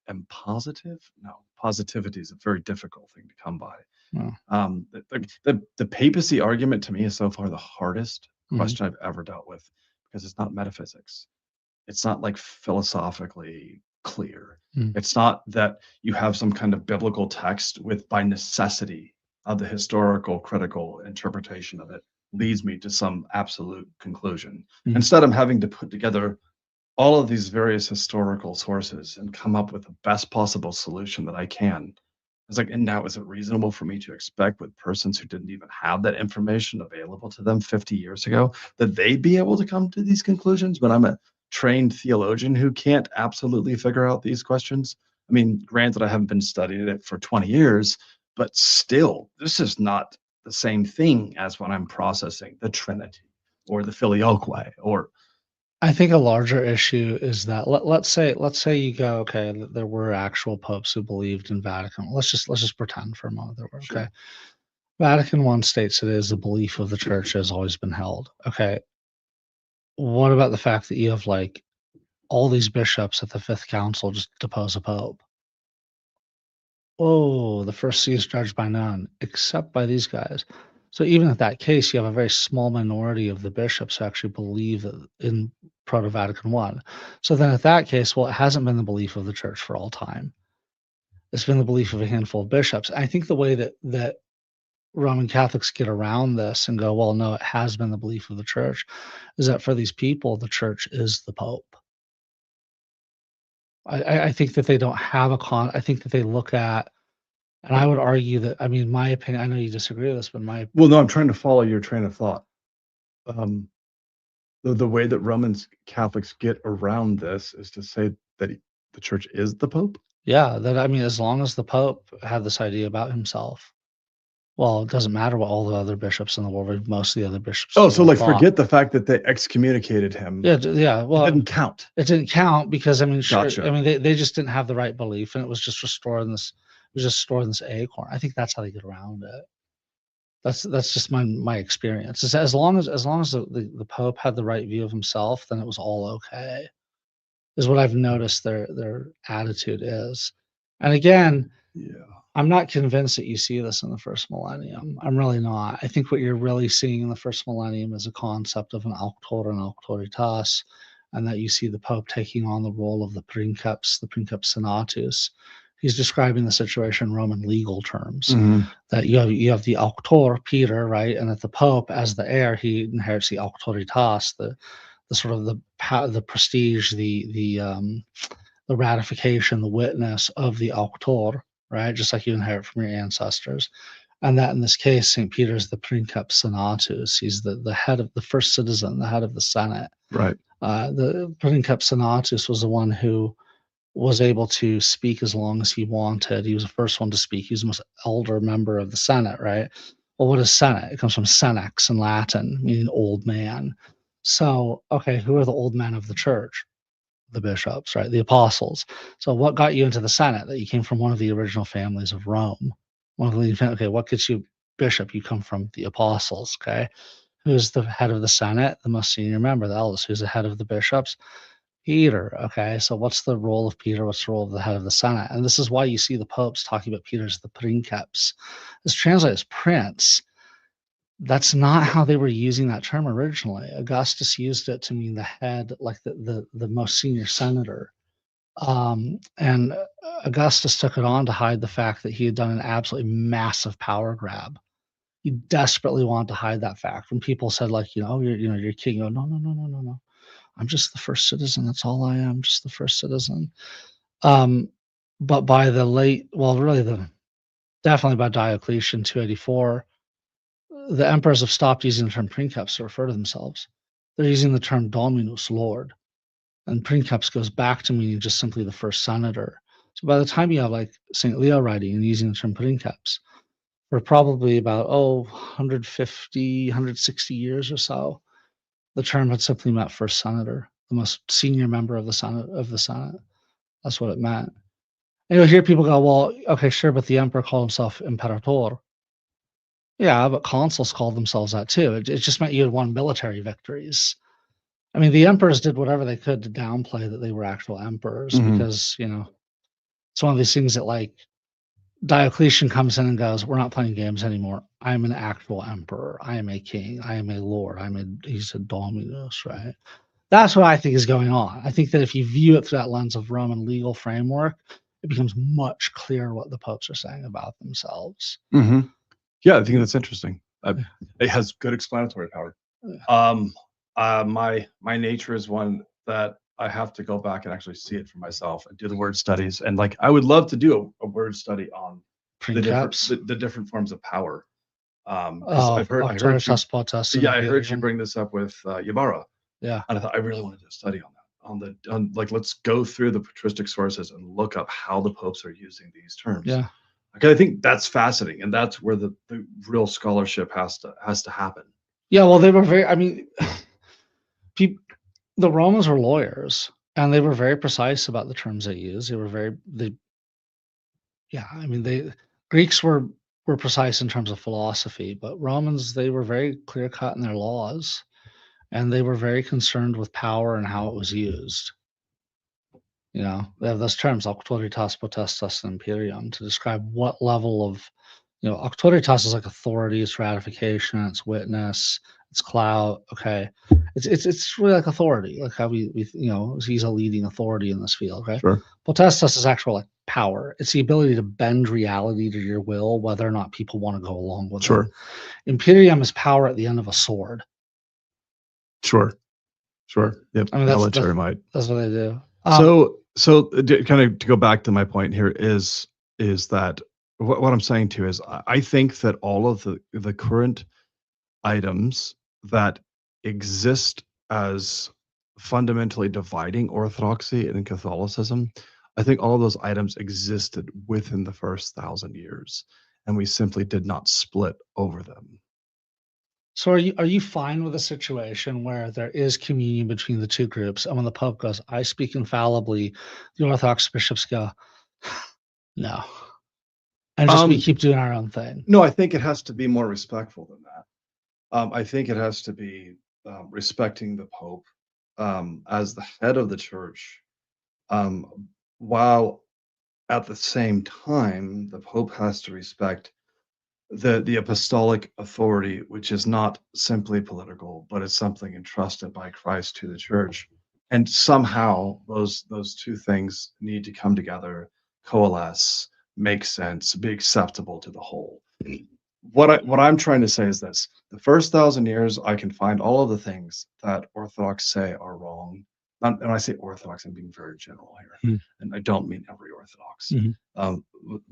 Speaker 2: am positive? No, positivity is a very difficult thing to come by.
Speaker 1: No.
Speaker 2: The papacy argument to me is so far the hardest
Speaker 1: Mhm.
Speaker 2: question I've ever dealt with, because it's not metaphysics. It's not like philosophically clear.
Speaker 1: Mm.
Speaker 2: It's not that you have some kind of biblical text with, by necessity of the historical critical interpretation of it, leads me to some absolute conclusion.
Speaker 1: Mm.
Speaker 2: Instead, I'm having to put together all of these various historical sources and come up with the best possible solution that I can. It's like, and now is it reasonable for me to expect with persons who didn't even have that information available to them 50 years ago that they'd be able to come to these conclusions when I'm a trained theologian who can't absolutely figure out these questions? I mean, granted, I haven't been studying it for 20 years, but still, this is not the same thing as when I'm processing the Trinity or the Filioque or
Speaker 1: I think a larger issue is that let's say you go, okay, there were actual popes who believed in Vatican. Let's just pretend for a moment there were.
Speaker 2: Sure.
Speaker 1: Okay. Vatican I states it is the belief of the church has always been held. Okay. What about the fact that you have like all these bishops at the Fifth Council just depose a pope? Oh, the first see is judged by none, except by these guys. So even at that case, you have a very small minority of the bishops who actually believe in Proto Vatican I. So then, at that case, well, it hasn't been the belief of the church for all time. It's been the belief of a handful of bishops. I think the way that Roman Catholics get around this and go, well, no, it has been the belief of the church, is that for these people, the church is the Pope. I think that they don't have I think that they look at, and I would argue that, I mean, my opinion, I know you disagree with this, but
Speaker 2: well, no, I'm trying to follow your train of thought. The way that Roman Catholics get around this is to say that the church is the Pope.
Speaker 1: yeah, that I mean, as long as the Pope had this idea about himself, well, it doesn't matter what all the other bishops in the world, or most of the other bishops.
Speaker 2: Oh, so like forget the fact that they excommunicated him.
Speaker 1: Yeah. Well,
Speaker 2: it didn't count.
Speaker 1: It didn't count because I mean, sure,
Speaker 2: Gotcha.
Speaker 1: I mean, they just didn't have the right belief, and it was just restoring this. It was just storing this acorn. I think that's how they get around it. That's just my experience. Is as long as the Pope had the right view of himself, then it was all okay. Is what I've noticed their attitude is. And again,
Speaker 2: Yeah.
Speaker 1: I'm not convinced that you see this in the first millennium. I'm really not. I think what you're really seeing in the first millennium is a concept of an auctor and auctoritas, and that you see the Pope taking on the role of the princeps senatus. He's describing the situation in Roman legal terms.
Speaker 2: Mm-hmm.
Speaker 1: That you have the auctor, Peter, right, and that the Pope, as the heir, he inherits the auctoritas, the sort of the prestige, the ratification, the witness of the auctor, right? Just like you inherit from your ancestors. And that in this case, St. Peter's the princeps senatus. He's the head of the first citizen, the head of the Senate.
Speaker 2: Right.
Speaker 1: The princeps senatus was the one who was able to speak as long as he wanted. He was the first one to speak. He was the most elder member of the Senate, right? Well, what is Senate? It comes from senex in Latin, meaning old man. So, okay, who are the old men of the church? The bishops, right? The apostles. So what got you into the Senate? That you came from one of the original families of Rome. One of the leading okay, what gets you bishop? You come from the apostles, okay? Who's the head of the Senate? The most senior member, the eldest. Who's the head of the bishops? Peter, okay? So what's the role of Peter? What's the role of the head of the Senate? And this is why you see the popes talking about Peter as the princeps. It's translated as prince. That's not how they were using that term originally. Augustus used it to mean the head, like the most senior senator. And Augustus took it on to hide the fact that he had done an absolutely massive power grab. He desperately wanted to hide that fact. When people said, like, you're king, no, no, no, no, no, no. I'm just the first citizen. That's all I am, just the first citizen. But by the late, well, really definitely by Diocletian 284, the emperors have stopped using the term princeps to refer to themselves. They're using the term dominus, Lord. And princeps goes back to meaning just simply the first senator. So by the time you have like St. Leo writing and using the term princeps, for probably about 150, 160 years or so, the term had simply meant first senator, the most senior member of the Senate. That's what it meant. And you'll hear people go, well, okay, sure, but the emperor called himself imperator. Yeah, but consuls called themselves that too. It just meant you had won military victories. I mean, the emperors did whatever they could to downplay that they were actual emperors because, it's one of these things that, like, Diocletian comes in and goes, we're not playing games anymore. I'm an actual emperor. I am a king. I am a lord. He's a dominus, right? That's what I think is going on. I think that if you view it through that lens of Roman legal framework, it becomes much clearer what the popes are saying about themselves.
Speaker 2: Yeah, I think that's interesting. It has good explanatory power. My nature is one that I have to go back and actually see it for myself and do the word studies. And like, I would love to do a word study on the different forms of power. I've heard you bring this up with Ybarra.
Speaker 1: Yeah,
Speaker 2: and I thought I really wanted to study on that. On like, let's go through the patristic sources and look up how the popes are using these terms.
Speaker 1: Yeah.
Speaker 2: Okay, I think that's fascinating, and that's where the real scholarship has to happen.
Speaker 1: Yeah, well, they were very. I mean, the Romans were lawyers, and they were very precise about the terms they used. Greeks were precise in terms of philosophy, but Romans, they were very clear cut in their laws, and they were very concerned with power and how it was used. They have those terms, auctoritas, potestas, and imperium, to describe what level of, auctoritas is like authority, it's ratification, it's witness, it's clout. Okay, it's really like authority, like how we he's a leading authority in this field. Okay,
Speaker 2: sure.
Speaker 1: Potestas is actual like power. It's the ability to bend reality to your will, whether or not people want to go along with it. Imperium is power at the end of a sword.
Speaker 2: Sure. Yep.
Speaker 1: I mean,
Speaker 2: military might.
Speaker 1: That's what they do.
Speaker 2: So kind of to go back to my point here is that what I'm saying too is I think that all of the current items that exist as fundamentally dividing Orthodoxy and Catholicism, I think all of those items existed within the first 1,000 years, and we simply did not split over them.
Speaker 1: So are you fine with a situation where there is communion between the two groups, and when the Pope goes, I speak infallibly, the Orthodox bishops go, no, and just we keep doing our own thing?
Speaker 2: No, I think it has to be more respectful than that. I think it has to be respecting the Pope as the head of the church, while at the same time the Pope has to respect the apostolic authority, which is not simply political, but it's something entrusted by Christ to the church. And somehow those two things need to come together, coalesce, make sense, be acceptable to the whole. What I'm trying to say is this: the first 1,000 years, I can find all of the things that Orthodox say are wrong. And when I say Orthodox, I'm being very general here, and I don't mean every Orthodox.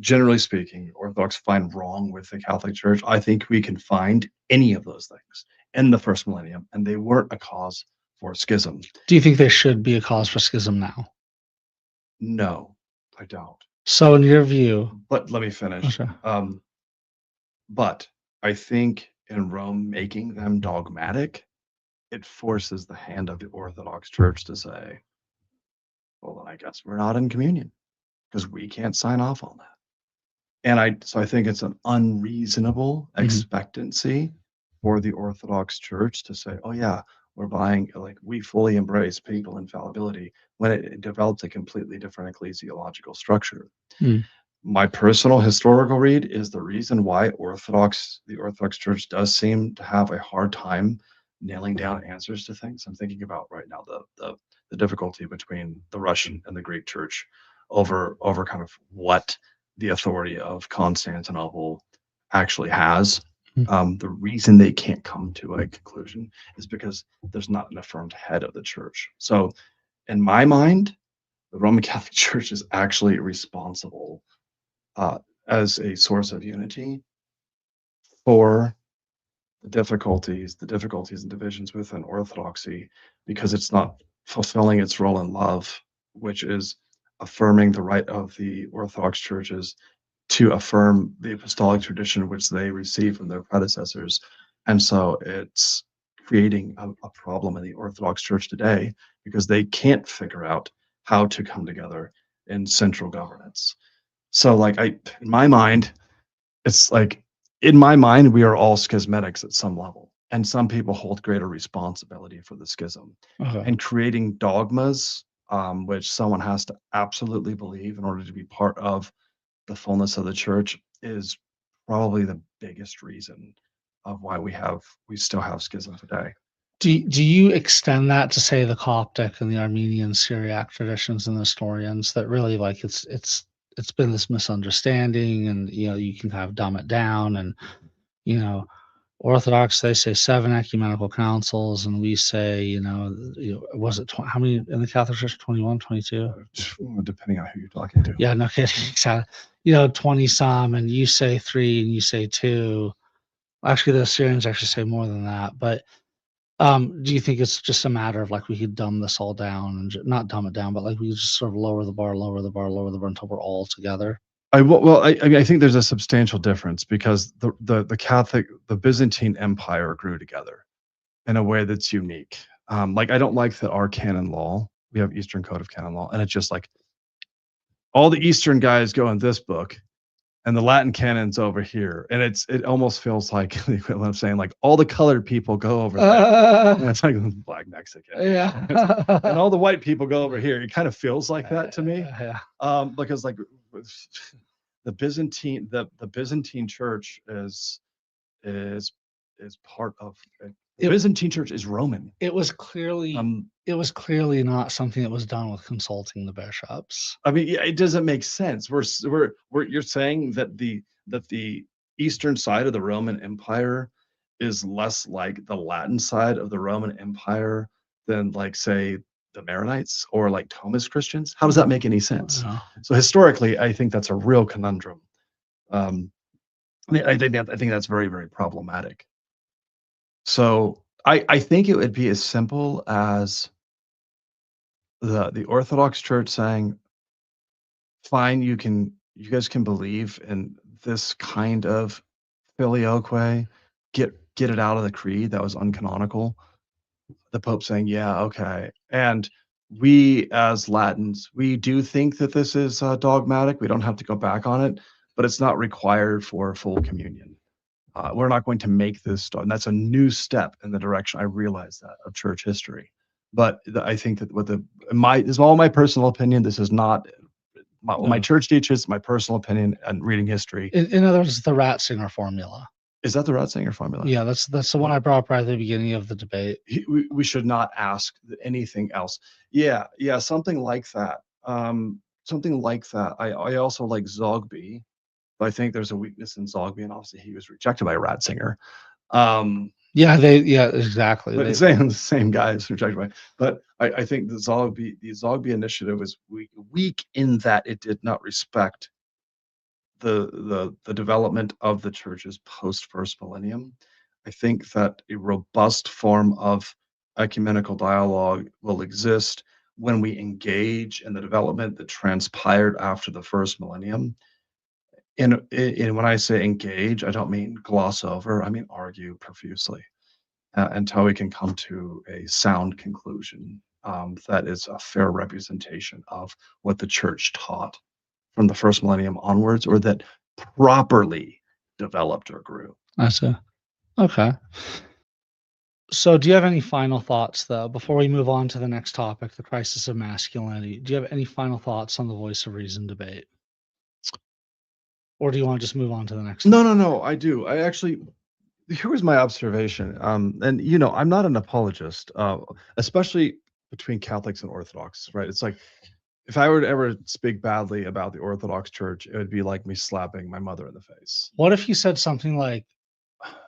Speaker 2: Generally speaking, Orthodox find wrong with the Catholic Church. I think we can find any of those things in the first millennium, and they weren't a cause for schism.
Speaker 1: Do you think they should be a cause for schism now?
Speaker 2: No, I don't.
Speaker 1: So in your view...
Speaker 2: But let me finish.
Speaker 1: Okay.
Speaker 2: But I think in Rome making them dogmatic, it forces the hand of the Orthodox Church to say, well, then I guess we're not in communion because we can't sign off on that. And I think it's an unreasonable expectancy for the Orthodox Church to say, oh yeah, we're buying, like, we fully embrace papal infallibility when it develops a completely different ecclesiological structure.
Speaker 1: Mm.
Speaker 2: My personal historical read is the reason why the Orthodox Church does seem to have a hard time nailing down answers to things. I'm thinking about right now the difficulty between the Russian and the Greek Church over kind of what the authority of Constantinople actually has. The reason they can't come to a conclusion is because there's not an affirmed head of the church. So in my mind, the Roman Catholic Church is actually responsible uh, as a source of unity for the difficulties and divisions within Orthodoxy, because it's not fulfilling its role in love, which is affirming the right of the Orthodox churches to affirm the apostolic tradition which they received from their predecessors. And so it's creating a problem in the Orthodox Church today because they can't figure out how to come together in central governance. So, like, in my mind, it's like, in my mind, we are all schismatics at some level, and some people hold greater responsibility for the schism. And creating dogmas, which someone has to absolutely believe in order to be part of the fullness of the church, is probably the biggest reason of why we still have schism today.
Speaker 1: Do you extend that to, say, the Coptic and the Armenian Syriac traditions and historians, that really, like, it's been this misunderstanding, and you can kind of dumb it down, and you know Orthodox, they say 7 ecumenical councils, and we say, was it how many in the Catholic Church? 21, 22?
Speaker 2: Depending on who you're talking to.
Speaker 1: Yeah, no kidding. Exactly. 20 some, and you say 3 and you say 2. Actually, the Syrians actually say more than that. But do you think it's just a matter of, like, we could dumb this all down, and not dumb it down, but like we could just sort of lower the bar, lower the bar, lower the bar until we're all together?
Speaker 2: I mean, I think there's a substantial difference because the Byzantine Empire grew together in a way that's unique. Like, I don't like that our canon law, we have Eastern Code of Canon Law, and it's just like all the Eastern guys go in this book, and the Latin canon's over here, and it almost feels like the equivalent of saying, like, all the colored people go over there. And it's like Black Mexican.
Speaker 1: Yeah.
Speaker 2: And all the white people go over here. It kind of feels like that to me.
Speaker 1: Yeah.
Speaker 2: Because, like, the Byzantine Church is part of the Byzantine Church is Roman.
Speaker 1: It was clearly not something that was done with consulting the bishops.
Speaker 2: I mean, yeah, it doesn't make sense. You're saying that the eastern side of the Roman Empire is less like the Latin side of the Roman Empire than, like, say, the Maronites or, like, Thomist Christians. How does that make any sense? So historically, I think that's a real conundrum. I think that's very, very problematic. So I think it would be as simple as the Orthodox Church saying, fine, you guys can believe in this kind of filioque, get it out of the creed that was uncanonical. The Pope saying, yeah, okay. And we as Latins, we do think that this is dogmatic. We don't have to go back on it, but it's not required for full communion. We're not going to make this, and that's a new step in the direction, I realize that, of church history. But I think that this is all my personal opinion. This is not what my church teaches, my personal opinion and reading history.
Speaker 1: In other words, the Ratzinger formula.
Speaker 2: Is that the Ratzinger formula?
Speaker 1: Yeah, that's the one I brought up right at the beginning of the debate.
Speaker 2: We should not ask anything else. Yeah, something like that. Something like that. I also like Zogby. But I think there's a weakness in Zogby, and obviously he was rejected by Ratzinger.
Speaker 1: Yeah, exactly.
Speaker 2: But the same guys rejected by. But I think the Zogby initiative was weak in that it did not respect the development of the church's post first millennium. I think that a robust form of ecumenical dialogue will exist when we engage in the development that transpired after the first millennium. And when I say engage, I don't mean gloss over. I mean argue profusely until we can come to a sound conclusion that is a fair representation of what the church taught from the first millennium onwards, or that properly developed or grew.
Speaker 1: I see. Okay. So, do you have any final thoughts, though, before we move on to the next topic, the crisis of masculinity? Do you have any final thoughts on the voice of reason debate? Or do you want to just move on to the next
Speaker 2: No,
Speaker 1: topic?
Speaker 2: no, no. I do. I actually, here was my observation. And I'm not an apologist, especially between Catholics and Orthodox, right? It's like if I were to ever speak badly about the Orthodox Church, it would be like me slapping my mother in the face.
Speaker 1: What if you said something like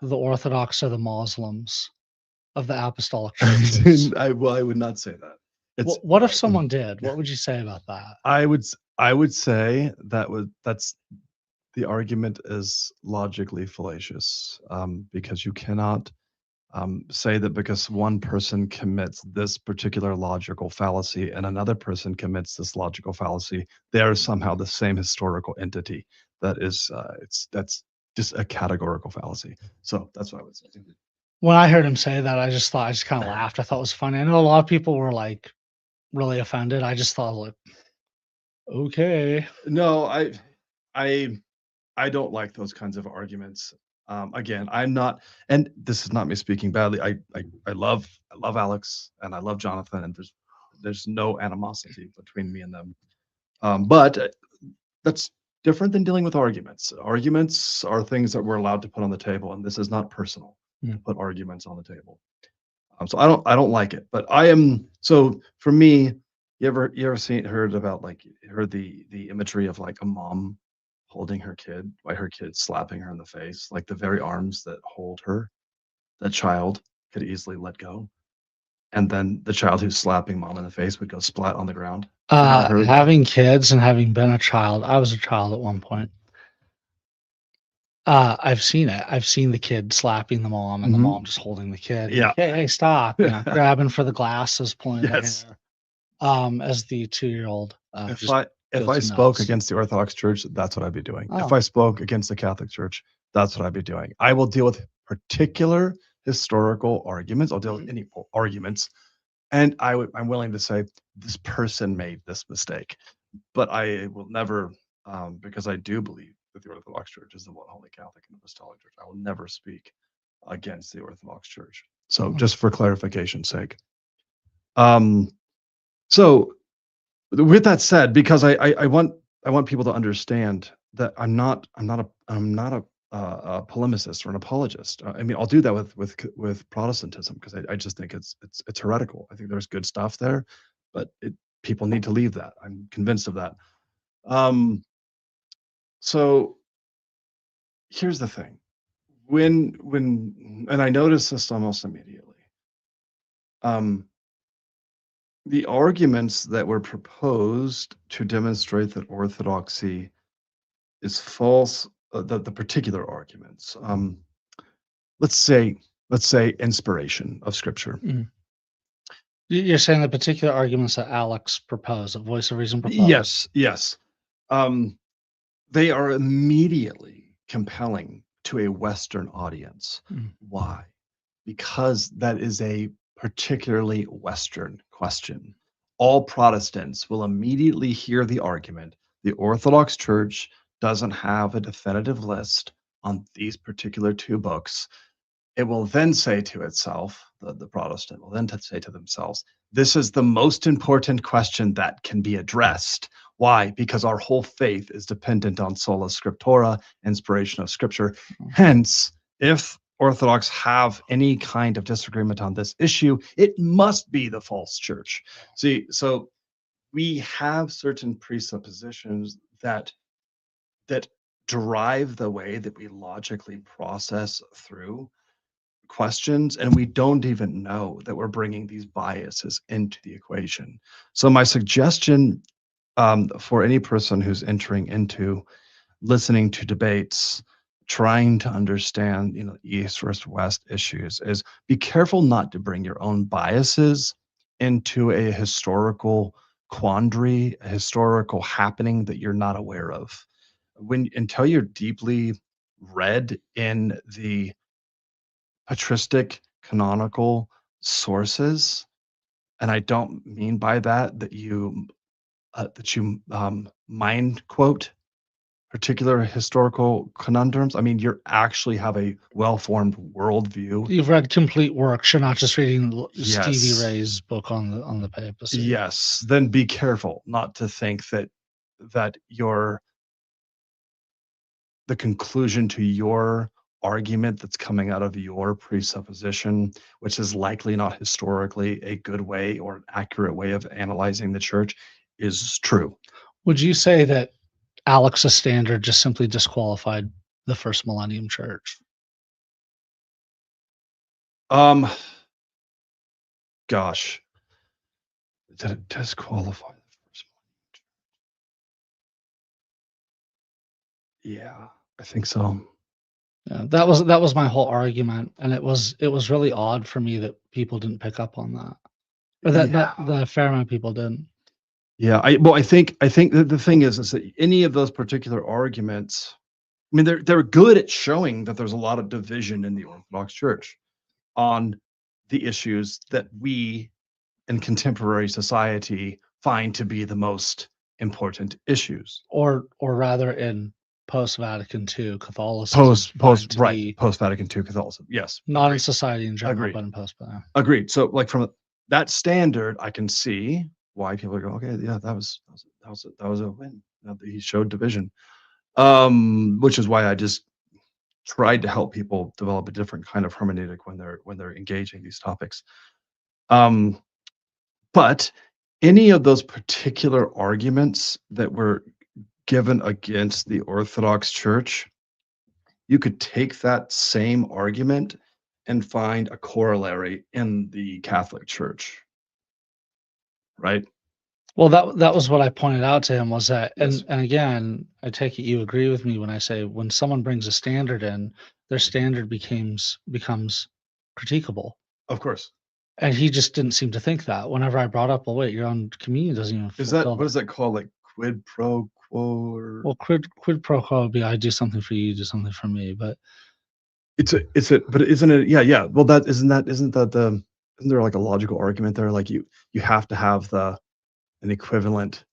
Speaker 1: the Orthodox are the Muslims of the apostolic churches?
Speaker 2: I would not say that. It's
Speaker 1: What if someone did? What would you say about that?
Speaker 2: I would say that's the argument is logically fallacious, because you cannot say that because one person commits this particular logical fallacy and another person commits this logical fallacy, they are somehow the same historical entity. That is, that's just a categorical fallacy. So that's what I would say.
Speaker 1: When I heard him say that, I just kind of laughed. I thought it was funny. I know a lot of people were like really offended. I just thought like, okay.
Speaker 2: No, I I don't like those kinds of arguments. Again, I'm not, and this is not me speaking badly. I love Alex and I love Jonathan, and there's no animosity between me and them. But that's different than dealing with arguments. Arguments are things that we're allowed to put on the table, and this is not personal. To put arguments on the table. So I don't like it, but I am. So for me, you ever heard about like heard the imagery of like a mom holding her kid, why her kid slapping her in the face, like the very arms that hold her, that child could easily let go. And then the child who's slapping mom in the face would go splat on the ground.
Speaker 1: Having kids and having been a child, I was a child at one point. I've seen it. I've seen the kid slapping the mom and the mom just holding the kid.
Speaker 2: Yeah.
Speaker 1: Like, hey, stop. Grabbing for the glasses, pulling the hair. As the 2-year-old.
Speaker 2: If I spoke against the Orthodox Church, that's what I'd be doing. If I spoke against the Catholic Church, that's what I'd be doing. I will deal with particular historical arguments. I'll deal with any arguments. And I'm willing to say this person made this mistake. But I will never, because I do believe that the Orthodox Church is the one holy Catholic and Apostolic Church, I will never speak against the Orthodox Church. So just for clarification's sake. So with that said, because I want people to understand that I'm not a polemicist or an apologist. I mean, I'll do that with Protestantism because I just think it's heretical. I think there's good stuff there, but people need to leave that. I'm convinced of that. So here's the thing. When and I noticed this almost immediately. The arguments that were proposed to demonstrate that orthodoxy is false, the particular arguments, let's say inspiration of scripture.
Speaker 1: You're saying the particular arguments that Alex proposed, a voice of reason proposed?
Speaker 2: Yes. They are immediately compelling to a Western audience. Why? Because that is a particularly Western question. All Protestants will immediately hear the argument the Orthodox Church doesn't have a definitive list on these particular 2 books. It will then say to itself, the Protestant will then say to themselves, this is the most important question that can be addressed. Why? Because our whole faith is dependent on sola scriptura, inspiration of scripture. Hence, if Orthodox have any kind of disagreement on this issue, it must be the false church. See, so we have certain presuppositions that drive the way that we logically process through questions, and we don't even know that we're bringing these biases into the equation. So my suggestion for any person who's entering into listening to debates, trying to understand, East versus West issues, is be careful not to bring your own biases into a historical quandary, a historical happening that you're not aware of. until you're deeply read in the patristic canonical sources, and I don't mean by that you mind quote particular historical conundrums. I mean, you actually have a well-formed worldview.
Speaker 1: You've read complete works. You're not just reading Stevie
Speaker 2: Yes.
Speaker 1: Ray's book on the papacy.
Speaker 2: Yes. Then be careful not to think that the conclusion to your argument that's coming out of your presupposition, which is likely not historically a good way or an accurate way of analyzing the church, is true.
Speaker 1: Would you say that Alex's standard just simply disqualified the first millennium church?
Speaker 2: Gosh, did it disqualify the first one? Yeah, I think so.
Speaker 1: Yeah, that was my whole argument, and it was really odd for me that people didn't pick up on that, or that the fair amount of people didn't.
Speaker 2: Yeah, I think that the thing is that any of those particular arguments, I mean, they're good at showing that there's a lot of division in the Orthodox Church on the issues that we in contemporary society find to be the most important issues.
Speaker 1: Or rather in post-Vatican II Catholicism.
Speaker 2: Post Vatican II Catholicism. Yes.
Speaker 1: Not in society in general,
Speaker 2: Agreed.
Speaker 1: but in post.
Speaker 2: Agreed. So like from that standard, I can see why people go, okay, yeah, that was a win. He showed division. Which is why I just tried to help people develop a different kind of hermeneutic when they're engaging these topics. But any of those particular arguments that were given against the Orthodox Church, you could take that same argument and find a corollary in the Catholic Church. Right?
Speaker 1: Well, that was what I pointed out to him, was that,
Speaker 2: Yes.
Speaker 1: and again, I take it you agree with me when I say when someone brings a standard in, their standard becomes critiquable.
Speaker 2: Of course.
Speaker 1: And he just didn't seem to think that. Whenever I brought up, well, wait, your own communion doesn't even
Speaker 2: what is that called? Like quid pro quo? Or...
Speaker 1: Well, quid pro quo would be I do something for you, you do something for me. But
Speaker 2: but isn't it? Yeah. Well, isn't there like a logical argument there? Like you have to have an equivalent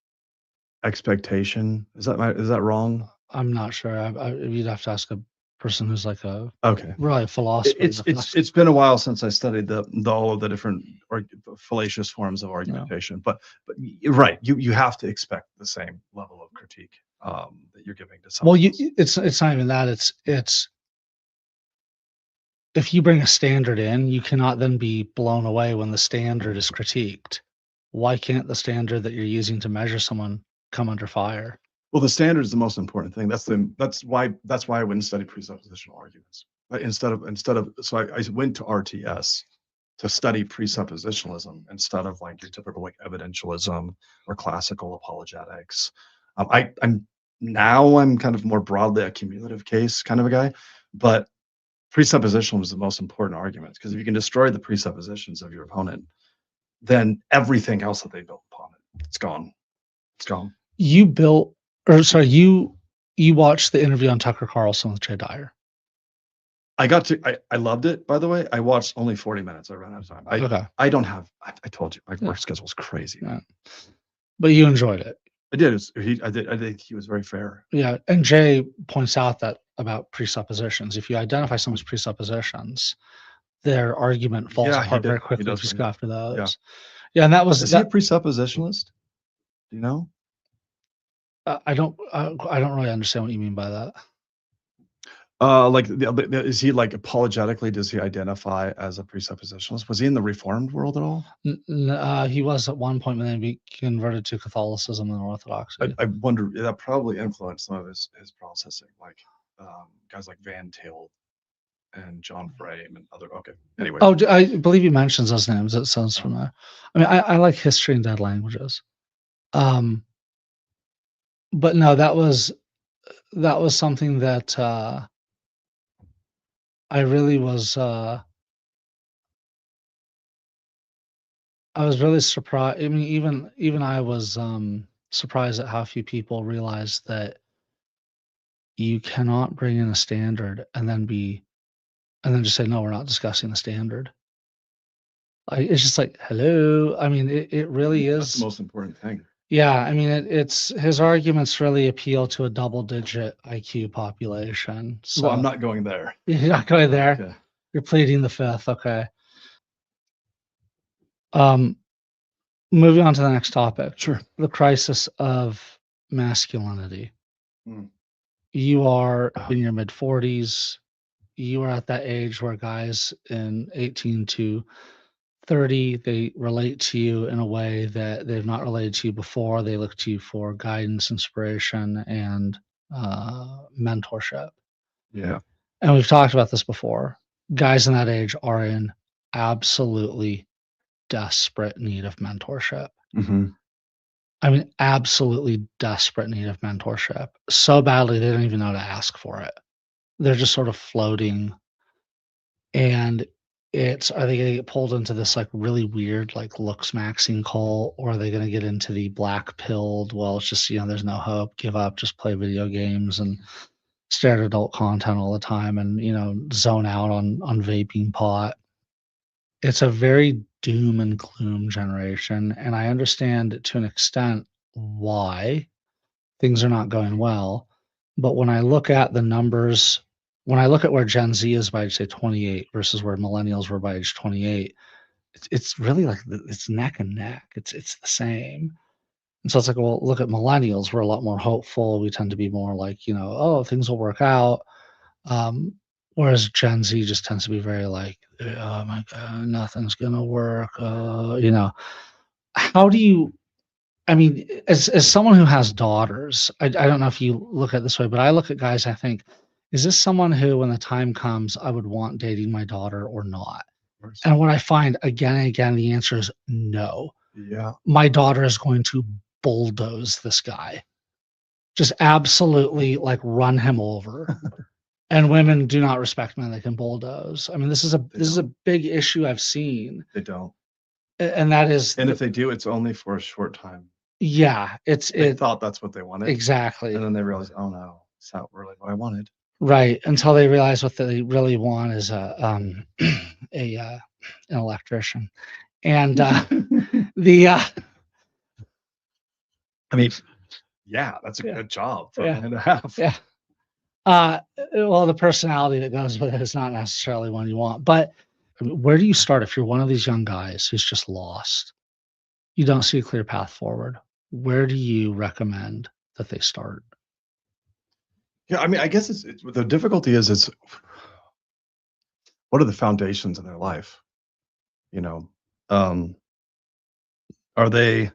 Speaker 2: expectation. Is that wrong?
Speaker 1: I'm not sure. You'd have to ask a person who's like a
Speaker 2: really
Speaker 1: philosopher.
Speaker 2: It's been a while since I studied all of the different fallacious forms of argumentation. But you're right. You have to expect the same level of critique that you're giving to someone.
Speaker 1: Well, it's not even that. It's if you bring a standard in, you cannot then be blown away when the standard is critiqued. Why can't the standard that you're using to measure someone come under fire?
Speaker 2: Well, the standard is the most important thing. That's why I wouldn't study presuppositional arguments. So I went to RTS to study presuppositionalism instead of like your typical like evidentialism or classical apologetics. I'm kind of more broadly a cumulative case kind of a guy, but presuppositionalism is the most important argument, because if you can destroy the presuppositions of your opponent, then everything else that they built upon it's gone. It's gone.
Speaker 1: You watched the interview on Tucker Carlson with Jay Dyer.
Speaker 2: I loved it, by the way. I watched only 40 minutes. I ran out of time. I don't have, I told you, my work schedule is crazy.
Speaker 1: Yeah. But you enjoyed it.
Speaker 2: I did. I think he was very fair.
Speaker 1: Yeah. And Jay points out that about presuppositions. If you identify someone's presuppositions, their argument falls apart very quickly if you go after those. Yeah. And that was.
Speaker 2: Is he a presuppositionalist? Do you know?
Speaker 1: I don't really understand what you mean by that.
Speaker 2: Is he like apologetically? Does he identify as a presuppositionalist? Was he in the Reformed world at all?
Speaker 1: He was at one point, and then he converted to Catholicism and Orthodoxy.
Speaker 2: I wonder, that probably influenced some of his processing, like guys like Van Til and John Frame and other. Okay, anyway.
Speaker 1: Oh, I believe he mentions those names. It sounds familiar. I mean, I like history and dead languages. But no, that was something that I really was. I was really surprised. I mean, even I was surprised at how few people realized that you cannot bring in a standard and then just say, no, we're not discussing the standard. It's just like, hello. I mean, it really
Speaker 2: That's the
Speaker 1: is.
Speaker 2: most important thing.
Speaker 1: Yeah, I mean, it's his arguments really appeal to a double-digit IQ population.
Speaker 2: Well, I'm
Speaker 1: So
Speaker 2: not going there.
Speaker 1: you're not going there.
Speaker 2: Okay.
Speaker 1: You're pleading the fifth. Okay. Moving on to the next topic.
Speaker 2: Sure.
Speaker 1: The crisis of masculinity.
Speaker 2: Mm.
Speaker 1: You are in your mid-40s. You are at that age where guys in 18 to 30, they relate to you in a way that they've not related to you before. They look to you for guidance, inspiration, and mentorship.
Speaker 2: Yeah.
Speaker 1: And we've talked about this before. Guys in that age are in absolutely desperate need of mentorship.
Speaker 2: Mm-hmm.
Speaker 1: I mean, absolutely desperate need of mentorship. So badly, they don't even know to ask for it. They're just sort of floating. And are they going to get pulled into this like really weird, like looks maxing cult, or are they going to get into the black pilled? Well, it's just, there's no hope, give up, just play video games and stare at adult content all the time and, zone out on vaping pot. It's a very doom and gloom generation. And I understand to an extent why things are not going well. But when I look at the numbers, when I look at where Gen Z is by age, say, 28 versus where millennials were by age 28, it's really like it's neck and neck. It's the same. And so it's like, well, look at millennials. We're a lot more hopeful. We tend to be more like, oh, things will work out. Whereas Gen Z just tends to be very like, oh my God, nothing's gonna work. How do you? I mean, as someone who has daughters, I don't know if you look at it this way, but I look at guys, I think, is this someone who, when the time comes, I would want dating my daughter or not? And what I find again and again, the answer is no.
Speaker 2: Yeah.
Speaker 1: My daughter is going to bulldoze this guy. Just absolutely like run him over. And women do not respect men that can bulldoze. I mean, this is a big issue I've seen.
Speaker 2: They don't.
Speaker 1: And that is,
Speaker 2: and if they do, it's only for a short time.
Speaker 1: Yeah,
Speaker 2: They thought that's what they wanted.
Speaker 1: Exactly.
Speaker 2: And then they realized, oh no, it's not really what I wanted.
Speaker 1: Right, until they realize what they really want is an electrician. And
Speaker 2: I mean, yeah, that's a good job for a man to have.
Speaker 1: Yeah. Well, the personality that goes with it is not necessarily one you want. But where do you start if you're one of these young guys who's just lost? You don't see a clear path forward. Where do you recommend that they start?
Speaker 2: Yeah, I mean, I guess it's the difficulty is what are the foundations in their life? Are they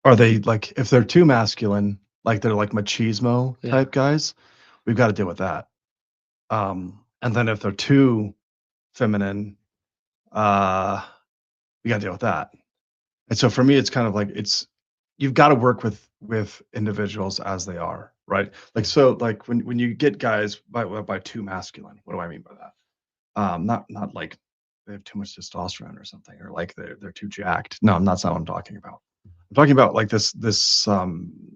Speaker 2: like, if they're too masculine, like they're like machismo type guys, we've got to deal with that. And then if they're too feminine, we got to deal with that. And so for me, it's kind of like you've got to work with individuals as they are, right? Like, so like when you get guys by too masculine, what do I mean by that? Not like they have too much testosterone or something, or like they're too jacked. No, that's not what I'm talking about. I'm talking about like this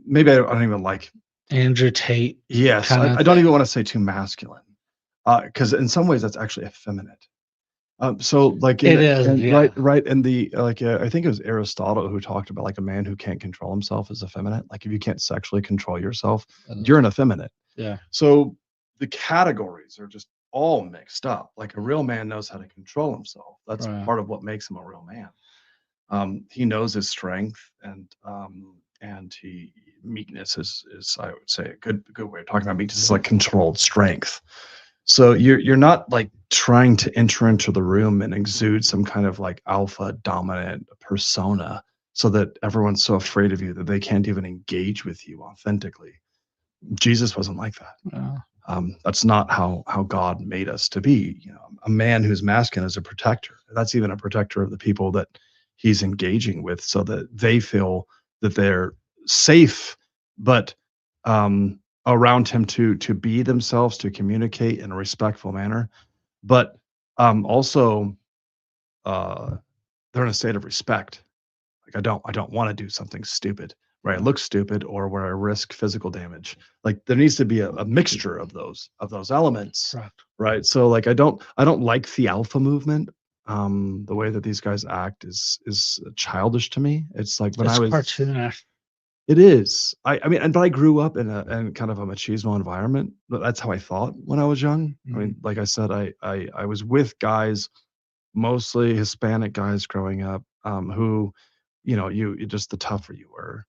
Speaker 2: maybe I don't even like
Speaker 1: Andrew Tate.
Speaker 2: Yes, I don't even want to say too masculine, because in some ways that's actually effeminate. So like
Speaker 1: it is,
Speaker 2: right, and the I think it was Aristotle who talked about like a man who can't control himself is effeminate. Like if you can't sexually control yourself, you're an effeminate.
Speaker 1: Yeah.
Speaker 2: So the categories are just all mixed up. Like a real man knows how to control himself. That's part of what makes him a real man. He knows his strength, and meekness is I would say a good way of talking about meekness is like controlled strength. So you're not like trying to enter into the room and exude some kind of like alpha dominant persona so that everyone's so afraid of you that they can't even engage with you authentically. Jesus wasn't like that.
Speaker 1: Yeah.
Speaker 2: That's not how God made us to be. A man who's masculine is a protector. That's even a protector of the people that he's engaging with, so that they feel that they're safe, but around him to be themselves, to communicate in a respectful manner, but also they're in a state of respect. Like I don't want to do something stupid, where I look stupid or where I risk physical damage. Like there needs to be a mixture of those elements.
Speaker 1: Correct.
Speaker 2: Right. So like I don't like the alpha movement. The way that these guys act is childish to me. It's like when
Speaker 1: It's
Speaker 2: I was
Speaker 1: cartoonish.
Speaker 2: it is. I mean, but I grew up in kind of a machismo environment. But that's how I thought when I was young. I mean, like I said, I was with guys, mostly Hispanic guys growing up, who, you just the tougher you were,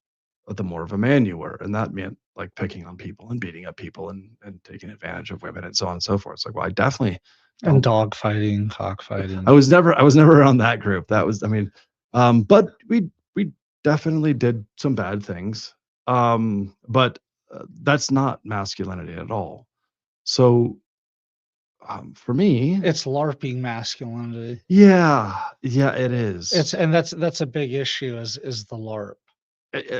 Speaker 2: the more of a man you were, and that meant like picking on people and beating up people and taking advantage of women and so on and so forth. It's like, well, I definitely
Speaker 1: And
Speaker 2: don't.
Speaker 1: dog fighting, cockfighting.
Speaker 2: I was never around that group. That was, I mean, but we definitely did some bad things. But that's not masculinity at all. So for me,
Speaker 1: It's LARPing masculinity.
Speaker 2: yeah, it is.
Speaker 1: That's a big issue is the LARP.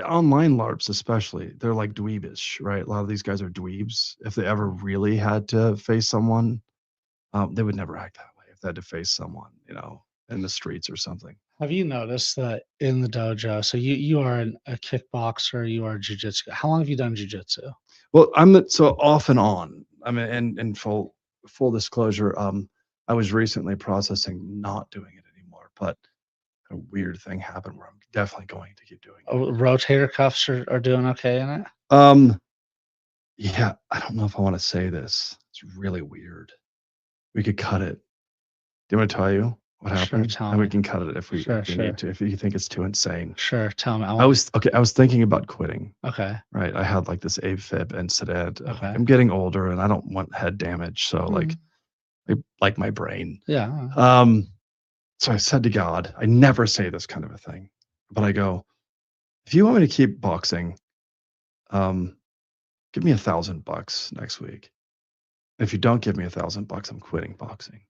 Speaker 2: Online LARPs especially, they're like dweebish, right? A lot of these guys are dweebs. If they ever really had to face someone, they would never act that way if they had to face someone, in the streets or something.
Speaker 1: Have you noticed that in the dojo? So you are a kickboxer, you are jujitsu. How long have you done jujitsu?
Speaker 2: Well, so off and on. I mean, and full disclosure, I was recently processing not doing it anymore, but a weird thing happened where I'm definitely going to keep doing it.
Speaker 1: Oh, rotator cuffs are doing okay in it?
Speaker 2: Yeah, I don't know if I want to say this. It's really weird. We could cut it. Do you want me to tell you what happened?
Speaker 1: Tell
Speaker 2: And we
Speaker 1: me.
Speaker 2: can cut it if we
Speaker 1: Sure.
Speaker 2: need to, if you think it's too insane.
Speaker 1: Sure, tell me.
Speaker 2: I was thinking about quitting.
Speaker 1: Okay.
Speaker 2: Right. I had like this AFib incident.
Speaker 1: Okay.
Speaker 2: I'm getting older and I don't want head damage. So like my brain.
Speaker 1: Yeah.
Speaker 2: So I said to God, I never say this kind of a thing, but I go, if you want me to keep boxing, give me $1,000 next week. If you don't give me $1,000, I'm quitting boxing.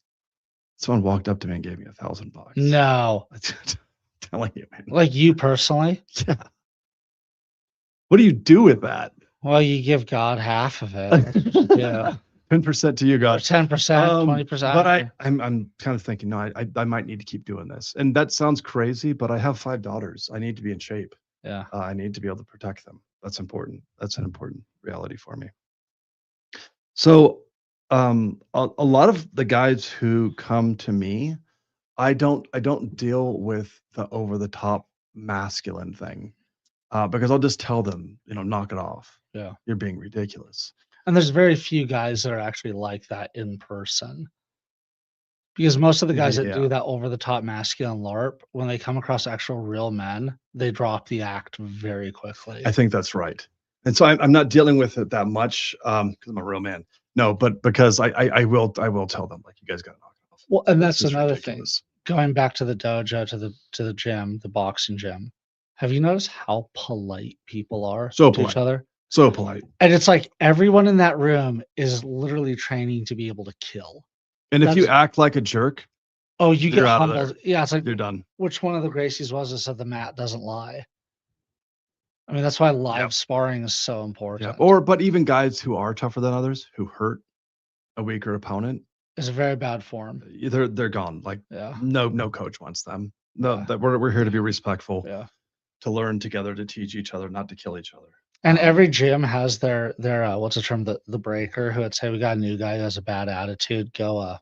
Speaker 2: Someone walked up to me and gave me $1,000.
Speaker 1: No.
Speaker 2: I'm telling you, man.
Speaker 1: Like you personally?
Speaker 2: Yeah. What do you do with that?
Speaker 1: Well, you give God half of it. Yeah.
Speaker 2: 10% to you, God.
Speaker 1: 10%, 20%.
Speaker 2: But I'm kind of thinking, no, I might need to keep doing this. And that sounds crazy, but I have 5 daughters. I need to be in shape.
Speaker 1: Yeah.
Speaker 2: I need to be able to protect them. That's important. That's an important reality for me. So a lot of the guys who come to me, I don't deal with the over the top masculine thing. Because I'll just tell them, knock it off.
Speaker 1: Yeah.
Speaker 2: You're being ridiculous.
Speaker 1: And there's very few guys that are actually like that in person. Because most of the guys that do that over the top masculine LARP, when they come across actual real men, they drop the act very quickly.
Speaker 2: I think that's right. And so I'm not dealing with it that much because I'm a real man. No, but because I will tell them, like, you guys got to knock it off.
Speaker 1: Well, and that's another thing. Going back to the dojo, to the gym, the boxing gym. Have you noticed how polite people are to each other?
Speaker 2: So polite.
Speaker 1: And it's like everyone in that room is literally training to be able to kill.
Speaker 2: And if you act like a jerk,
Speaker 1: you get humbled. Yeah, it's like
Speaker 2: you're done.
Speaker 1: Which one of the Gracies was it said the mat doesn't lie? I mean, that's why live sparring is so important.
Speaker 2: Yeah. But even guys who are tougher than others, who hurt a weaker opponent,
Speaker 1: is a very bad form.
Speaker 2: They're gone. Like, no coach wants them. No, that we're here to be respectful.
Speaker 1: Yeah.
Speaker 2: To learn together, to teach each other, not to kill each other.
Speaker 1: And every gym has their what's the term, the breaker, who would say, we got a new guy who has a bad attitude, go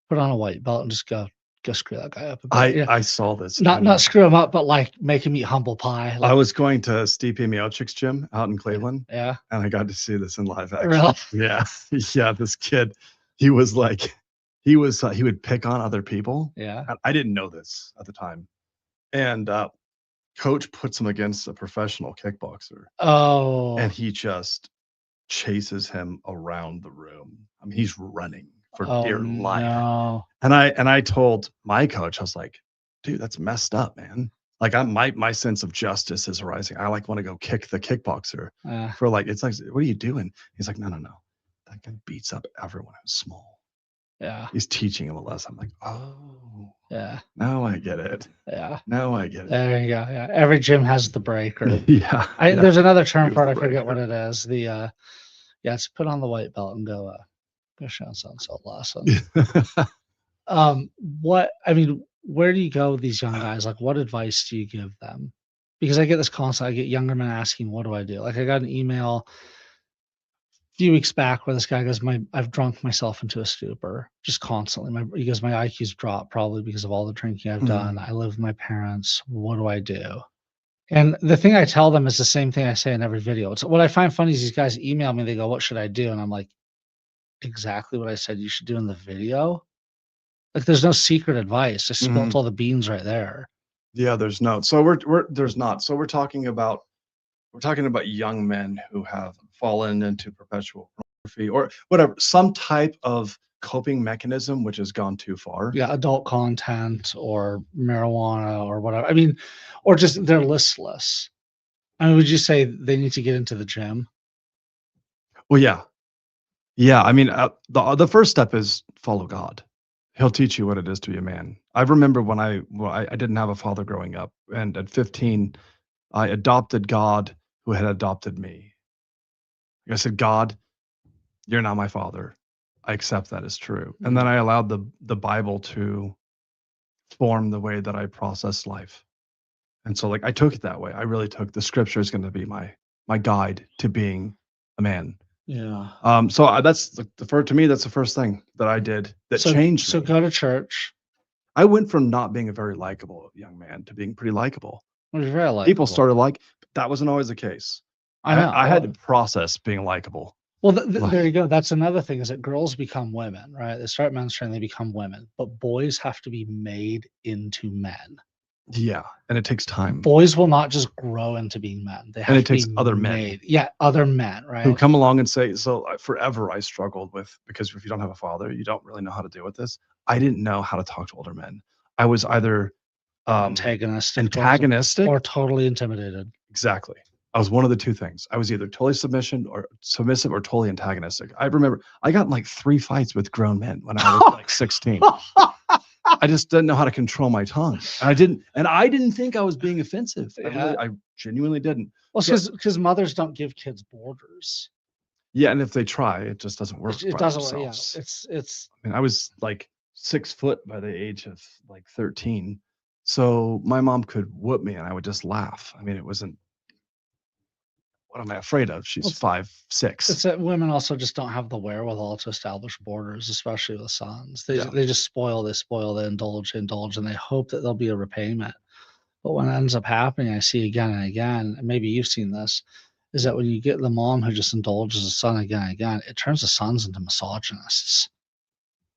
Speaker 1: put on a white belt and just go screw that guy up a bit.
Speaker 2: I saw this.
Speaker 1: Not screw him up, but like make him eat humble pie. Like,
Speaker 2: I was going to Stipe Miocic's gym out in Cleveland.
Speaker 1: Yeah.
Speaker 2: And I got to see this in live action.
Speaker 1: Really?
Speaker 2: Yeah. Yeah. This kid, he was like, he would pick on other people.
Speaker 1: Yeah.
Speaker 2: And I didn't know this at the time. And coach puts him against a professional kickboxer.
Speaker 1: Oh.
Speaker 2: And he just chases him around the room. I mean, he's running for dear life.
Speaker 1: No.
Speaker 2: And I told my coach, I was like, dude, that's messed up, man. Like, my sense of justice is rising. I want to go kick the kickboxer for it's like, what are you doing? He's like, no. That guy beats up everyone who's small.
Speaker 1: Yeah.
Speaker 2: He's teaching him a lesson. I'm like, oh.
Speaker 1: Yeah.
Speaker 2: Now I get it.
Speaker 1: Yeah.
Speaker 2: Now I get it.
Speaker 1: There you go. Yeah. Every gym has the breaker.
Speaker 2: Yeah.
Speaker 1: There's another term for it. I forget what it is. It's put on the white belt and go show sunset lesson. Where do you go with these young guys? Like, what advice do you give them? because I get this constantly. I get younger men asking, "What do I do?" Like I got an email a few weeks back where this guy goes, I've drunk myself into a stupor just constantly. He goes, my IQ's dropped probably because of all the drinking I've done. I live with my parents. What do I do? And the thing I tell them is the same thing I say in every video. It's what I find funny is these guys email me, they go, "What should I do?" And I'm like, exactly what I said you should do in the video. Like there's no secret advice. I spilled all the beans right there.
Speaker 2: Yeah, there's no. So there's not. So we're talking about young men who have fallen into perpetual pornography or whatever, some type of coping mechanism which has gone too far.
Speaker 1: Yeah, adult content or marijuana or whatever. I mean, or just they're listless. I mean, would you say they need to get into the gym?
Speaker 2: Well, yeah. Yeah, I mean, the first step is follow God. He'll teach you what it is to be a man. I remember when I didn't have a father growing up, and at 15, I adopted God who had adopted me. I said, "God, you're not my father. I accept that as true." And then I allowed the Bible to form the way that I process life. And so, like, I took it that way. I really took the scripture is going to be my guide to being a man.
Speaker 1: Yeah.
Speaker 2: So that's to me, that's the first thing that I did that changed
Speaker 1: So
Speaker 2: me.
Speaker 1: go to church.
Speaker 2: I went from not being a very likable young man to being pretty likable.
Speaker 1: It was very likable.
Speaker 2: People started that wasn't always the case.
Speaker 1: I know.
Speaker 2: I had to process being likable.
Speaker 1: Well, there you go. That's another thing is that girls become women, right? They start menstruating, they become women, but boys have to be made into men.
Speaker 2: Yeah, and it takes time.
Speaker 1: Boys will not just grow into being men. They have
Speaker 2: and it
Speaker 1: to
Speaker 2: takes
Speaker 1: be
Speaker 2: other
Speaker 1: made.
Speaker 2: men.
Speaker 1: Yeah, other men, right?
Speaker 2: Who come along and say, so forever I struggled with, because if you don't have a father, you don't really know how to deal with this. I didn't know how to talk to older men. I was either antagonistic
Speaker 1: or totally intimidated.
Speaker 2: Exactly. I was one of the two things. I was either totally submissive or totally antagonistic. I remember I got in like 3 fights with grown men when I was like 16. I just didn't know how to control my tongue. And I didn't think I was being offensive. I genuinely didn't.
Speaker 1: Well, because mothers don't give kids borders.
Speaker 2: Yeah, and if they try, it just doesn't work.
Speaker 1: It doesn't work. Yeah, it's.
Speaker 2: I mean, I was like 6 foot by the age of like 13, so my mom could whoop me, and I would just laugh. I mean, it wasn't. What am I afraid of? She's 5'6".
Speaker 1: It's that women also just don't have the wherewithal to establish borders, especially with sons. They just spoil, they indulge, and they hope that there'll be a repayment. But what ends up happening, I see again and again, and maybe you've seen this, is that when you get the mom who just indulges the son again and again, it turns the sons into misogynists.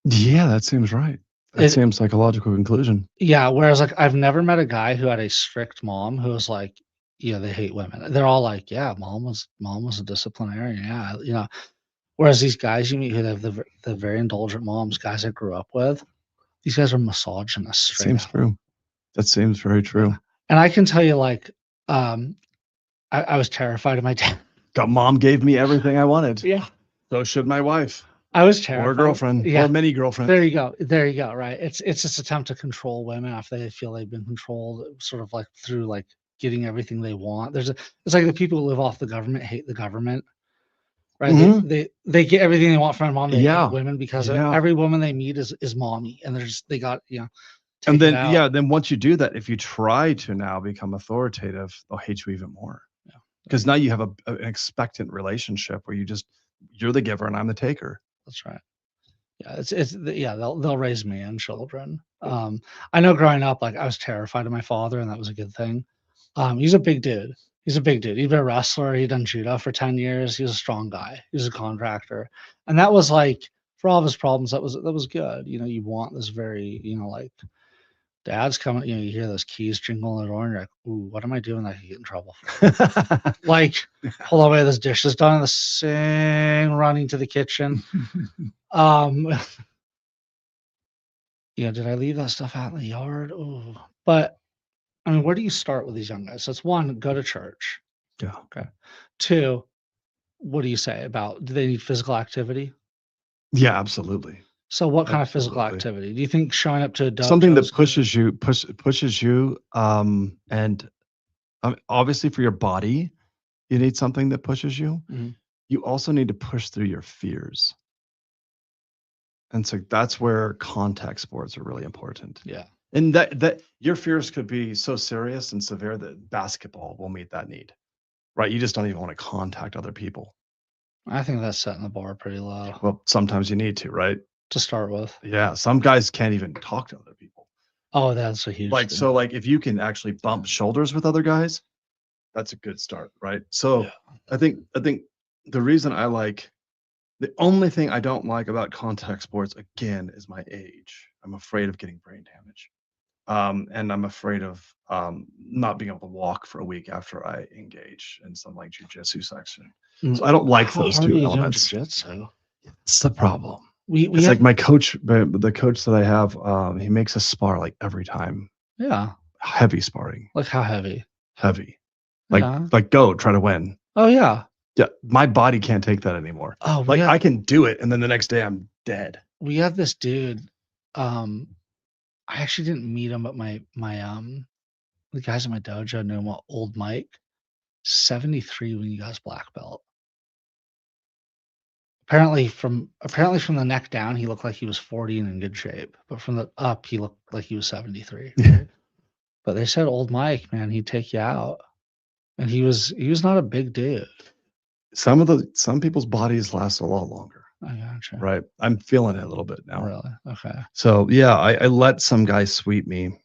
Speaker 2: Yeah, that seems right. That seems like a logical conclusion.
Speaker 1: Yeah, whereas like I've never met a guy who had a strict mom who was like, they hate women. They're all like, yeah, mom was a disciplinarian. Yeah, Whereas these guys you meet who have the very indulgent moms, guys I grew up with, these guys are misogynists.
Speaker 2: Seems true. That seems very true.
Speaker 1: And I can tell you, like, I was terrified of my dad.
Speaker 2: Mom gave me everything I wanted.
Speaker 1: Yeah.
Speaker 2: So should my wife.
Speaker 1: I was terrified.
Speaker 2: Or a girlfriend. Yeah. Or many girlfriends.
Speaker 1: There you go. Right. It's this attempt to control women after they feel they've been controlled, sort of like through like getting everything they want. It's like the people who live off the government hate the government. Right. Mm-hmm. They get everything they want from their mom. They hate women because every woman they meet is mommy. And they got,
Speaker 2: and then, then once you do that, if you try to now become authoritative, they'll hate you even more. Yeah. Because now you have an expectant relationship where you're the giver and I'm the taker.
Speaker 1: That's right. Yeah, they'll raise man children. I know growing up, like I was terrified of my father, and that was a good thing. He's a big dude. He's been a wrestler. He'd done judo for 10 years. He was a strong guy. He was a contractor. And that was like, for all of his problems, that was good. You want this very, like, dad's coming, you hear those keys jingle in the door and you're like, ooh, what am I doing that I could get in trouble for? Like, hold on, wait, this dish is done, the running to the kitchen. Did I leave that stuff out in the yard? Oh, but I mean, where do you start with these young guys? So it's 1, go to church.
Speaker 2: Yeah.
Speaker 1: Okay. 2, what do you say about, do they need physical activity?
Speaker 2: Yeah, absolutely.
Speaker 1: So what kind of physical activity? Do you think showing up to a
Speaker 2: something that pushes you, and obviously for your body, you need something that pushes you. Mm-hmm. You also need to push through your fears. And so that's where contact sports are really important.
Speaker 1: Yeah.
Speaker 2: And that your fears could be so serious and severe that basketball will meet that need, right? You just don't even want to contact other people.
Speaker 1: I think that's setting the bar pretty low
Speaker 2: Well, sometimes you need to, right?
Speaker 1: to start with.
Speaker 2: Yeah, some guys can't even talk to other people.
Speaker 1: Oh, that's a huge
Speaker 2: Like,
Speaker 1: thing.
Speaker 2: so, like, if you can actually bump shoulders with other guys, that's a good start, right? So,
Speaker 1: Yeah.
Speaker 2: I think the reason the only thing I don't like about contact sports, again, is my age. I'm afraid of getting brain damage. And I'm afraid of not being able to walk for a week after I engage in some like jujitsu section. So I don't like
Speaker 1: How
Speaker 2: those
Speaker 1: hard are
Speaker 2: two
Speaker 1: you doing
Speaker 2: elements.
Speaker 1: jujitsu?
Speaker 2: It's the problem.
Speaker 1: We
Speaker 2: It's like
Speaker 1: have,
Speaker 2: my coach, the coach that I have, he makes us spar like every time.
Speaker 1: yeah.
Speaker 2: Heavy sparring,
Speaker 1: Like how heavy?
Speaker 2: heavy. Like
Speaker 1: Yeah.
Speaker 2: like go try to win.
Speaker 1: Oh yeah.
Speaker 2: Yeah, my body can't take that anymore.
Speaker 1: Oh,
Speaker 2: Like I can do it, and then the next day I'm dead.
Speaker 1: we have this dude. I actually didn't meet him, but the guys in my dojo knew him. Old Mike, 73 when he got his black belt. Apparently from the neck down, he looked like he was 40 and in good shape, but from the up, he looked like he was 73.
Speaker 2: Yeah.
Speaker 1: But they said old Mike, man, he'd take you out, and he was not a big dude.
Speaker 2: Some people's bodies last a lot longer.
Speaker 1: I gotcha.
Speaker 2: Right. I'm feeling it a little bit now.
Speaker 1: Really? Okay.
Speaker 2: So yeah, I let some guy sweep me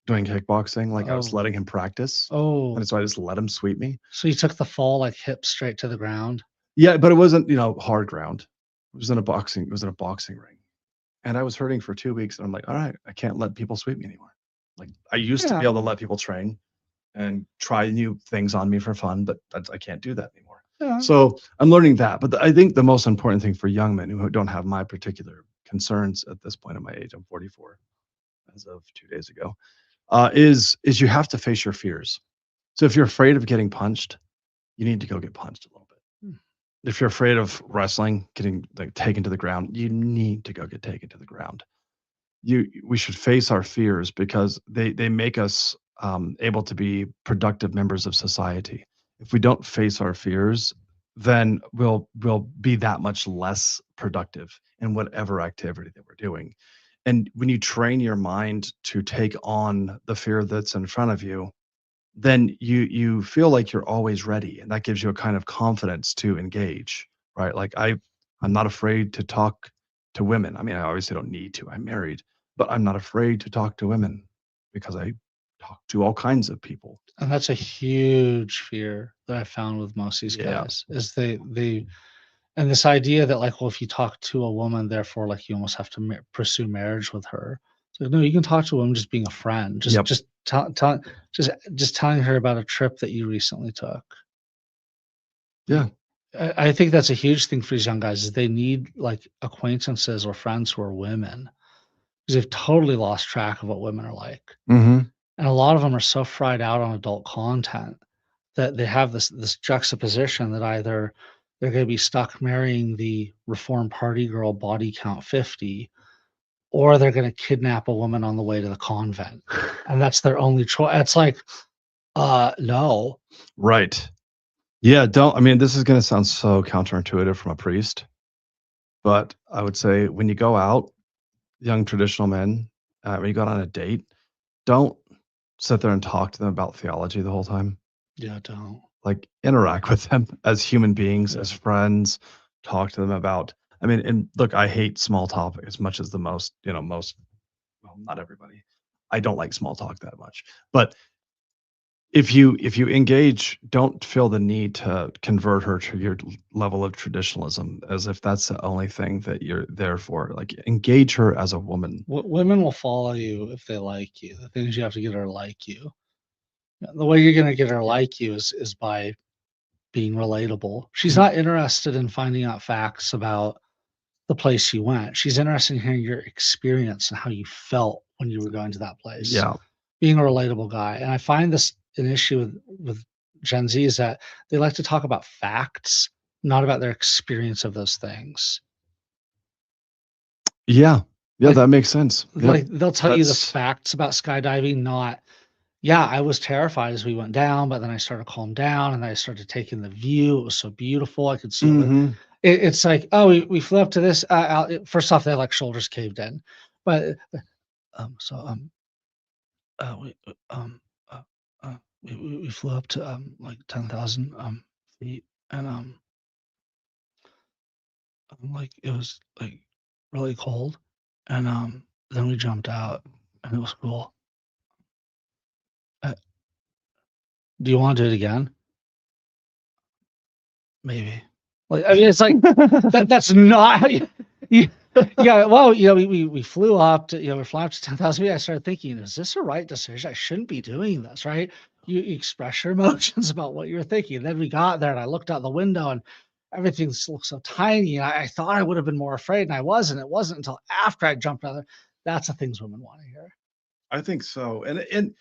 Speaker 2: doing kickboxing. Like I was
Speaker 1: Oh.
Speaker 2: letting him practice.
Speaker 1: Oh,
Speaker 2: And so I just let him sweep me.
Speaker 1: so you took the fall like hip straight to the ground?
Speaker 2: Yeah, but it wasn't, hard ground. It was in a boxing ring. And I was hurting for 2 weeks. And I'm like, all right, I can't let people sweep me anymore. Like I used to be
Speaker 1: Yeah.
Speaker 2: able to let people train and try new things on me for fun, but I can't do that anymore.
Speaker 1: Yeah.
Speaker 2: So I'm learning that. But I think the most important thing for young men who don't have my particular concerns at this point in my age, I'm 44 as of 2 days ago, is you have to face your fears. So if you're afraid of getting punched, you need to go get punched a little bit.
Speaker 1: Hmm.
Speaker 2: If you're afraid of wrestling, getting like taken to the ground, you need to go get taken to the ground. We should face our fears because they make us able to be productive members of society. If we don't face our fears, then we'll be that much less productive in whatever activity that we're doing. And when you train your mind to take on the fear that's in front of you, then you feel like you're always ready, and that gives you a kind of confidence to engage, right? Like I'm not afraid to talk to women. I mean, I obviously don't need to. I'm married, but I'm not afraid to talk to women because I talk to all kinds of people.
Speaker 1: And that's a huge fear that I found with most of these
Speaker 2: Yeah.
Speaker 1: guys is they and this idea that like, well, if you talk to a woman, therefore, like you almost have to pursue marriage with her. So no, you can talk to a woman just being a friend, just
Speaker 2: Yep.
Speaker 1: just telling her about a trip that you recently took.
Speaker 2: Yeah.
Speaker 1: I think that's a huge thing for these young guys is they need like acquaintances or friends who are women because they've totally lost track of what women are like.
Speaker 2: Mm-hmm.
Speaker 1: And a lot of them are so fried out on adult content that they have this juxtaposition that either they're going to be stuck marrying the reformed party girl body count 50 or they're going to kidnap a woman on the way to the convent, and that's their only choice. It's like no.
Speaker 2: Right. Yeah. I mean, this is going to sound so counterintuitive from a priest, but I would say when you go out, young traditional men, when you go out on a date, don't sit there and talk to them about theology the whole time.
Speaker 1: Yeah, don't.
Speaker 2: Like interact with them as human beings,
Speaker 1: Yeah.
Speaker 2: as friends, talk to them about, I mean, and look, I hate small talk as much as most, well, not everybody. I don't like small talk that much. But if you engage, don't feel the need to convert her to your level of traditionalism as if that's the only thing that you're there for. Like engage her as a woman.
Speaker 1: Women will follow you if they like you. The things you have to get her to like you. The way you're going to get her to like you is by being relatable. She's not interested in finding out facts about the place you went. She's interested in hearing your experience and how you felt when you were going to that place.
Speaker 2: Yeah.
Speaker 1: Being a relatable guy. And I find this an issue with Gen Z is that they like to talk about facts, not about their experience of those things.
Speaker 2: Yeah. Yeah,
Speaker 1: Like-
Speaker 2: that makes sense. Yep.
Speaker 1: Like they'll tell you the
Speaker 2: That's-
Speaker 1: facts about skydiving, not, yeah, I was terrified as we went down, but then I started to calm down and I started taking the view. It was so beautiful. I could see
Speaker 2: Mhm.
Speaker 1: it's like, oh, we flew up to this. First off, they like shoulders caved in, but we uh, we flew up to like 10,000 feet, and like it was like really cold, and then we jumped out, and it was cool. Uh, do you want to do it again? Maybe. Like, I mean, it's like that's not how you yeah, well, we flew up to, we flew up to 10,000 feet. I started thinking, is this a right decision? I shouldn't be doing this, right? You express your emotions about what you're thinking. Then we got there, and I looked out the window, and everything looked so tiny. And I thought I would have been more afraid, and I wasn't. It wasn't until after I jumped out there. That's the things women want to hear.
Speaker 2: I think so. And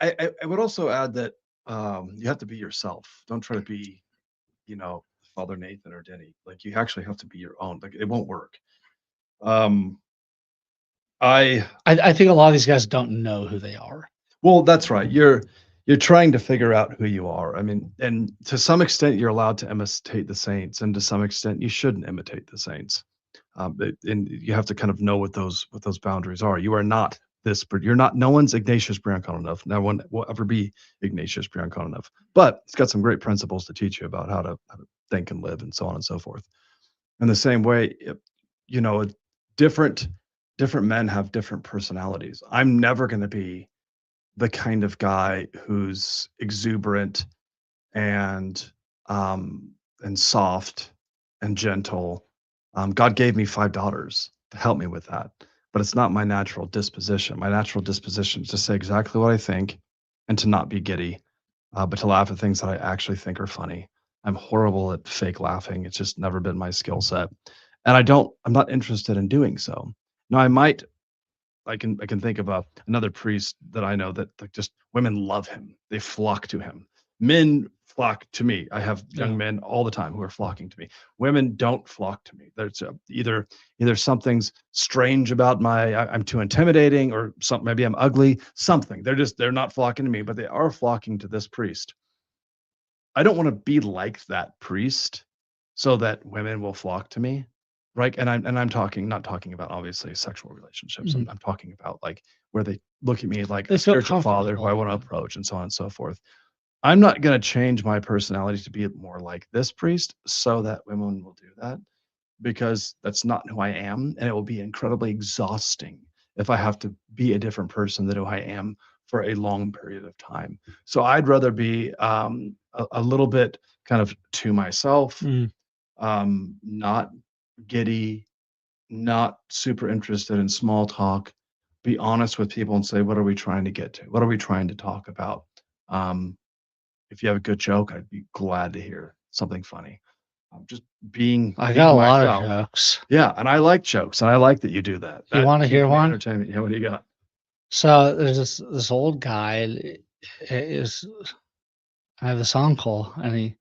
Speaker 2: I would also add that you have to be yourself. Don't try to be, Father Nathan or Denny. Like, you actually have to be your own. Like, it won't work. Um,
Speaker 1: I think a lot of these guys don't know who they are.
Speaker 2: Well, that's right. You're trying to figure out who you are. I mean, and to some extent, you're allowed to imitate the saints, and to some extent, you shouldn't imitate the saints. And you have to kind of know what those boundaries are. You are not this, but you're not. No one's Ignatius Brianconov. No one will ever be Ignatius Brianconov. But it's got some great principles to teach you about how to think and live, and so on and so forth. In the same way, different men have different personalities. I'm never going to be the kind of guy who's exuberant and soft and gentle. God gave me 5 daughters to help me with that, but it's not my natural disposition. My natural disposition is to say exactly what I think and to not be giddy, but to laugh at things that I actually think are funny. I'm horrible at fake laughing. It's just never been my skill set, and I'm not interested in doing so. Now, I can think of another priest that I know that, like, just women love him. They flock to him. Men flock to me. I have young men all the time who are flocking to me. Women don't flock to me. There's either something's strange about I'm too intimidating, or something. Maybe I'm ugly. Something. They're not flocking to me, but they are flocking to this priest. I don't want to be like that priest so that women will flock to me. Right. And I'm not talking about obviously sexual relationships.
Speaker 1: Mhm.
Speaker 2: I'm talking about, like, where they look at me like
Speaker 1: They
Speaker 2: a
Speaker 1: feel
Speaker 2: spiritual father who I want to
Speaker 1: comfortable.
Speaker 2: approach, and so on and so forth. I'm not going to change my personality to be more like this priest so that women will do that, because that's not who I am. And it will be incredibly exhausting if I have to be a different person than who I am for a long period of time. So I'd rather be a little bit kind of to myself,
Speaker 1: Mm.
Speaker 2: not giddy, not super interested in small talk, be honest with people and say, what are we trying to get to? What are we trying to talk about? Um, if you have a good joke, I'd be glad to hear something funny. Just being
Speaker 1: I got a lot of
Speaker 2: myself.
Speaker 1: jokes.
Speaker 2: Yeah, and I like jokes, and I like that you do that.
Speaker 1: You
Speaker 2: That
Speaker 1: wanna
Speaker 2: keeps
Speaker 1: hear
Speaker 2: me
Speaker 1: one?
Speaker 2: entertained. Yeah, what do you got?
Speaker 1: So there's this old guy. Is I have this uncle, and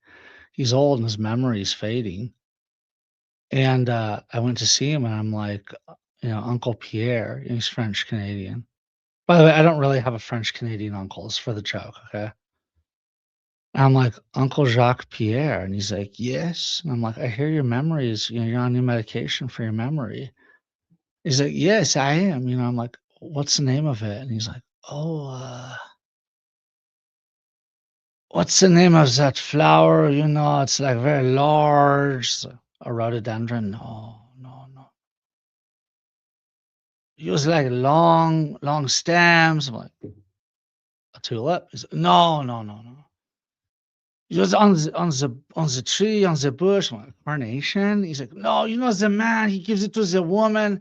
Speaker 1: he's old, and his memory's fading. And I went to see him, and I'm like, Uncle Pierre. He's French Canadian. By the way, I don't really have a French Canadian uncle. It's for the joke, okay? And I'm like, Uncle Jacques Pierre, and he's like, yes. And I'm like, I hear your memories. You're on new medication for your memory. He's like, yes, I am. I'm like, what's the name of it? And he's like, oh, what's the name of that flower? It's like very large. A rhododendron? No, no, no. Use like long, long stems. I'm like, a tulip? He's like, no, no, no, no. Use on the tree, on the bush. I'm like, carnation? He's like, no, the man, he gives it to the woman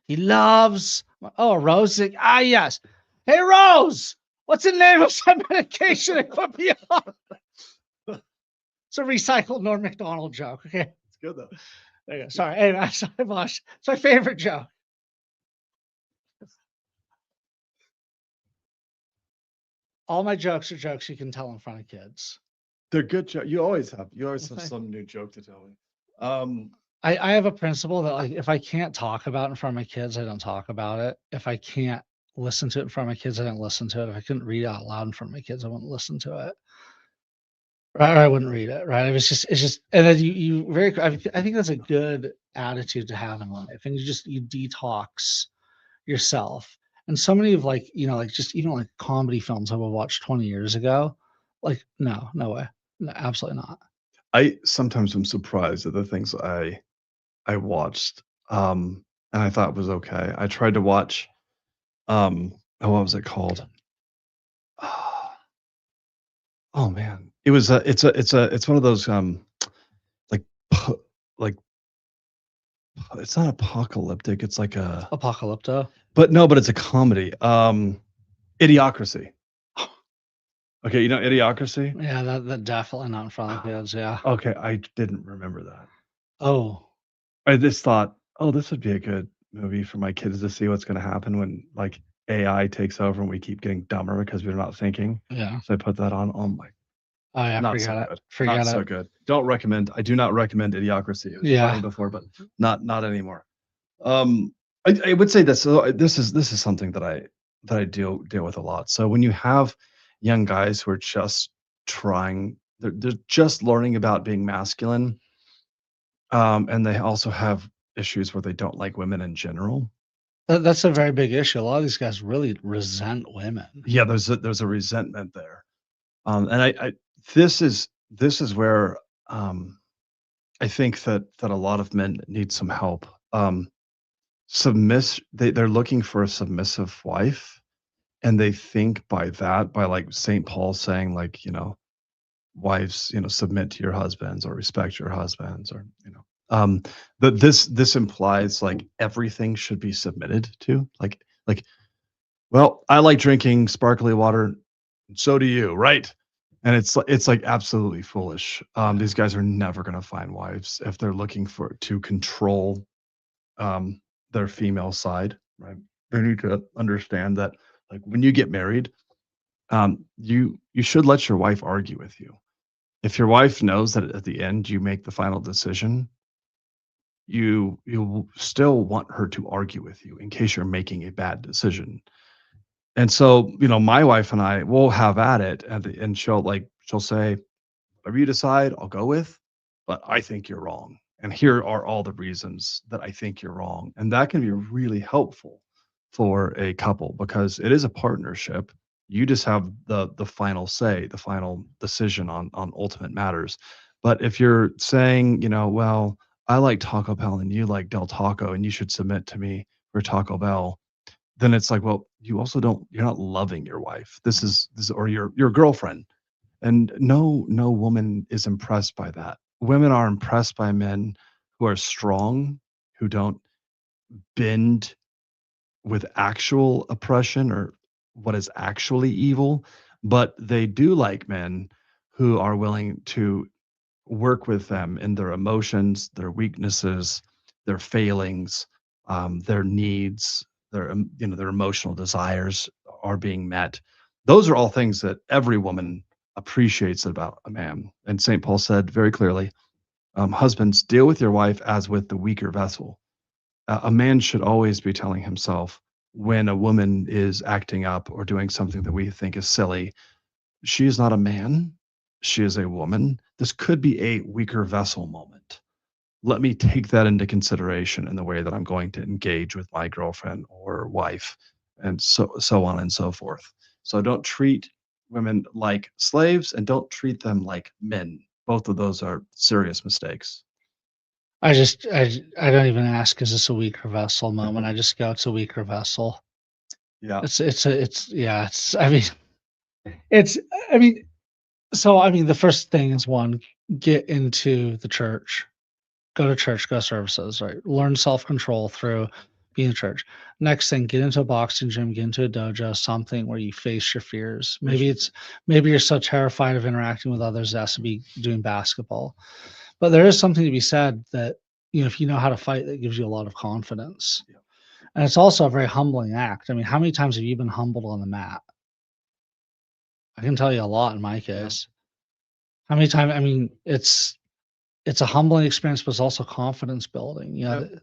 Speaker 1: he loves. I'm like, oh, Rose. He's like, ah, yes. Hey, Rose, what's the name of that medication it put me on? It's a recycled Norm Macdonald joke. Okay.
Speaker 2: It's good though.
Speaker 1: There you go. Sorry. Anyway, sorry, Bosh. It's my favorite joke. All my jokes are jokes you can tell in front of kids.
Speaker 2: They're good jokes. You always have some new joke to tell me.
Speaker 1: I have a principle that, like, if I can't talk about it in front of my kids, I don't talk about it. If I can't listen to it in front of my kids, I don't listen to it. If I couldn't read out loud in front of my kids, I wouldn't listen to it. Right, or I wouldn't read it. Right. It's just, and then I think that's a good attitude to have in life, and you detox yourself. And so many of like, like just even like comedy films I would watch 20 years ago, like, no way. No, absolutely not.
Speaker 2: I sometimes am surprised at the things I watched, and I thought was okay. I tried to watch, what was it called? Oh man, it was it's one of those like pu- like it's not apocalyptic. It's like a
Speaker 1: Apocalypto.
Speaker 2: but it's a comedy. Idiocracy. Okay, you know Idiocracy?
Speaker 1: Yeah, that definitely not in front of kids. Yeah.
Speaker 2: Okay, I didn't remember that.
Speaker 1: Oh,
Speaker 2: I just thought, oh, this would be a good movie for my kids to see what's going to happen when like AI takes over and we keep getting dumber because we're not thinking.
Speaker 1: yeah.
Speaker 2: So I put that on. Oh my,
Speaker 1: Oh yeah.
Speaker 2: not so
Speaker 1: Forget it.
Speaker 2: good.
Speaker 1: Forget
Speaker 2: Not so
Speaker 1: it.
Speaker 2: good. Don't recommend. I do not recommend Idiocracy. It was
Speaker 1: Yeah.
Speaker 2: funny before, but not anymore. I would say this. So this is something that I deal with a lot. So when you have young guys who are just trying, they're just learning about being masculine, and they also have issues where they don't like women in general.
Speaker 1: That's a very big issue. A lot of these guys really resent women.
Speaker 2: Yeah, there's a resentment there, and I this is where I think that a lot of men need some help. They're looking for a submissive wife, and they think by that, by like St. Paul saying like, wives, submit to your husbands or respect your husbands, or that this implies like everything should be submitted to, like well, I like drinking sparkly water, so do you, right? And it's like absolutely foolish. These guys are never going to find wives if they're looking for to control um their female side, right? They need to understand that like when you get married, you should let your wife argue with you. If your wife knows that at the end you make the final decision, you still want her to argue with you in case you're making a bad decision. And so, my wife and I will have at it, and she'll say, "Whatever you decide, I'll go with, but I think you're wrong. And here are all the reasons that I think you're wrong." And that can be really helpful for a couple because it is a partnership. You just have the final say, the final decision on ultimate matters. But if you're saying, well, I like Taco Bell and you like Del Taco and you should submit to me for Taco Bell, then it's like, well, you're not loving your wife. This or your girlfriend. And no woman is impressed by that. Women are impressed by men who are strong, who don't bend with actual oppression or what is actually evil, but they do like men who are willing to work with them in their emotions, their weaknesses, their failings, their needs, their emotional desires are being met. Those are all things that every woman appreciates about a man. And St. Paul said very clearly, husbands, deal with your wife as with the weaker vessel. A man should always be telling himself when a woman is acting up or doing something that we think is silly, she is not a man. She is a woman. This could be a weaker vessel moment. Let me take that into consideration in the way that I'm going to engage with my girlfriend or wife, and so on and so forth. So don't treat women like slaves and don't treat them like men. Both of those are serious mistakes.
Speaker 1: I don't even ask, is this a weaker vessel moment? I just go, it's a weaker vessel.
Speaker 2: Yeah.
Speaker 1: It's I mean, so I mean the first thing is one, get into the church. Go to church, go to services, right? Learn self-control through being in church. Next thing, get into a boxing gym, get into a dojo, something where you face your fears. Maybe you're so terrified of interacting with others, it has to be doing basketball. But there is something to be said that, if you know how to fight, that gives you a lot of confidence.
Speaker 2: Yeah.
Speaker 1: And it's also a very humbling act. I mean, how many times have you been humbled on the mat? I can tell you a lot in my case. How many times? I mean, it's a humbling experience, but it's also confidence building.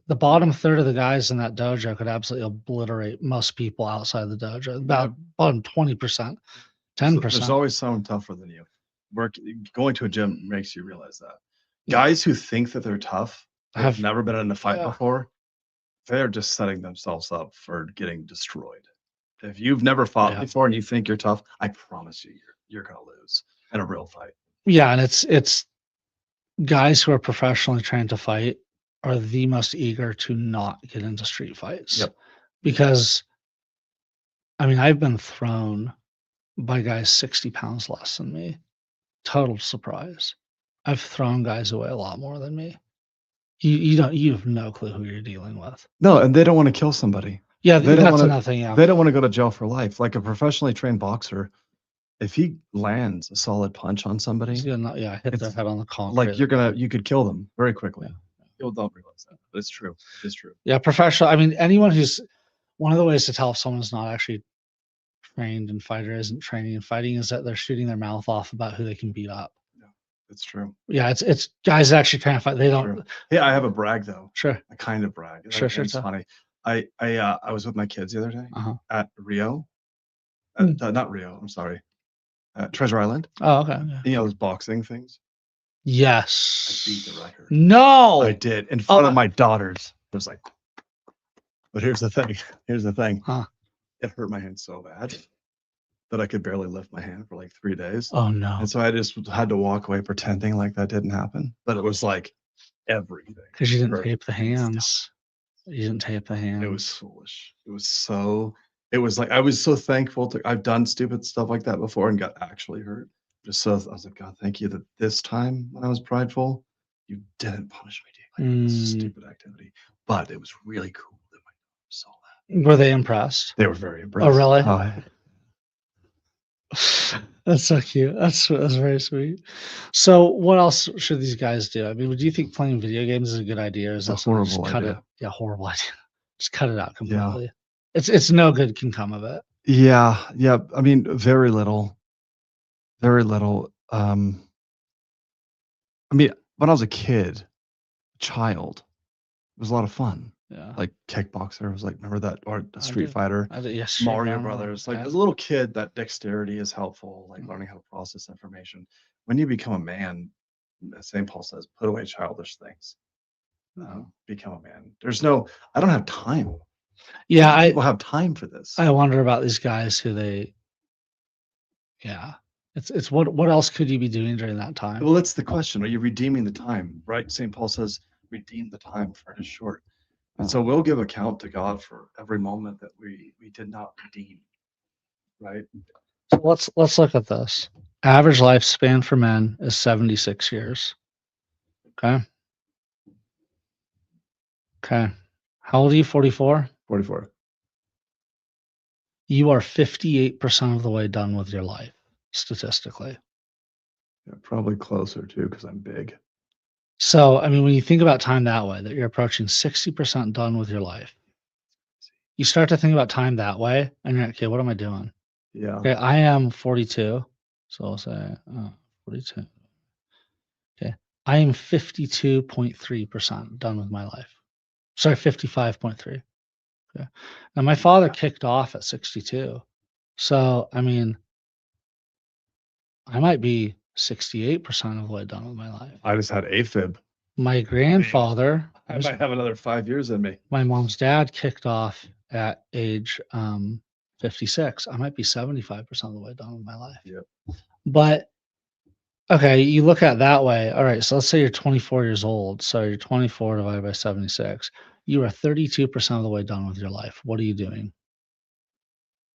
Speaker 1: The bottom third of the guys in that dojo could absolutely obliterate most people outside the dojo. About bottom 20%, 10%.
Speaker 2: There's always someone tougher than you. Going to a gym makes you realize that. Guys who think that they're tough, have never been in a fight before, they're just setting themselves up for getting destroyed. If you've never fought before and you think you're tough, I promise you, you're gonna lose in a real fight.
Speaker 1: Yeah, and it's guys who are professionally trained to fight are the most eager to not get into street fights.
Speaker 2: Yep.
Speaker 1: Because I mean, I've been thrown by guys 60 pounds less than me. Total surprise. I've thrown guys away a lot more than me. You have no clue who you're dealing with.
Speaker 2: No, and they don't want to kill somebody.
Speaker 1: Yeah,
Speaker 2: They don't
Speaker 1: that's
Speaker 2: wanna
Speaker 1: another thing. Yeah.
Speaker 2: They don't want to go to jail for life. Like a professionally trained boxer, if he lands a solid punch on somebody,
Speaker 1: He's gonna, hit their head on the concrete.
Speaker 2: like you could kill them very quickly. People don't realize that, but it's true. It's true.
Speaker 1: Yeah, professional. I mean, anyone who's one of the ways to tell if someone's not actually trained in fight or isn't training in fighting is that they're shooting their mouth off about who they can beat up.
Speaker 2: Yeah, it's true.
Speaker 1: Yeah, it's guys that actually trying to fight. They don't.
Speaker 2: True. Yeah, I have a brag though.
Speaker 1: Sure.
Speaker 2: I kind of brag.
Speaker 1: Sure.
Speaker 2: It's funny. I was with my kids the other day at Rio. Not Rio. I'm sorry. Treasure Island.
Speaker 1: Oh, okay.
Speaker 2: Yeah. You know those boxing things.
Speaker 1: Yes.
Speaker 2: I beat the record.
Speaker 1: No.
Speaker 2: I did in front of my daughters. It was like, but here's the thing.
Speaker 1: Huh.
Speaker 2: It hurt my hand so bad that I could barely lift my hand for like 3 days.
Speaker 1: Oh no.
Speaker 2: And so I just had to walk away pretending like that didn't happen. But it was like everything.
Speaker 1: Because you didn't tape the hands. You didn't tape the hands.
Speaker 2: It was foolish. It was like I was so thankful I've done stupid stuff like that before and got actually hurt. I was like, God, thank you that this time when I was prideful, you didn't punish me like this stupid activity. But it was really cool that my daughters saw that.
Speaker 1: Were they impressed?
Speaker 2: They were very impressed.
Speaker 1: Oh, really? That's so cute. That's very sweet. So, what else should these guys do? I mean, do you think playing video games is a good idea? Or is that
Speaker 2: horrible idea?
Speaker 1: Yeah, horrible idea. Just cut it out completely. Yeah. It's no good can come of it.
Speaker 2: Yeah. I mean, very little. Very little. I mean, when I was a child, it was a lot of fun.
Speaker 1: Yeah.
Speaker 2: Like Kickboxer was like, remember that, or Street Fighter?
Speaker 1: I did, yes.
Speaker 2: Mario Brothers. Like as a little kid, that dexterity is helpful, like learning how to process information. When you become a man, as St. Paul says, put away childish things. Become a man. I don't have time.
Speaker 1: Yeah,
Speaker 2: people have time for this.
Speaker 1: I wonder about these guys who it's what else could you be doing during that time?
Speaker 2: Well, that's the question. Are you redeeming the time? Right? St. Paul says, redeem the time, for it is short. And so we'll give account to God for every moment that we did not redeem. Right?
Speaker 1: So let's look at this. Average lifespan for men is 76 years. Okay. How old are you? 44?
Speaker 2: 44.
Speaker 1: You are 58% of the way done with your life, statistically.
Speaker 2: Yeah, probably closer too, because I'm big.
Speaker 1: So, I mean, when you think about time that way, that you're approaching 60% done with your life, you start to think about time that way, and you're like, okay, what am I doing?
Speaker 2: Yeah.
Speaker 1: Okay, I am 42, so I'll say 42. Okay, I am 52.3% done with my life. Sorry, 55.3. Okay. Now, my father kicked off at 62, so I mean, I might be 68% of the way done with my life.
Speaker 2: I just had AFib.
Speaker 1: My grandfather,
Speaker 2: I might have another 5 years in me.
Speaker 1: My mom's dad kicked off at age 56. I might be 75% of the way done with my life.
Speaker 2: Yep.
Speaker 1: But okay, you look at it that way. All right, so let's say you're 24 years old. So you're 24 divided by 76. You are 32% of the way done with your life. What are you doing?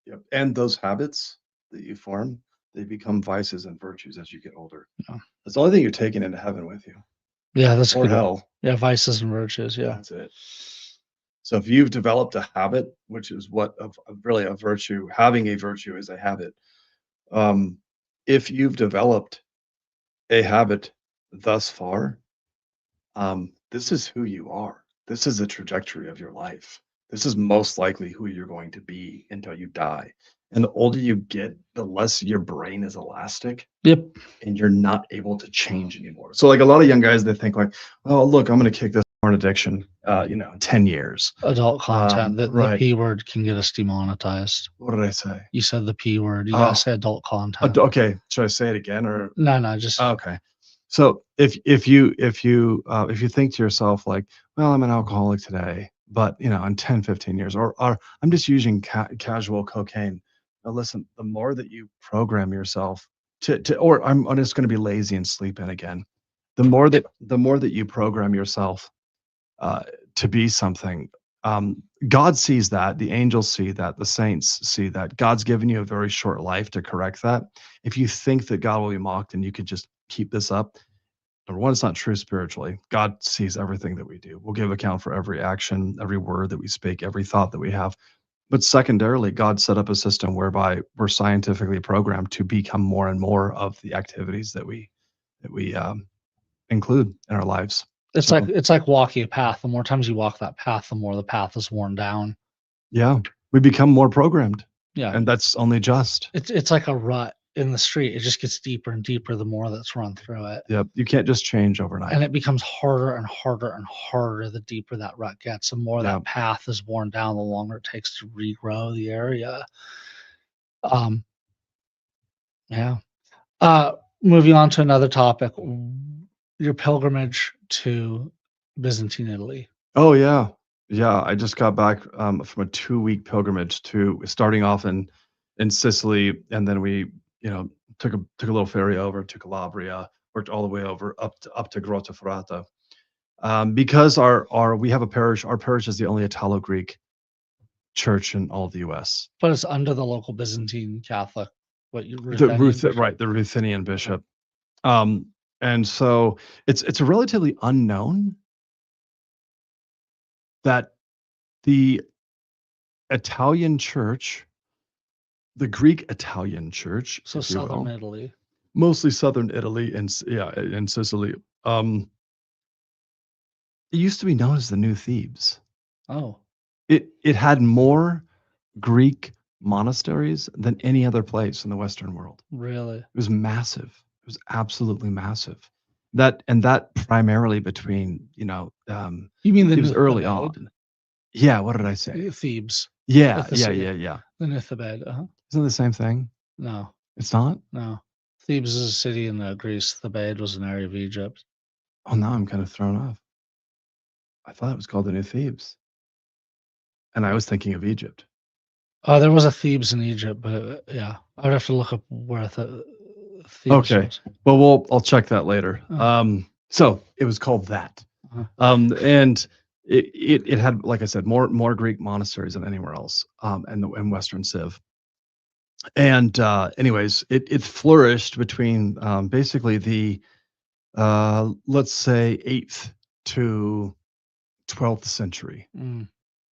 Speaker 2: Yep. And those habits that you form, they become vices and virtues as you get older.
Speaker 1: Yeah.
Speaker 2: That's the only thing you're taking into heaven with you.
Speaker 1: Yeah, that's
Speaker 2: or
Speaker 1: good.
Speaker 2: hell.
Speaker 1: Yeah, vices and virtues. Yeah.
Speaker 2: That's it. So if you've developed a habit, which is really a virtue, having a virtue is a habit. If you've developed a habit thus far, this is who you are. This is the trajectory of your life. This is most likely who you're going to be until you die. And the older you get, the less your brain is elastic.
Speaker 1: Yep.
Speaker 2: And you're not able to change anymore. So like a lot of young guys, they think like, well, look, I'm going to kick this porn addiction, in 10 years.
Speaker 1: Adult content.
Speaker 2: Right.
Speaker 1: The P word can get us demonetized.
Speaker 2: What did I say?
Speaker 1: You said the P word. You gotta say adult content.
Speaker 2: Okay. Should I say it again or?
Speaker 1: No, just.
Speaker 2: Okay. So if you think to yourself like, well, I'm an alcoholic today, but in 10, 15 years, or I'm just using casual cocaine. Now listen, the more that you program yourself or I'm just going to be lazy and sleep in again. The more that you program yourself uh, to be something, God sees that, the angels see that, the saints see that. God's given you a very short life to correct that. If you think that God will be mocked and you could just keep this up, number one, it's not true spiritually. God sees everything that we do. We'll give account for every action, every word that we speak, every thought that we have. But secondarily, God set up a system whereby we're scientifically programmed to become more and more of the activities that we include in our lives.
Speaker 1: It's like walking a path. The more times you walk that path, the more the path is worn down.
Speaker 2: Yeah, we become more programmed,
Speaker 1: Yeah.
Speaker 2: and that's only just.
Speaker 1: It's like a rut in the street. It just gets deeper and deeper the more that's run through it.
Speaker 2: Yep, you can't just change overnight.
Speaker 1: And it becomes harder and harder and harder the deeper that rut gets. The more that path is worn down, the longer it takes to regrow the area. Yeah. Moving on to another topic, your pilgrimage to Byzantine Italy.
Speaker 2: Oh yeah, yeah. I just got back from a 2-week pilgrimage to starting off in Sicily, and then we took a little ferry over to Calabria, worked all the way over up to Grottaferrata, because we have a parish. Our parish is the only Italo-Greek church in all of the U.S.
Speaker 1: But it's under the local Byzantine Catholic. The
Speaker 2: Ruthenian bishop. And so it's a relatively unknown that the Italian church, the Greek Italian church,
Speaker 1: so southern Italy,
Speaker 2: mostly southern Italy and Sicily. It used to be known as the New Thebes.
Speaker 1: Oh,
Speaker 2: it had more Greek monasteries than any other place in the Western world.
Speaker 1: Really?
Speaker 2: It was massive. It was absolutely massive. That primarily between,
Speaker 1: you mean
Speaker 2: it was early on. Yeah, what did I say?
Speaker 1: Thebes.
Speaker 2: Yeah. The
Speaker 1: Nithabed.
Speaker 2: Isn't it the same thing?
Speaker 1: No.
Speaker 2: It's not?
Speaker 1: No. Thebes is a city in Greece. Thebed was an area of Egypt.
Speaker 2: Oh, now I'm kind of thrown off. I thought it was called the New Thebes. And I was thinking of Egypt.
Speaker 1: There was a Thebes in Egypt, but yeah, I would have to look up where the Thebes was.
Speaker 2: Well, I'll check that later. So it was called that. And it had, like I said, more Greek monasteries than anywhere else, in Western Civ. And anyways, it flourished between basically the let's say 8th to 12th century.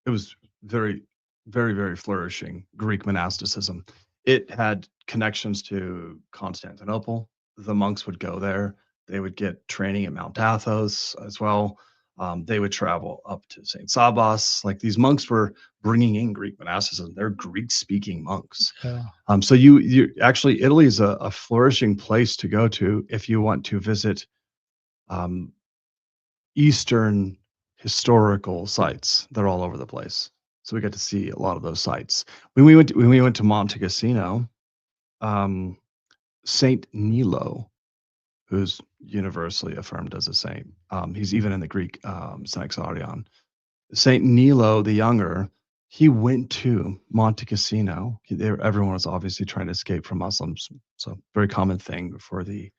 Speaker 2: It was very, very, very flourishing Greek monasticism. It had connections to Constantinople. The monks would go there. They would get training at Mount Athos as well. They would travel up to St. Sabas. Like, these monks were bringing in Greek monasticism. They're Greek-speaking monks.
Speaker 1: Yeah.
Speaker 2: So you actually, Italy is a flourishing place to go to if you want to visit Eastern historical sites. They're all over the place. So we got to see a lot of those sites. When we went to Monte Cassino, Saint Nilo, who's universally affirmed as a saint, he's even in the Greek Synaxarion. Saint Nilo the Younger, he went to Monte Cassino. Everyone was obviously trying to escape from Muslims, so very common thing for the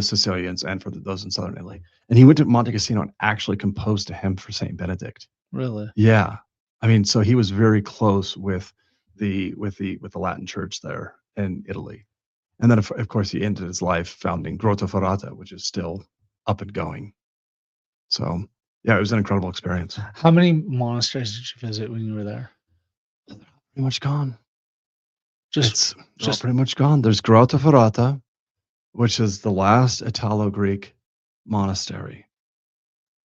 Speaker 2: Sicilians and for those in southern Italy. And he went to Monte Cassino and actually composed a hymn for Saint Benedict.
Speaker 1: Really?
Speaker 2: Yeah. I mean, so he was very close with the Latin Church there in Italy, and then of course he ended his life founding Grottaferrata, which is still up and going. So yeah, it was an incredible experience.
Speaker 1: How many monasteries did you visit when you were there?
Speaker 2: Pretty much gone.
Speaker 1: Just
Speaker 2: pretty much gone. There's Grottaferrata, which is the last Italo-Greek monastery.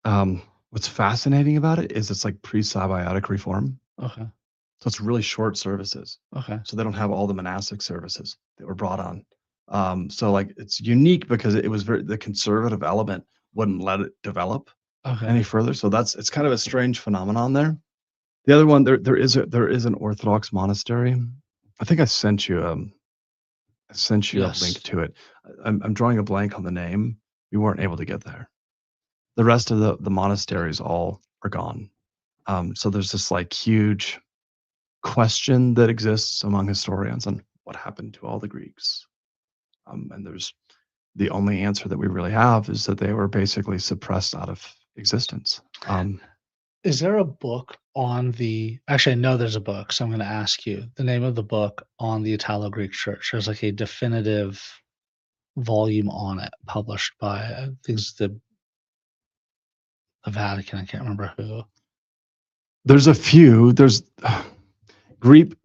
Speaker 2: What's fascinating about it is it's like pre-Sabiotic reform.
Speaker 1: Okay.
Speaker 2: So it's really short services.
Speaker 1: Okay.
Speaker 2: So they don't have all the monastic services that were brought on. So like, it's unique because it was the conservative element wouldn't let it develop any further. So it's kind of a strange phenomenon there. The other one, there is an Orthodox monastery. I think I sent you a link to it. I'm drawing a blank on the name. We weren't able to get there. The rest of the monasteries all are gone. So there's this like huge question that exists among historians on what happened to all the Greeks. And there's the only answer that we really have is that they were basically suppressed out of existence.
Speaker 1: Is there a book on actually, I know there's a book, so I'm going to ask you the name of the book on the Italo-Greek Church. There's like a definitive volume on it published by, I think it's the Vatican. I can't remember who.
Speaker 2: There's a few. There's Greek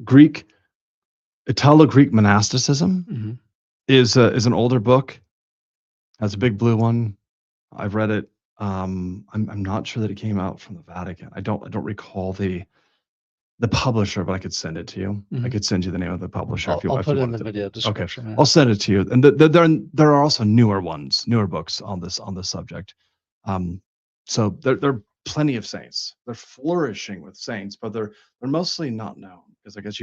Speaker 2: Italo-Greek monasticism is an older book. That's a big blue one. I've read it. I'm not sure that it came out from the Vatican. I don't recall the publisher, but I could send it to you. I could send you the name of the publisher if you want.
Speaker 1: I'll put it in the video description.
Speaker 2: Okay, I'll send it to you. And there are also newer books on this subject. So there are plenty of saints. They're flourishing with saints, but they're mostly not known because, I guess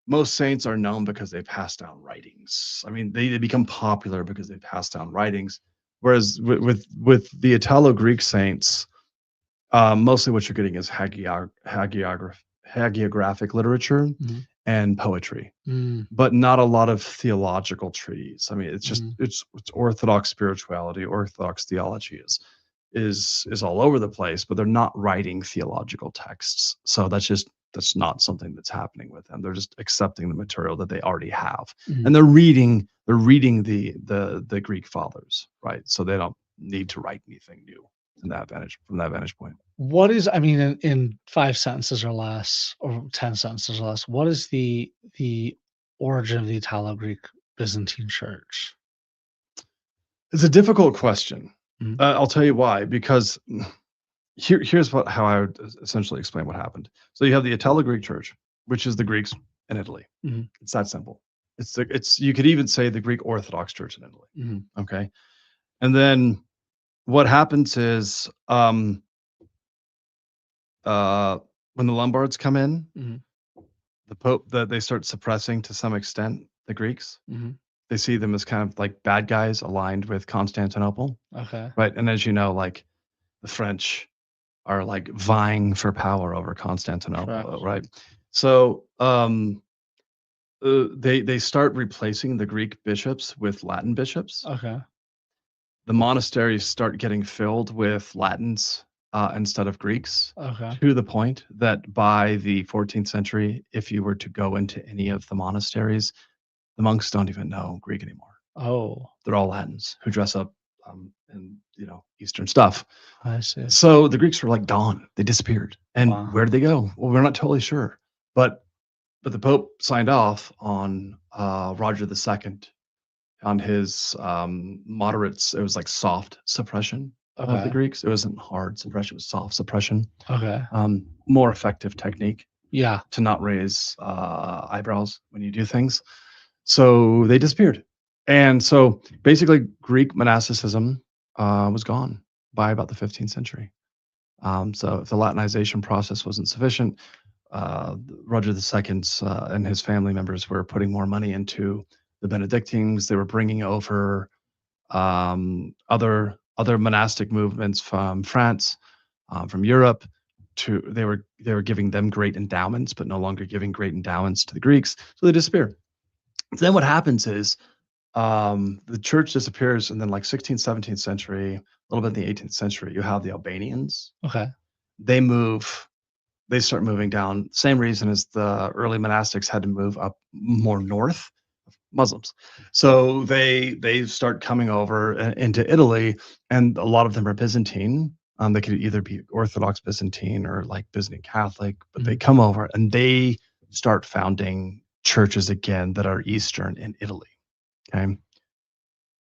Speaker 2: most saints are known because they pass down writings. I mean, they become popular because they pass down writings. Whereas with the Italo-Greek saints, mostly what you're getting is hagiographic literature and poetry, but not a lot of theological treatises. I mean, it's just it's Orthodox spirituality, Orthodox theology is all over the place, but they're not writing theological texts. So that's not something that's happening with them. They're just accepting the material that they already have, and they're reading the Greek fathers, right? So they don't need to write anything new from that vantage point.
Speaker 1: What is, I mean, in 5 sentences or less, or 10 sentences or less, what is the origin of the Italo-Greek Byzantine Church?
Speaker 2: It's a difficult question. I'll tell you why. Because here's how I would essentially explain what happened. So you have the Italo-Greek Church, which is the Greeks in Italy. It's that simple. It's you could even say the Greek Orthodox Church in Italy. Okay, and then what happens is when the Lombards come in, the Pope they start suppressing to some extent the Greeks. They see them as kind of like bad guys aligned with Constantinople.
Speaker 1: Okay.
Speaker 2: Right. And as you know, like the French are like vying for power over Constantinople. Right. So they start replacing the Greek bishops with Latin bishops.
Speaker 1: Okay.
Speaker 2: The monasteries start getting filled with Latins instead of Greeks.
Speaker 1: Okay.
Speaker 2: To the point that by the 14th century, if you were to go into any of the monasteries, the monks don't even know Greek anymore.
Speaker 1: Oh.
Speaker 2: They're all Latins who dress up in Eastern stuff.
Speaker 1: I see.
Speaker 2: So the Greeks were like gone. They disappeared. And
Speaker 1: Wow.
Speaker 2: where did they go? Well, we're not totally sure. But the Pope signed off on Roger II on his moderates. It was like soft suppression of the Greeks. It wasn't hard suppression. It was soft suppression.
Speaker 1: Okay.
Speaker 2: More effective technique.
Speaker 1: Yeah.
Speaker 2: To not raise eyebrows when you do things. So they disappeared. And so basically Greek monasticism was gone by about the 15th century. So if the Latinization process wasn't sufficient, Roger II and his family members were putting more money into the Benedictines. They were bringing over other monastic movements from France, from Europe. They were giving them great endowments, but no longer giving great endowments to the Greeks. So they disappear. So then what happens is the church disappears, and then like 16th, 17th century, a little bit in the 18th century, you have the Albanians.
Speaker 1: Okay.
Speaker 2: They start moving down. Same reason as the early monastics had to move up more north, Muslims. So they start coming over into Italy, and a lot of them are Byzantine. They could either be Orthodox Byzantine or like Byzantine Catholic, but they come over and they start founding churches again that are Eastern in Italy. Okay.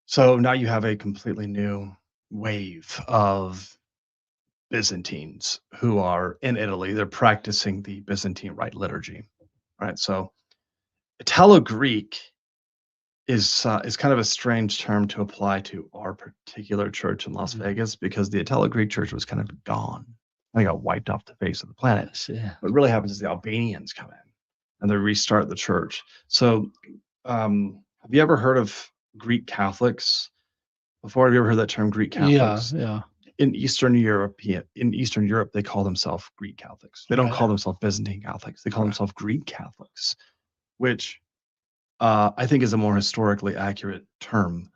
Speaker 2: So now you have a completely new wave of Byzantines who are in Italy. They're practicing the Byzantine Rite liturgy, right? So Italo-Greek is kind of a strange term to apply to our particular church in Las Vegas because the Italo-Greek church was kind of gone. They got wiped off the face of the planet.
Speaker 1: Yeah.
Speaker 2: What really happens is the Albanians come in and they restart the church. So have you ever heard of Greek Catholics before? Have you ever heard that term, Greek Catholics?
Speaker 1: Yeah.
Speaker 2: in Eastern Europe, they call themselves Greek Catholics. They don't call themselves Byzantine Catholics. They call themselves Greek Catholics, which I think is a more historically accurate term.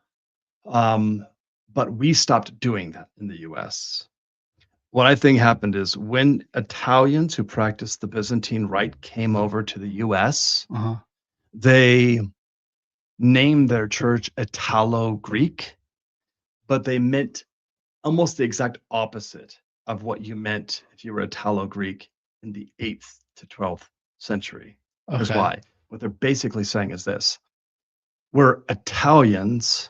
Speaker 2: But we stopped doing that in the U.S. What I think happened is when Italians who practiced the Byzantine Rite came over to the U.S., they named their church Italo-Greek, but they meant almost the exact opposite of what you meant if you were Italo-Greek in the 8th to 12th century. Here's why. What they're basically saying is this: we're Italians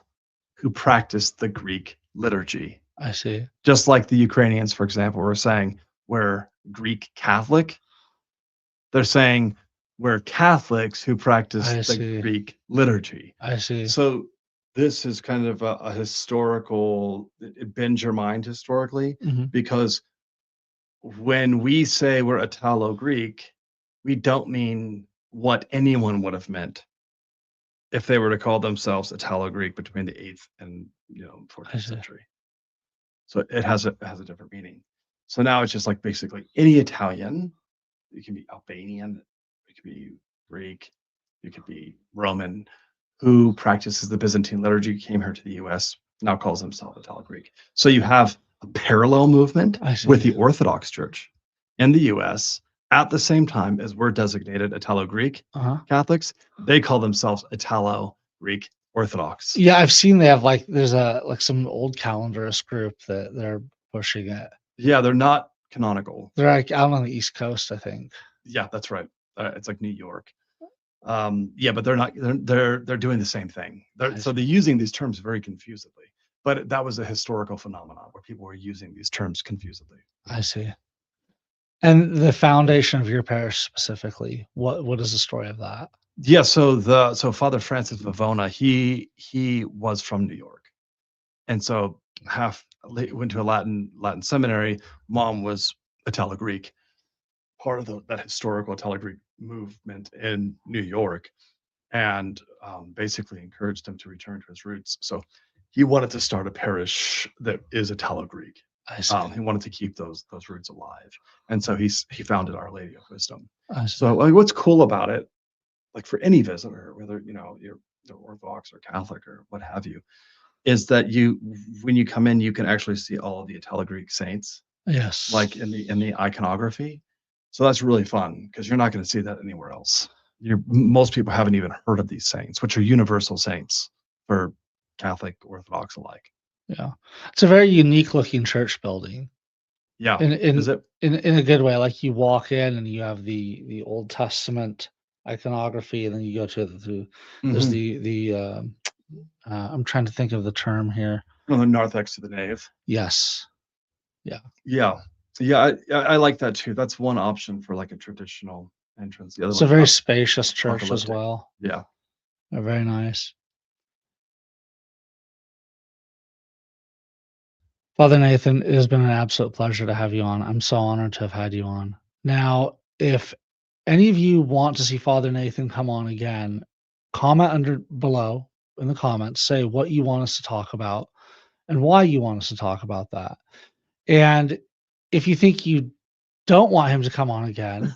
Speaker 2: who practice the Greek liturgy.
Speaker 1: I see.
Speaker 2: Just like the Ukrainians, for example, were saying we're Greek Catholic. They're saying we're Catholics who practice the Greek liturgy.
Speaker 1: I see.
Speaker 2: So this is kind of a historical, it bends your mind historically, because when we say we're Italo-Greek, we don't mean what anyone would have meant if they were to call themselves Italo-Greek between the 8th and 14th century. So it has a different meaning. So now it's just like basically any Italian. You can be Albanian, you could be Greek, you could be Roman, who practices the Byzantine liturgy, came here to the U.S., now calls himself Italo-Greek. So you have a parallel movement with the Orthodox Church in the U.S. at the same time as we're designated Italo-Greek Catholics. They call themselves Italo-Greek Orthodox.
Speaker 1: Yeah, I've seen they have there's some old calendarist group that they're pushing it.
Speaker 2: Yeah, they're not canonical.
Speaker 1: They're out on the East Coast, I think.
Speaker 2: Yeah, that's right. It's like New York. Yeah, but they're not. They're doing the same thing. So they're using these terms very confusedly. But that was a historical phenomenon where people were using these terms confusedly.
Speaker 1: I see. And the foundation of your parish specifically, what is the story of that?
Speaker 2: Yeah, so Father Francis Vivona, he was from New York, and so went to a Latin seminary. Mom was Italo-Greek, part of that historical Italo-Greek movement in New York, and basically encouraged him to return to his roots. So he wanted to start a parish that is Italo-Greek. He wanted to keep those roots alive, and so he founded Our Lady of Wisdom. So what's cool about it, like for any visitor, whether you're Orthodox or Catholic or what have you, is that when you come in, you can actually see all of the Italo-Greek saints.
Speaker 1: Yes.
Speaker 2: Like in the iconography. So that's really fun because you're not going to see that anywhere else. Most people haven't even heard of these saints, which are universal saints for Catholic, Orthodox alike.
Speaker 1: Yeah, it's a very unique looking church building.
Speaker 2: Yeah,
Speaker 1: is it in a good way? Like you walk in and you have the Old Testament iconography, and then you go to there's the I'm trying to think of the term here.
Speaker 2: On the narthex to the nave.
Speaker 1: Yes. Yeah.
Speaker 2: I like that too. That's one option for like a traditional entrance. The other
Speaker 1: it's a very spacious church as well.
Speaker 2: Yeah.
Speaker 1: They're very nice. Father Nathan, it has been an absolute pleasure to have you on. I'm so honored to have had you on. Now, if any of you want to see Father Nathan come on again, comment below in the comments, say what you want us to talk about and why you want us to talk about that. And if you think you don't want him to come on again,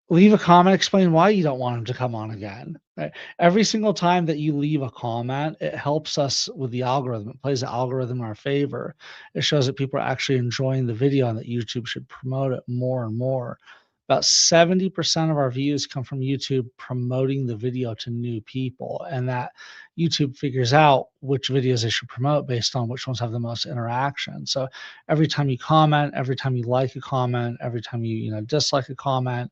Speaker 1: leave a comment, explain why you don't want him to come on again. Right? Every single time that you leave a comment, it helps us with the algorithm. It plays the algorithm in our favor. It shows that people are actually enjoying the video and that YouTube should promote it more and more. About 70% of our views come from YouTube promoting the video to new people, and that YouTube figures out which videos they should promote based on which ones have the most interaction. So every time you comment, every time you like a comment, every time you dislike a comment,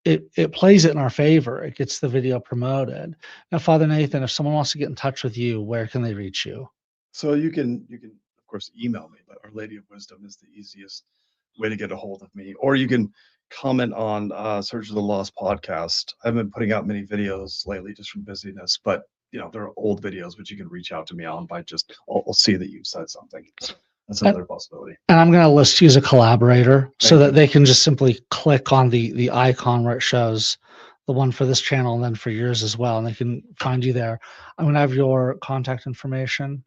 Speaker 1: it plays it in our favor. It gets the video promoted. Now, Father Nathan, if someone wants to get in touch with you, where can they reach you?
Speaker 2: So you can of course email me, but Our Lady of Wisdom is the easiest way to get a hold of me, or you can comment on Search of the Lost podcast. I've been putting out many videos lately just from busyness, but they're old videos which you can reach out to me on by just I'll see that you've said something. So that's another possibility.
Speaker 1: And I'm going to list you as a collaborator so that they can just simply click on the icon where it shows the one for this channel and then for yours as well, and they can find you there. I'm going to have your contact information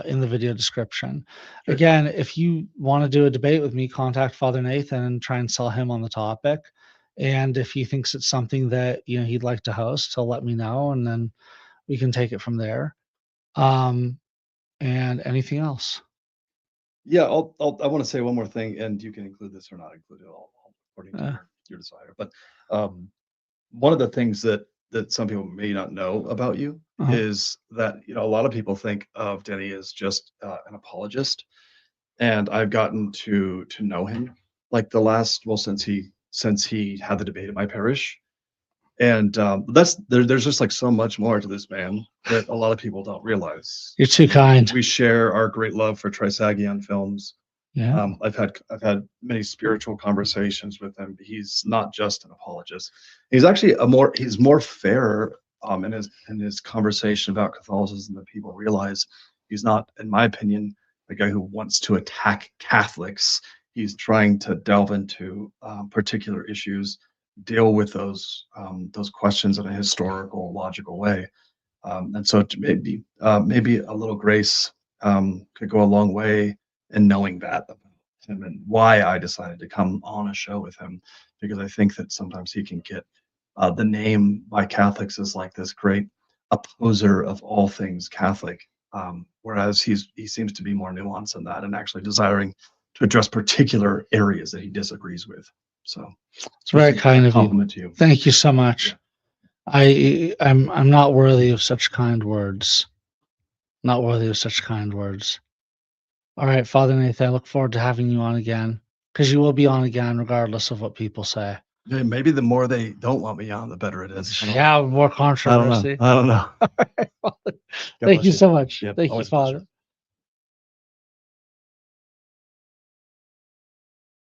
Speaker 1: in the video description.
Speaker 2: Sure.
Speaker 1: Again, if you want to do a debate with me, contact Father Nathan and try and sell him on the topic. And if he thinks it's something that he'd like to host, he'll let me know, and then we can take it from there. And anything else?
Speaker 2: Yeah, I want to say one more thing, and you can include this or not include it, all according to your desire. But one of the things that some people may not know about you is that a lot of people think of Denny as just an apologist, and I've gotten to know him like since he had the debate at my parish. And there's just like so much more to this man that a lot of people don't realize.
Speaker 1: You're too kind.
Speaker 2: We share our great love for Trisagion films.
Speaker 1: Yeah.
Speaker 2: I've had many spiritual conversations with him. He's not just an apologist. He's actually he's more fair in his conversation about Catholicism than people realize. He's not, in my opinion, a guy who wants to attack Catholics. He's trying to delve into particular issues, deal with those questions in a historical, logical way, and so maybe a little grace could go a long way in knowing that about him and why I decided to come on a show with him, because I think that sometimes he can get the name by Catholics as like this great opposer of all things Catholic, whereas he seems to be more nuanced than that and actually desiring to address particular areas that he disagrees with. So
Speaker 1: it's very kind of
Speaker 2: compliment to you.
Speaker 1: Thank you so much. Yeah. I'm not worthy of such kind words. Not worthy of such kind words. All right, Father Nathan, I look forward to having you on again, because you will be on again regardless of what people say.
Speaker 2: Yeah, maybe the more they don't want me on, the better it is.
Speaker 1: Yeah, more controversy.
Speaker 2: I don't know.
Speaker 1: Thank you so much.
Speaker 2: Yeah,
Speaker 1: Thank you,
Speaker 2: always
Speaker 1: Father.